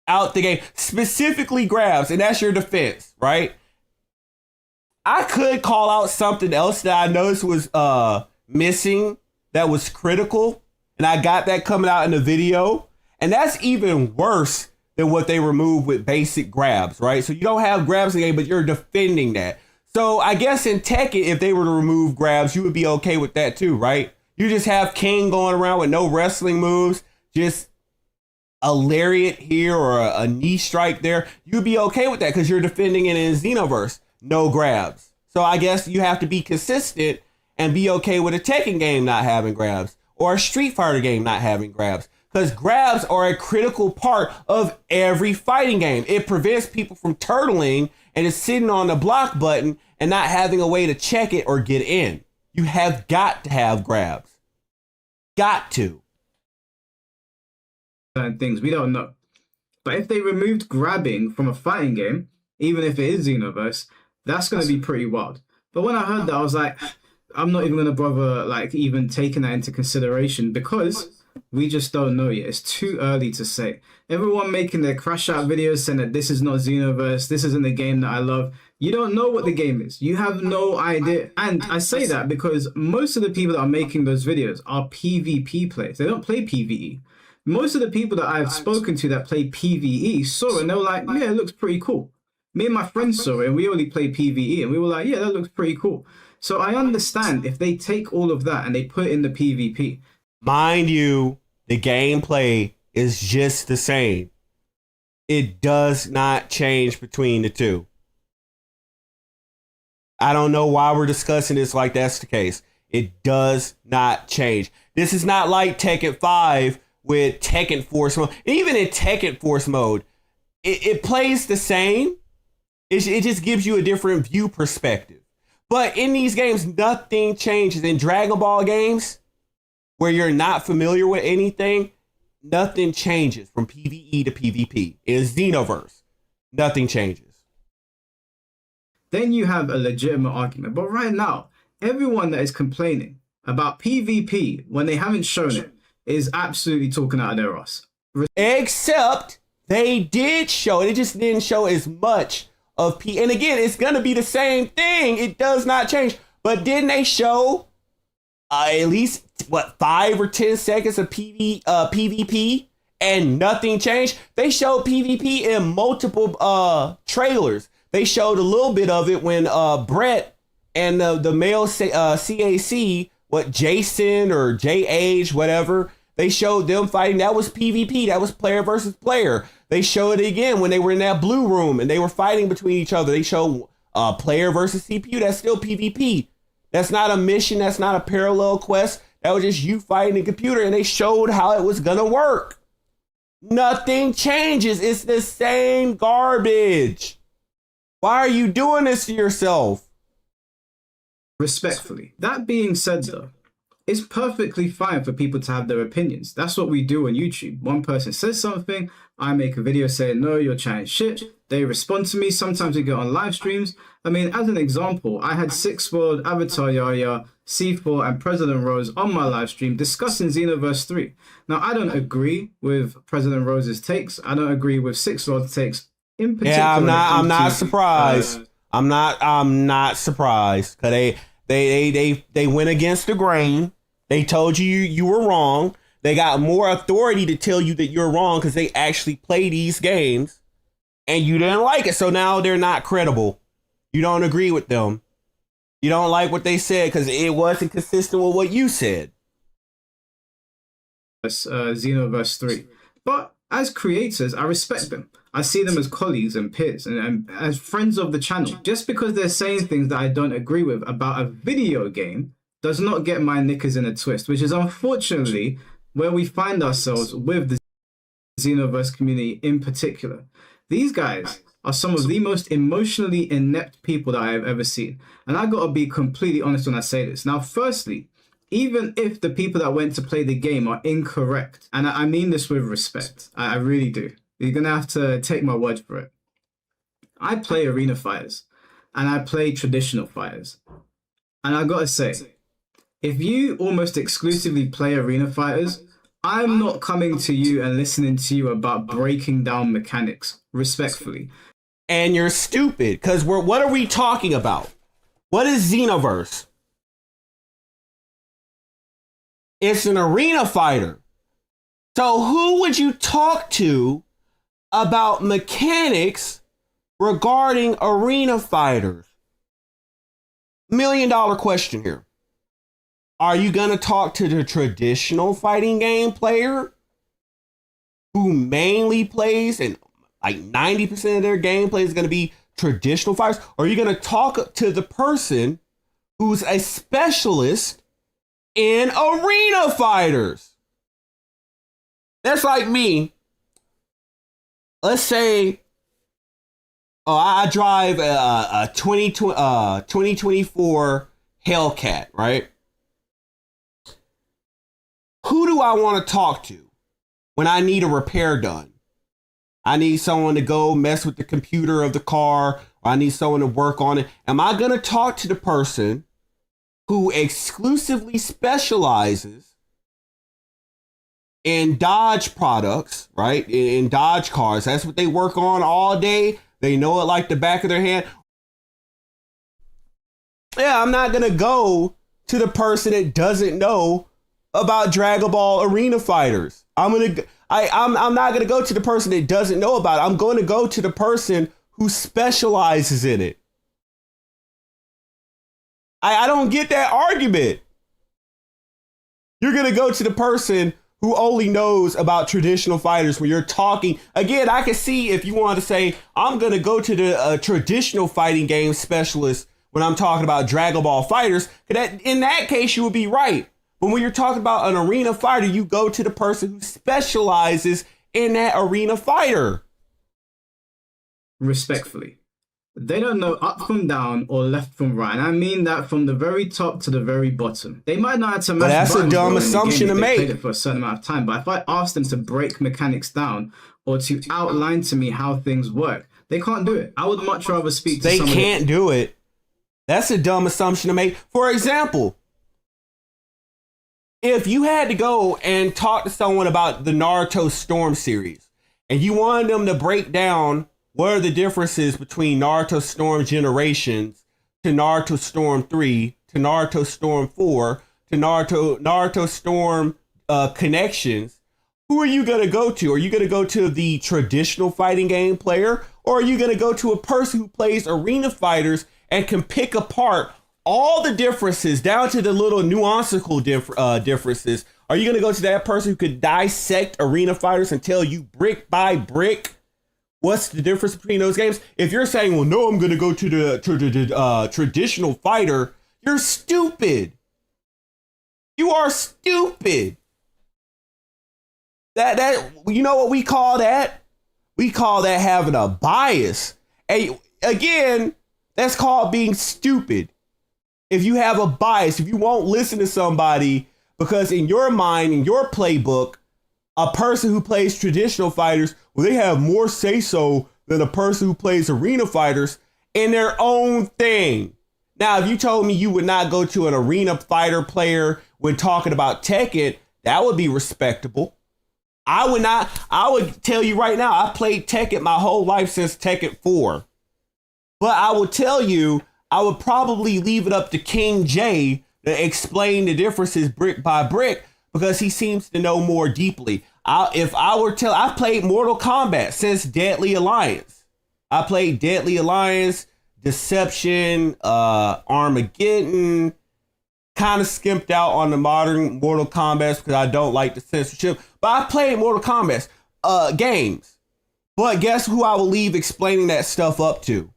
out the game, specifically grabs, and that's your defense, right? I could call out something else that I noticed was missing that was critical, and I got that coming out in the video, and that's even worse than what they removed with basic grabs, right? So you don't have grabs in the game, but you're defending that. So I guess in Tekken, if they were to remove grabs, you would be okay with that too, right? You just have King going around with no wrestling moves, just a lariat here or a knee strike there. You'd be okay with that because you're defending it in Xenoverse. No grabs. So I guess you have to be consistent and be okay with a Tekken game not having grabs or a Street Fighter game not having grabs, because grabs are a critical part of every fighting game. It prevents people from turtling and is sitting on the block button and not having a way to check it or get in. You have got to have grabs. Got to. Certain things we don't know. But if they removed grabbing from a fighting game, even if it is Xenoverse, that's going to be pretty wild. But when I heard that, I was like, I'm not even going to bother like even taking that into consideration because we just don't know yet. It's too early to say. Everyone making their crash out videos saying that this is not Xenoverse, this isn't the game that I love. You don't know what the game is. You have no idea. And I say that because most of the people that are making those videos are PvP players. They don't play PvE. Most of the people that I've spoken to that play PvE saw it and they were like, yeah, it looks pretty cool. Me and my friends saw it and we only play PvE and we were like, yeah, that looks pretty cool. So I understand if they take all of that and they put it in the PvP. Mind you, the gameplay is just the same. It does not change between the two. I don't know why we're discussing this like that's the case. It does not change. This is not like Tekken 5 with Tekken Force mode. Even in Tekken Force mode, it plays the same. It just gives you a different view perspective. But in these games, nothing changes. In Dragon Ball games, where you're not familiar with anything, nothing changes from PvE to PvP. In Xenoverse, nothing changes. Then you have a legitimate argument. But right now, everyone that is complaining about PvP when they haven't shown it is absolutely talking out of their ass. Except they did show it. It just didn't show as much of P. And again, it's going to be the same thing. It does not change. But didn't they show at least, 5 or 10 seconds of PvP and nothing changed? They showed PvP in multiple trailers. They showed a little bit of it when Brett and the male CAC, Jason or J-Age, whatever, they showed them fighting. That was PvP. That was player versus player. They showed it again when they were in that blue room and they were fighting between each other. They showed player versus CPU. That's still PvP. That's not a mission. That's not a parallel quest. That was just you fighting the computer, and they showed how it was gonna work. Nothing changes. It's the same garbage. Why are you doing this to yourself? Respectfully. That being said, though, it's perfectly fine for people to have their opinions. That's what we do on YouTube. One person says something, I make a video saying, no, you're chatting shit. They respond to me. Sometimes we go on live streams. I mean, as an example, I had 6 World, Avatar Yaya, C4, and President Rose on my live stream discussing Xenoverse 3. Now, I don't agree with President Rose's takes. I don't agree with 6 World's takes in particular. Yeah, I'm not surprised. I'm not surprised because they went against the grain. They told you were wrong. They got more authority to tell you that you're wrong because they actually play these games and you didn't like it. So now they're not credible. You don't agree with them. You don't like what they said because it wasn't consistent with what you said. Xenoverse 3. But as creators, I respect them. I see them as colleagues and peers and as friends of the channel. Just because they're saying things that I don't agree with about a video game does not get my knickers in a twist, which is unfortunately where we find ourselves with the Xenoverse community in particular. These guys are some of the most emotionally inept people that I have ever seen. And I gotta be completely honest when I say this. Now, firstly, even if the people that went to play the game are incorrect, and I mean this with respect, I really do. You're gonna have to take my word for it. I play arena fighters, and I play traditional fighters. And I gotta say, if you almost exclusively play arena fighters, I'm not coming to you and listening to you about breaking down mechanics, respectfully. And you're stupid, because what are we talking about? What is Xenoverse? It's an arena fighter. So who would you talk to about mechanics regarding arena fighters? $1 million question here. Are you going to talk to the traditional fighting game player who mainly plays and like 90% of their gameplay is going to be traditional fighters? Or are you going to talk to the person who's a specialist in arena fighters? That's like me. Let's say I drive a 2024 Hellcat, right? Who do I want to talk to when I need a repair done? I need someone to go mess with the computer of the car, or I need someone to work on it. Am I going to talk to the person who exclusively specializes in Dodge products, right? In Dodge cars. That's what they work on all day. They know it like the back of their hand. Yeah, I'm not going to go to the person that doesn't know about Dragon Ball Arena Fighters. I'm not going to go to the person that doesn't know about it. I'm going to go to the person who specializes in it. I don't get that argument. You're going to go to the person who only knows about traditional fighters when you're talking. Again, I can see if you want to say, I'm going to go to the traditional fighting game specialist when I'm talking about Dragon Ball Fighters. In that case, you would be right. But when you're talking about an arena fighter, you go to the person who specializes in that arena fighter. Respectfully, they don't know up from down or left from right. And I mean that from the very top to the very bottom. They might not have to mash that's a buttons dumb in the assumption game to if they make. played it for a certain amount of time. But if I ask them to break mechanics down or to outline to me how things work, they can't do it. I would much rather speak to They someone. can't do it. That's a dumb assumption to make. For example, if you had to go and talk to someone about the Naruto Storm series and you wanted them to break down what are the differences between Naruto Storm Generations to Naruto Storm 3 to Naruto Storm 4 to Naruto Storm Connections, who are you going to go to? Are you going to go to the traditional fighting game player, or are you going to go to a person who plays arena fighters and can pick apart all the differences down to the little nuanceical differences? Are you going to go to that person who could dissect arena fighters and tell you brick by brick what's the difference between those games? If you're saying, well, no, I'm going to go to the traditional fighter, you're stupid. You are stupid. That you know what we call that? We call that having a bias. And again, that's called being stupid. If you have a bias, if you won't listen to somebody because in your mind, in your playbook, a person who plays traditional fighters, well, they have more say-so than a person who plays arena fighters in their own thing. Now, if you told me you would not go to an arena fighter player when talking about Tekken, that would be respectable. I would tell you right now, I played Tekken my whole life since Tekken 4. But I will tell you, I would probably leave it up to King J to explain the differences brick by brick because he seems to know more deeply. I've played Mortal Kombat since Deadly Alliance. I played Deadly Alliance, Deception, Armageddon. Kind of skimped out on the modern Mortal Kombat because I don't like the censorship. But I played Mortal Kombat games. But guess who I will leave explaining that stuff up to?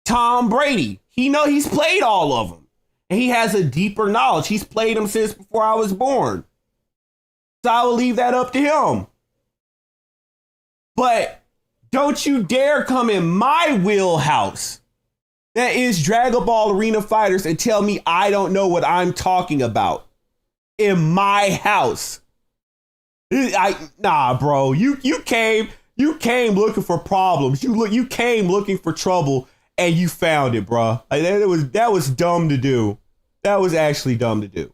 Tom Brady. He's played all of them. And he has a deeper knowledge. He's played them since before I was born. So I will leave that up to him. But Don't you dare come in my wheelhouse. That is Dragon Ball Arena Fighters and tell me I don't know what I'm talking about. In my house. Nah, bro. You came looking for problems. You came looking for trouble and you found it, bro. That was dumb to do. That was actually dumb to do.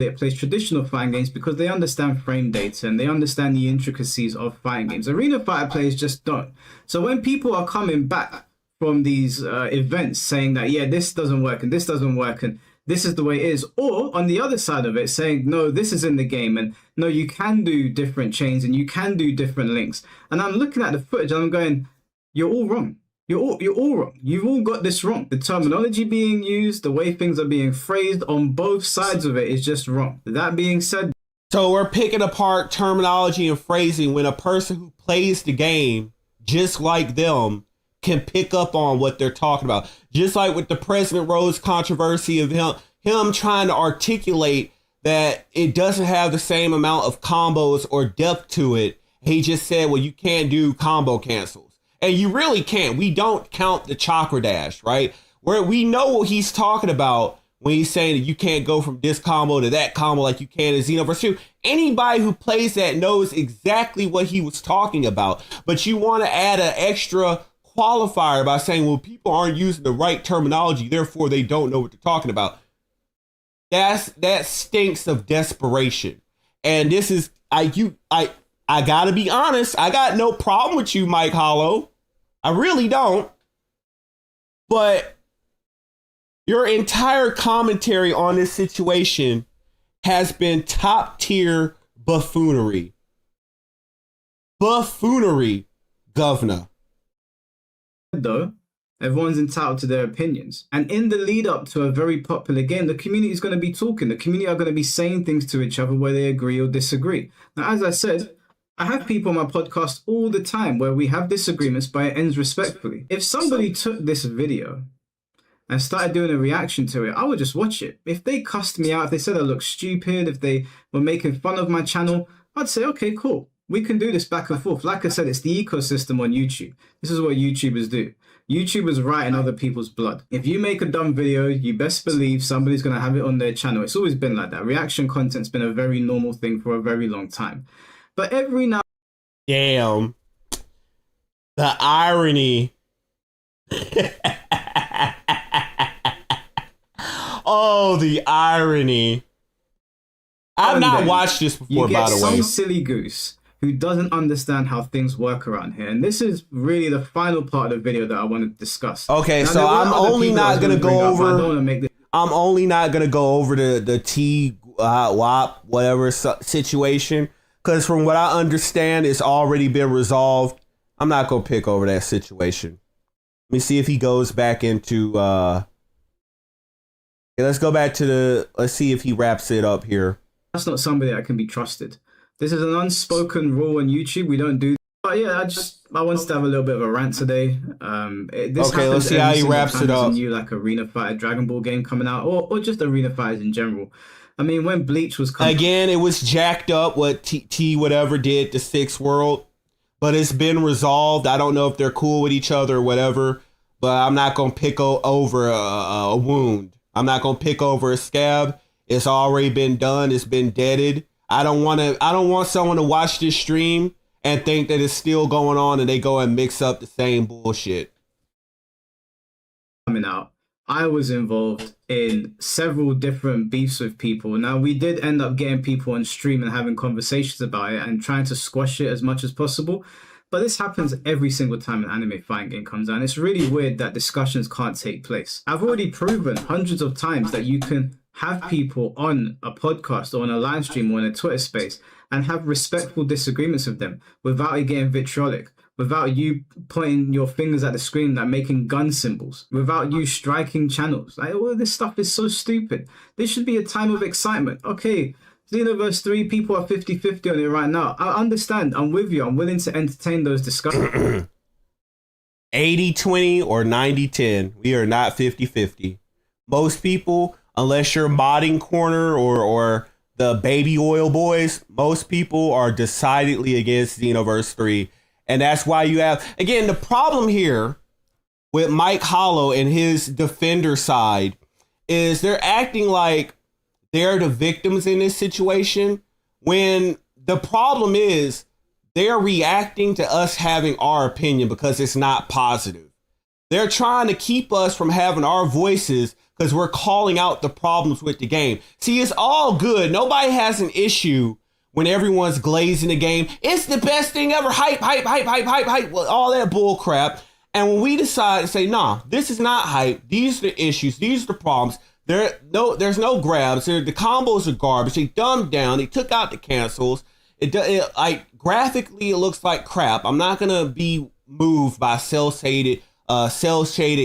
That plays traditional fighting games because they understand frame data and they understand the intricacies of fighting games. Arena fighter players just don't. So when people are coming back from these events saying that, yeah, this doesn't work and this doesn't work and this is the way it is, or on the other side of it saying, no, this is in the game and no, you can do different chains and you can do different links. And I'm looking at the footage and I'm going, you're all wrong. You're all wrong. You've all got this wrong. The terminology being used, the way things are being phrased on both sides of it is just wrong. That being said, so we're picking apart terminology and phrasing when a person who plays the game just like them can pick up on what they're talking about. Just like with the President Rose controversy of him trying to articulate that it doesn't have the same amount of combos or depth to it. He just said, well, you can't do combo cancels. And you really can't. We don't count the chakra dash, right? Where we know what he's talking about when he's saying that you can't go from this combo to that combo like you can in Xenoverse 2. Anybody who plays that knows exactly what he was talking about. But you want to add an extra qualifier by saying, well, people aren't using the right terminology, therefore they don't know what they're talking about. That stinks of desperation. And this is I gotta be honest, I got no problem with you, Mike Hollow. I really don't. But your entire commentary on this situation has been top tier buffoonery. Buffoonery, governor. though, everyone's entitled to their opinions. And in the lead up to a very popular game, the community is going to be talking. The community are going to be saying things to each other where they agree or disagree. Now, as I said, I have people on my podcast all the time where we have disagreements, but it ends respectfully. If somebody took this video and started doing a reaction to it, I would just watch it. If they cussed me out, if they said I look stupid, if they were making fun of my channel, I'd say, okay, cool. We can do this back and forth. Like I said, it's the ecosystem on YouTube. This is what YouTubers do. YouTubers write in other people's blood. If you make a dumb video, you best believe somebody's going to have it on their channel. It's always been like that. Reaction content's been a very normal thing for a very long time. But every now... Damn. The irony. Oh, the irony. I've not watched this before, by the way. You get some silly goose who doesn't understand how things work around here. And this is really the final part of the video that I want to discuss. Okay, now, so I'm only not going to go over... I'm only not going to go over the T-WAP, whatever situation. Because from what I understand, it's already been resolved. I'm not going to pick over that situation. Let me see if he goes back into... Okay, let's go back to the... Let's see if he wraps it up here. That's not somebody that can be trusted. This is an unspoken rule on YouTube. We don't do... But yeah, I wanted to have a little bit of a rant today. Okay, let's see how he wraps it up. There's a new like Arena Fighter Dragon Ball game coming out, or just Arena Fighters in general. I mean, when Bleach was coming... Again, it was jacked up what T whatever did to Sixth World, but it's been resolved. I don't know if they're cool with each other or whatever, but I'm not going to pick over a wound. I'm not going to pick over a scab. It's already been done. It's been deaded. I don't want someone to watch this stream and think that it's still going on and they go and mix up the same bullshit. Coming out. I was involved in several different beefs with people. Now, we did end up getting people on stream and having conversations about it and trying to squash it as much as possible. But this happens every single time an anime fighting game comes out. And it's really weird that discussions can't take place. I've already proven hundreds of times that you can have people on a podcast or on a live stream or in a Twitter space and have respectful disagreements with them without it getting vitriolic, without you pointing your fingers at the screen, like making gun symbols, without you striking channels. Like, all of this stuff is so stupid. This should be a time of excitement. Okay, Xenoverse 3, people are 50-50 on it right now. I understand. I'm with you. I'm willing to entertain those discussions. 80-20 or 90-10. We are not 50-50. Most people, unless you're modding corner or the baby oil boys, most people are decidedly against Xenoverse 3. And that's why you have, again, the problem here with Mike Hollow and his defender side is they're acting like they're the victims in this situation when the problem is they're reacting to us having our opinion because it's not positive. They're trying to keep us from having our voices because we're calling out the problems with the game. See, it's all good. Nobody has an issue when everyone's glazing the game. It's the best thing ever. Hype, hype, hype, hype, hype, hype. All that bull crap. And when we decide to say, nah, this is not hype. These are the issues. These are the problems. There's no grabs. The combos are garbage. They dumbed down. They took out the cancels. Graphically, it looks like crap. I'm not going to be moved by cell-shaded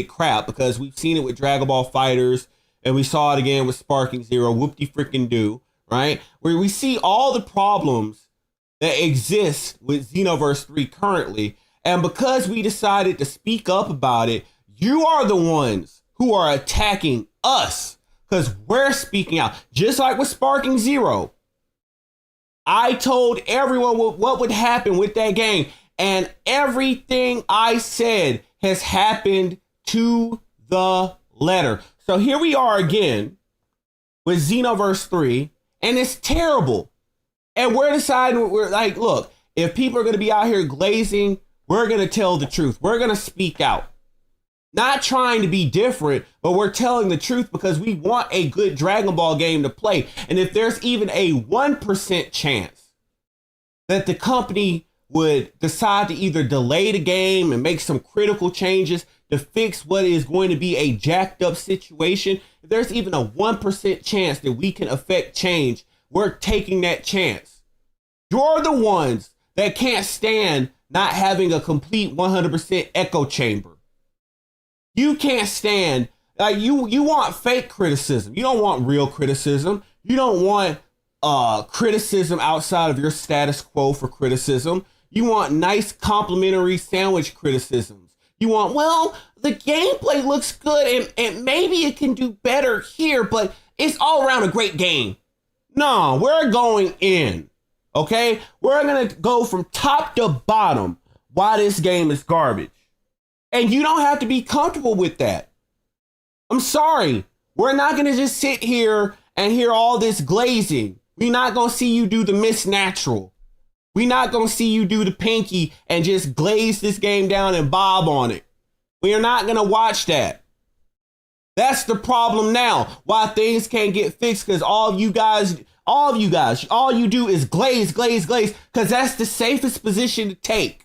crap because we've seen it with Dragon Ball Fighters and we saw it again with Sparking Zero. Whoop-de-frickin-do, right? Where we see all the problems that exist with Xenoverse 3 currently. And because we decided to speak up about it, you are the ones who are attacking us because we're speaking out. Just like with Sparking Zero. I told everyone what would happen with that game. And everything I said has happened to the letter. So here we are again with Xenoverse 3. And it's terrible. And we're deciding, we're like, look, if people are going to be out here glazing, we're going to tell the truth. We're going to speak out. Not trying to be different, but we're telling the truth because we want a good Dragon Ball game to play. And if there's even a 1% chance that the company would decide to either delay the game and make some critical changes to fix what is going to be a jacked up situation, if there's even a 1% chance that we can affect change, we're taking that chance. You're the ones that can't stand not having a complete 100% echo chamber. You can't stand, you want fake criticism. You don't want real criticism. You don't want criticism outside of your status quo for criticism. You want nice complimentary sandwich criticisms. You want, well, the gameplay looks good and maybe it can do better here, but it's all around a great game. No, we're going in, okay? We're going to go from top to bottom why this game is garbage. And you don't have to be comfortable with that. I'm sorry. We're not going to just sit here and hear all this glazing. We're not going to see you do the Miss Natural. We're not going to see you do the pinky and just glaze this game down and bob on it. We are not going to watch that. That's the problem now. Why things can't get fixed because all you do is glaze, glaze, glaze, because that's the safest position to take.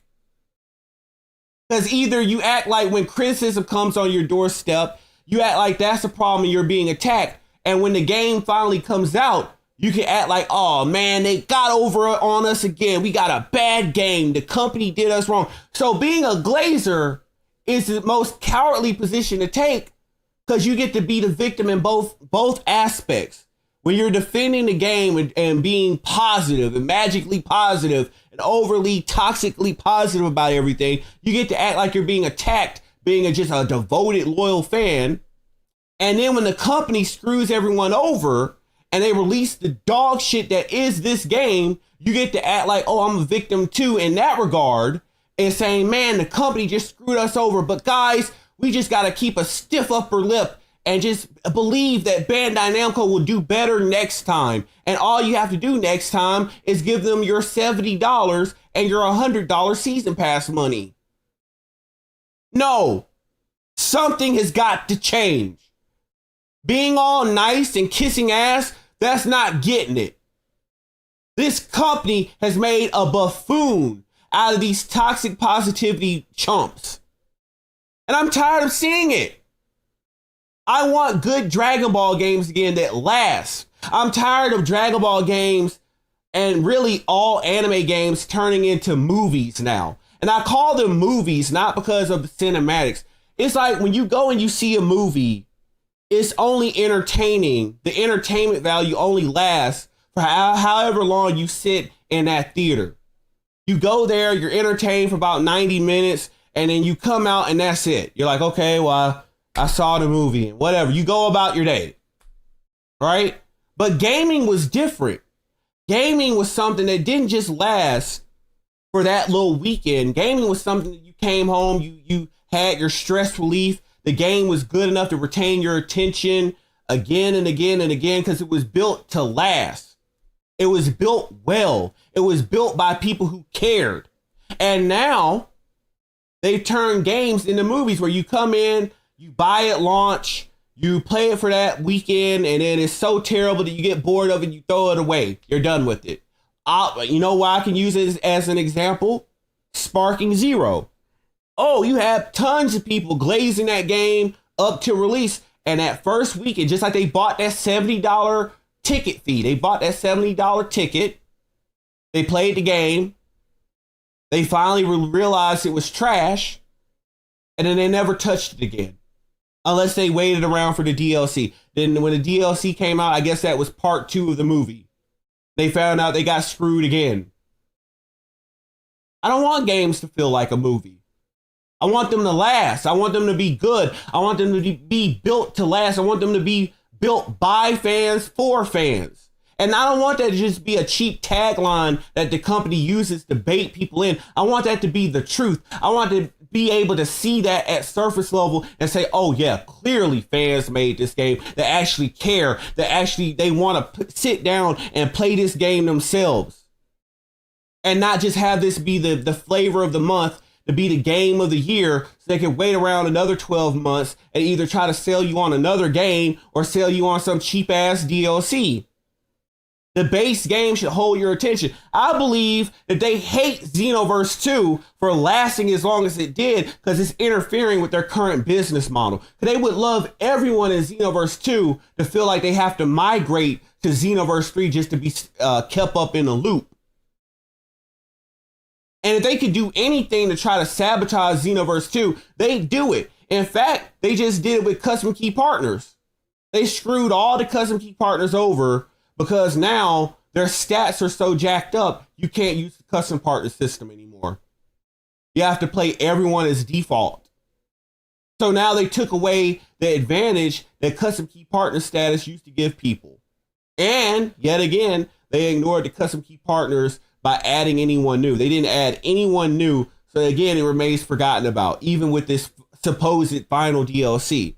Because either you act like when criticism comes on your doorstep, you act like that's a problem and you're being attacked. And when the game finally comes out, you can act like, oh man, they got over on us again. We got a bad game. The company did us wrong. So being a glazer is the most cowardly position to take because you get to be the victim in both aspects. When you're defending the game and being positive and magically positive and overly toxically positive about everything, you get to act like you're being attacked, being just a devoted, loyal fan. And then when the company screws everyone over and they release the dog shit that is this game, you get to act like, oh, I'm a victim too in that regard and saying, man, the company just screwed us over. But guys, we just got to keep a stiff upper lip and just believe that Bandai Namco will do better next time. And all you have to do next time is give them your $70 and your $100 season pass money. No, something has got to change. Being all nice and kissing ass, that's not getting it. This company has made a buffoon out of these toxic positivity chumps. And I'm tired of seeing it. I want good Dragon Ball games again that last. I'm tired of Dragon Ball games and really all anime games turning into movies now. And I call them movies not because of the cinematics. It's like when you go and you see a movie, it's only entertaining. The entertainment value only lasts for however long you sit in that theater. You go there, you're entertained for about 90 minutes, and then you come out and that's it. You're like, okay, well, I saw the movie and whatever. You go about your day, right? But gaming was different. Gaming was something that didn't just last for that little weekend. Gaming was something that you came home, you had your stress relief. The game was good enough to retain your attention again and again and again because it was built to last. It was built well. It was built by people who cared. And now they turn games into movies where you come in, you buy at launch, you play it for that weekend, and then it's so terrible that you get bored of it, you throw it away. You're done with it. You know why I can use it as an example? Sparking Zero. Oh, you have tons of people glazing that game up to release. And that first weekend, just like they bought that $70 ticket fee, they bought that $70 ticket. They played the game. They finally realized it was trash. And then they never touched it again. Unless they waited around for the DLC. Then when the DLC came out, I guess that was part 2 of the movie. They found out they got screwed again. I don't want games to feel like a movie. I want them to last. I want them to be good. I want them to be built to last. I want them to be built by fans for fans. And I don't want that to just be a cheap tagline that the company uses to bait people in. I want that to be the truth. I want to be able to see that at surface level and say, oh yeah, clearly fans made this game that actually care, that actually they want to sit down and play this game themselves. And not just have this be the flavor of the month, to be the game of the year, so they can wait around another 12 months and either try to sell you on another game or sell you on some cheap ass DLC. The base game should hold your attention. I believe that they hate Xenoverse 2 for lasting as long as it did because it's interfering with their current business model. They would love everyone in Xenoverse 2 to feel like they have to migrate to Xenoverse 3 just to be kept up in the loop. And if they could do anything to try to sabotage Xenoverse 2, they do it. In fact, they just did it with custom key partners. They screwed all the custom key partners over because now their stats are so jacked up, you can't use the custom partner system anymore. You have to play everyone as default. So now they took away the advantage that custom key partner status used to give people. And yet again, they ignored the custom key partners by adding anyone new. They didn't add anyone new. So again, it remains forgotten about, even with this supposed final DLC.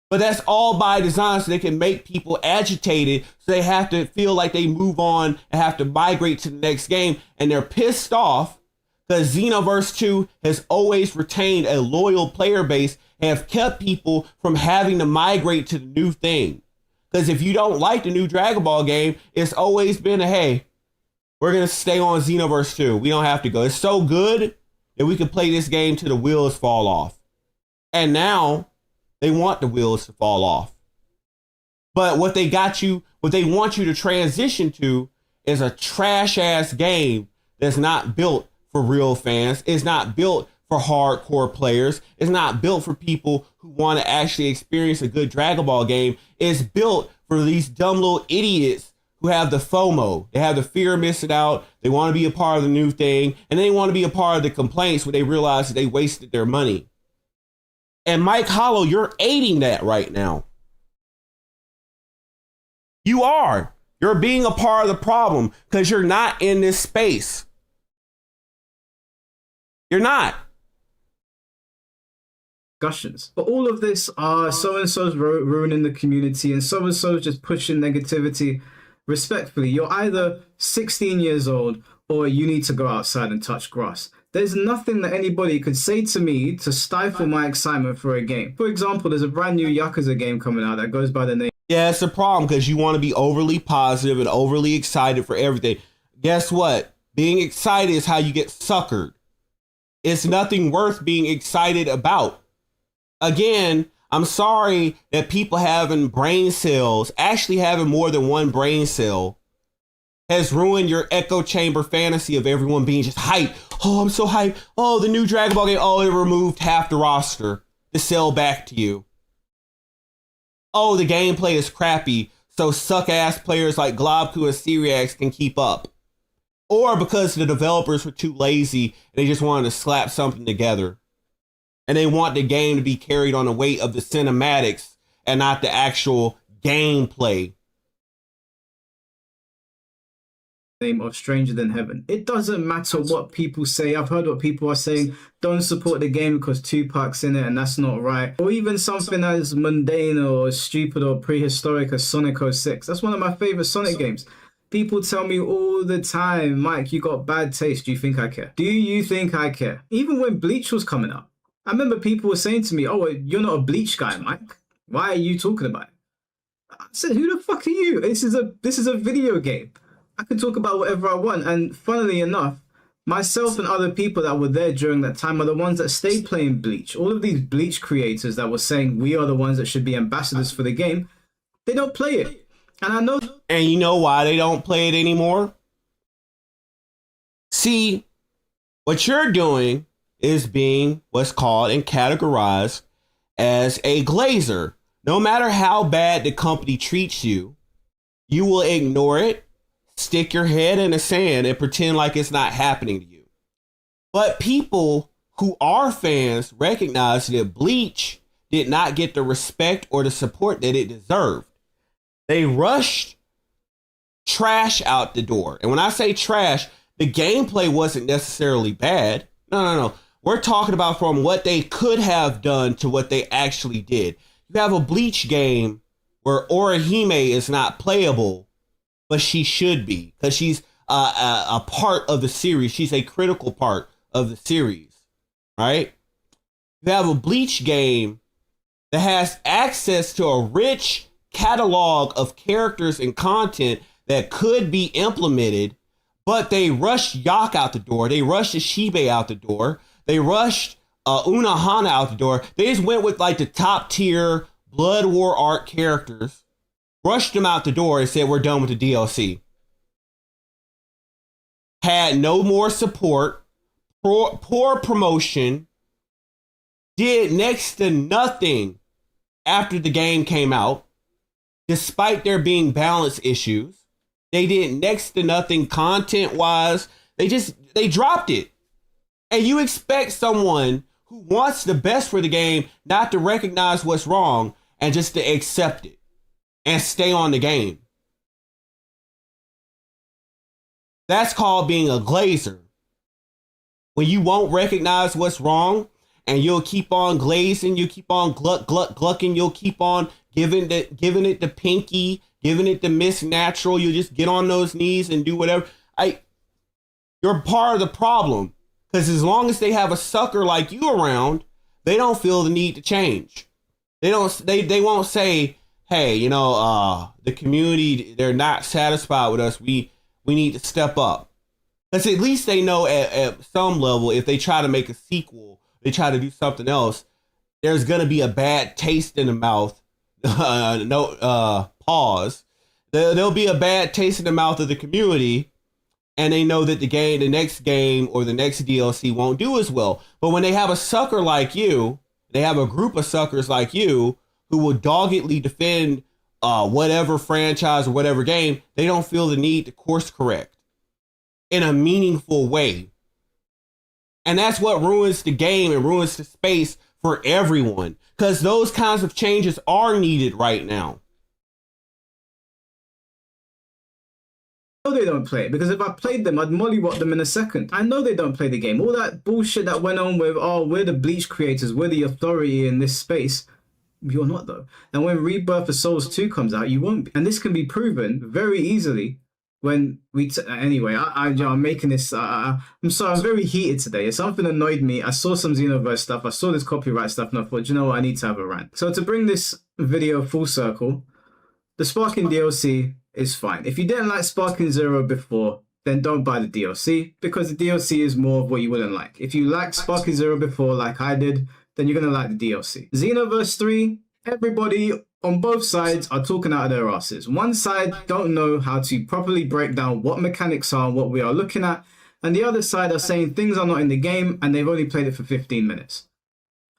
But that's all by design so they can make people agitated so they have to feel like they move on and have to migrate to the next game. And they're pissed off because Xenoverse 2 has always retained a loyal player base and have kept people from having to migrate to the new thing. Because if you don't like the new Dragon Ball game, it's always been a, hey, we're going to stay on Xenoverse 2. We don't have to go. It's so good that we can play this game till the wheels fall off. And now they want the wheels to fall off. But what they want you to transition to is a trash ass game that's not built for real fans. It's not built for hardcore players. It's not built for people who want to actually experience a good Dragon Ball game. It's built for these dumb little idiots who have the FOMO. They have the fear of missing out. They want to be a part of the new thing. And they want to be a part of the complaints when they realize that they wasted their money. And Mike Hollow, you're aiding that right now. You are. You're being a part of the problem because you're not in this space. You're not. Discussions. But all of this are so-and-so's ruining the community and so-and-so's just pushing negativity. Respectfully, you're either 16 years old or you need to go outside and touch grass. There's nothing that anybody could say to me to stifle my excitement for a game. For example, there's a brand new Yakuza game coming out that goes by the name. Yeah, it's a problem because you want to be overly positive and overly excited for everything. Guess what? Being excited is how you get suckered. It's nothing worth being excited about. Again, I'm sorry that people having brain cells, actually having more than one brain cell, has ruined your echo chamber fantasy of everyone being just hyped. Oh, I'm so hyped. Oh, the new Dragon Ball game. Oh, it removed half the roster to sell back to you. Oh, the gameplay is crappy, so suck-ass players like Globku and Syriax can keep up. Or because the developers were too lazy and they just wanted to slap something together. And they want the game to be carried on the weight of the cinematics and not the actual gameplay. name of Stranger Than Heaven. It doesn't matter what people say. I've heard what people are saying. Don't support the game because Tupac's in it and that's not right. Or even something as mundane or stupid or prehistoric as Sonic 06. That's one of my favorite Sonic games. People tell me all the time, Mike, you got bad taste. Do you think I care? Do you think I care? Even when Bleach was coming up, I remember people were saying to me, oh, you're not a Bleach guy, Mike. Why are you talking about it? I said, who the fuck are you? This is a video game. I can talk about whatever I want. And funnily enough, myself and other people that were there during that time are the ones that stayed playing Bleach. All of these Bleach creators that were saying we are the ones that should be ambassadors for the game, they don't play it. And I know. And you know why they don't play it anymore? See, what you're doing is being what's called and categorized as a glazer. No matter how bad the company treats you, you will ignore it, stick your head in the sand, and pretend like it's not happening to you. But people who are fans recognize that Bleach did not get the respect or the support that it deserved. They rushed trash out the door. And when I say trash, the gameplay wasn't necessarily bad. No. We're talking about from what they could have done to what they actually did. You have a Bleach game where Orihime is not playable, but she should be because she's a part of the series. She's a critical part of the series, right? You have a Bleach game that has access to a rich catalog of characters and content that could be implemented, but they rushed Yak out the door. They rushed Ishibe out the door. They rushed Unohana out the door. They just went with like the top tier Blood War art characters, rushed them out the door and said, we're done with the DLC. Had no more support, poor promotion, did next to nothing after the game came out, despite there being balance issues. They did next to nothing content wise. They dropped it. And you expect someone who wants the best for the game not to recognize what's wrong and just to accept it and stay on the game. That's called being a glazer. When you won't recognize what's wrong and you'll keep on glazing, you keep on glucking, you'll keep on giving it the pinky, giving it the Miss Natural. You just get on those knees and do whatever. You're part of the problem. Because as long as they have a sucker like you around, they don't feel the need to change. They won't say, hey, the community, they're not satisfied with us. We need to step up. Because at least they know at some level, if they try to make a sequel, they try to do something else, there's going to be a bad taste in the mouth. Pause. There'll be a bad taste in the mouth of the community. And they know that the next game or the next DLC won't do as well. But when they have a sucker like you, they have a group of suckers like you who will doggedly defend whatever franchise or whatever game, they don't feel the need to course correct in a meaningful way. And that's what ruins the game and ruins the space for everyone. Because those kinds of changes are needed right now. know they don't play it because if I played them, I'd mollywop them in a second. I know they don't play the game. All that bullshit that went on with, oh, we're the Bleach creators, we're the authority in this space. You're not, though. And when Rebirth of Souls 2 comes out, you won't be. And this can be proven very easily when we... Anyway, I'm making this... I'm sorry, I'm very heated today. Something annoyed me. I saw some Xenoverse stuff. I saw this copyright stuff, and I thought, you know what? I need to have a rant. So to bring this video full circle, the Sparking DLC is fine. If you didn't like Sparking Zero before, then don't buy the DLC, because the DLC is more of what you wouldn't like. If you liked Sparking Zero before, like I did, then you're going to like the DLC. Xenoverse 3, everybody on both sides are talking out of their asses. One side don't know how to properly break down what mechanics are and what we are looking at, and the other side are saying things are not in the game and they've only played it for 15 minutes.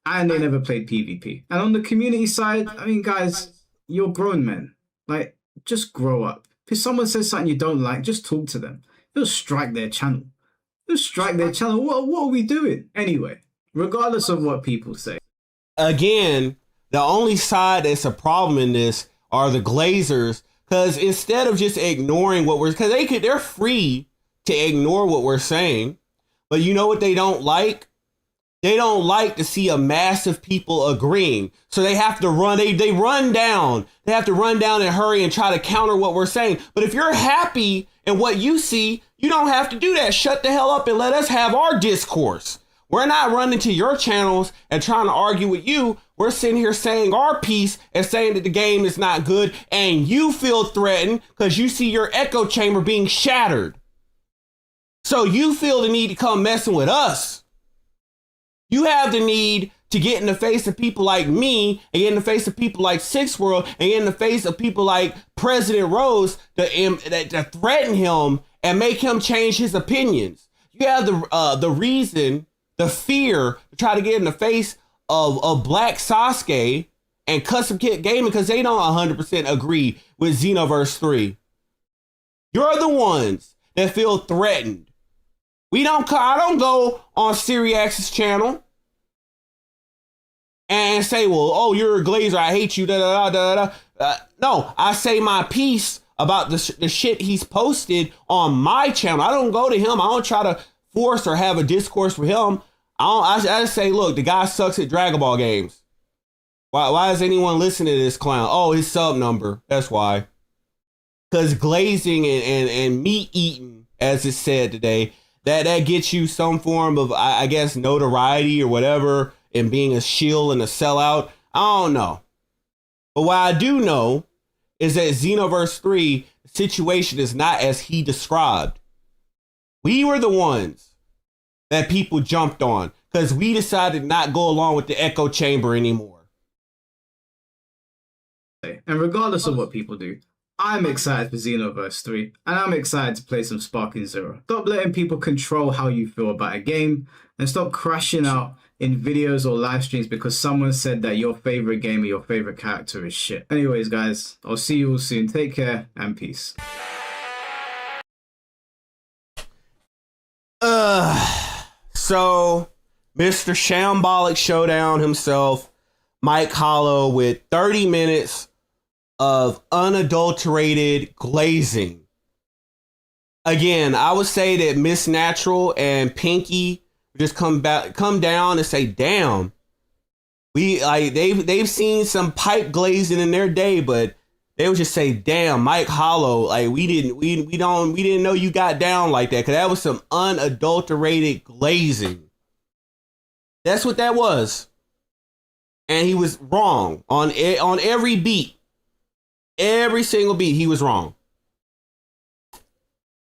And they never played PvP. And on the community side, I mean, guys, you're grown men. Like, just grow up. If someone says something you don't like, just talk to them. You'll strike their channel. You'll strike their channel. What are we doing? Anyway, regardless of what people say. Again, the only side that's a problem in this are the Glazers, Because instead of just ignoring what because they're free to ignore what we're saying, but you know what they don't like? They don't like to see a mass of people agreeing. So they have to run, they run down. They have to run down and hurry and try to counter what we're saying. But if you're happy in what you see, you don't have to do that. Shut the hell up and let us have our discourse. We're not running to your channels and trying to argue with you. We're sitting here saying our piece and saying that the game is not good, and you feel threatened because you see your echo chamber being shattered. So you feel the need to come messing with us. You have the need to get in the face of people like me and get in the face of people like Six World and get in the face of people like President Rose to threaten him and make him change his opinions. You have the reason, the fear to try to get in the face of Black Sasuke and Custom Kit Gaming because they don't 100% agree with Xenoverse 3. You're the ones that feel threatened. I don't go on Syriax's channel and say, well, oh, you're a glazer, I hate you, da da da da da. No, I say my piece about the shit he's posted on my channel. I don't go to him. I don't try to force or have a discourse with him. I just say, look, the guy sucks at Dragon Ball games. Why is anyone listening to this clown? Oh, his sub number. That's why. Because glazing and meat eating, as it said today, that gets you some form of, I guess, notoriety or whatever, and being a shill and a sellout. I don't know. But what I do know is that Xenoverse 3, the situation is not as he described. We were the ones that people jumped on because we decided not to go along with the echo chamber anymore. And regardless of what people do, I'm excited for Xenoverse 3, and I'm excited to play some Sparking Zero. Stop letting people control how you feel about a game, and stop crashing out in videos or live streams because someone said that your favorite game or your favorite character is shit. Anyways, guys, I'll see you all soon. Take care, and peace. So, Mr. Shambolic Showdown himself, Mike Hollow, with 30 minutes of unadulterated glazing. Again, I would say that Miss Natural and Pinky just come down and say, "Damn, they've seen some pipe glazing in their day, but they would just say, damn, Mike Hollow, like we didn't know you got down like that, because that was some unadulterated glazing. That's what that was, and he was wrong on every beat." Every single beat, he was wrong.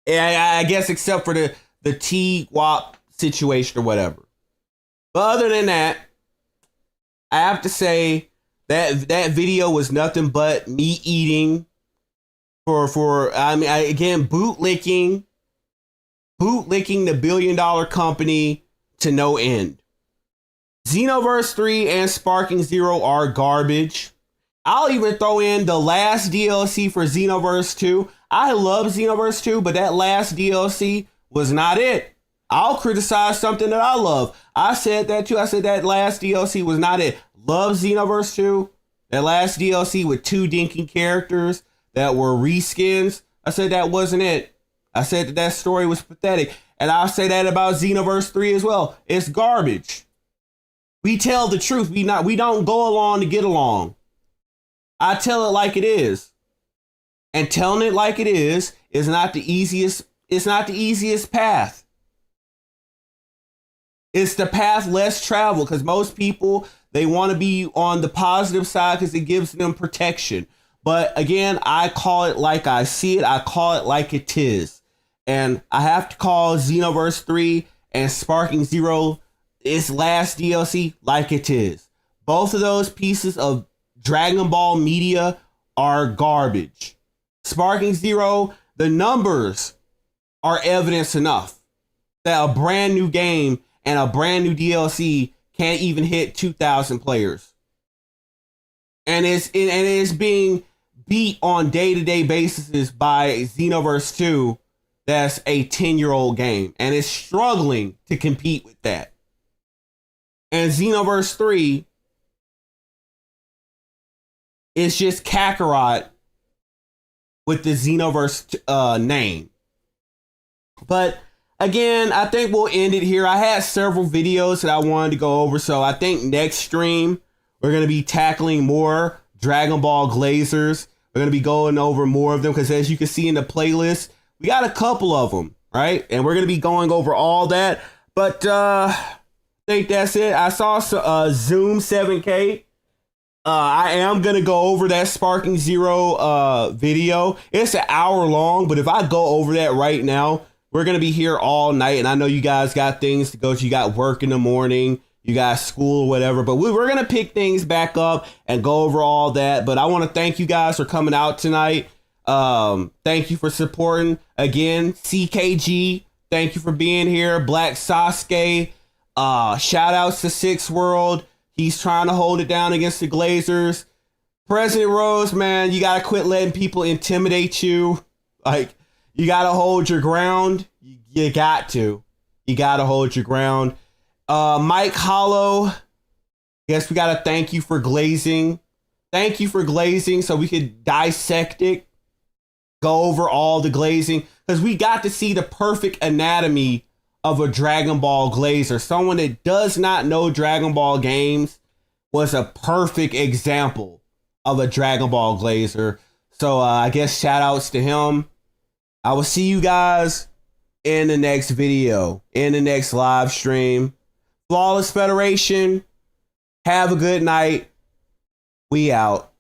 I guess except for the T-WAP situation or whatever. But other than that, I have to say that video was nothing but me eating again, bootlicking the billion-dollar company to no end. Xenoverse 3 and Sparking Zero are garbage. I'll even throw in the last DLC for Xenoverse 2. I love Xenoverse 2, but that last DLC was not it. I'll criticize something that I love. I said that too. I said that last DLC was not it. Love Xenoverse 2. That last DLC with 2 dinky characters that were reskins. I said that wasn't it. I said that story was pathetic. And I'll say that about Xenoverse 3 as well. It's garbage. We tell the truth. We don't go along to get along. I tell it like it is. And telling it like it is not the easiest. It's not the easiest path. It's the path less traveled, because most people, they want to be on the positive side because it gives them protection. But again, I call it like I see it. I call it like it is. And I have to call Xenoverse 3 and Sparking Zero, its last DLC, like it is. Both of those pieces of Dragon Ball media are garbage. Sparking Zero, the numbers are evidence enough that a brand new game and a brand new DLC can't even hit 2,000 players. And it's being beat on day-to-day basis by Xenoverse 2, that's a 10-year-old game, and it's struggling to compete with that. And Xenoverse 3 is just Kakarot with the Xenoverse name. But again, I think we'll end it here. I had several videos that I wanted to go over, so I think next stream we're going to be tackling more Dragon Ball Glazers. We're going to be going over more of them because as you can see in the playlist, we got a couple of them, right? And we're going to be going over all that. But I think that's it. I saw Zoom 7K. I am going to go over that Sparking Zero video. It's an hour long, but if I go over that right now, we're going to be here all night. And I know you guys got things to go to. You got work in the morning, you got school or whatever, but we're going to pick things back up and go over all that. But I want to thank you guys for coming out tonight. Thank you for supporting. Again, CKG, thank you for being here. Black Sasuke, shout outs to Six World. He's trying to hold it down against the Glazers. President Rose, man, you got to quit letting people intimidate you. Like, you got to hold your ground. You got to. You got to hold your ground. Mike Hollow, guess we got to thank you for glazing. Thank you for glazing so we could dissect it, go over all the glazing, because we got to see the perfect anatomy of a Dragon Ball glazer. Someone that does not know Dragon Ball games was a perfect example of a Dragon Ball glazer. So I guess shout outs to him. I will see you guys in the next video, in the next live stream. Flawless Federation, have a good night. We out.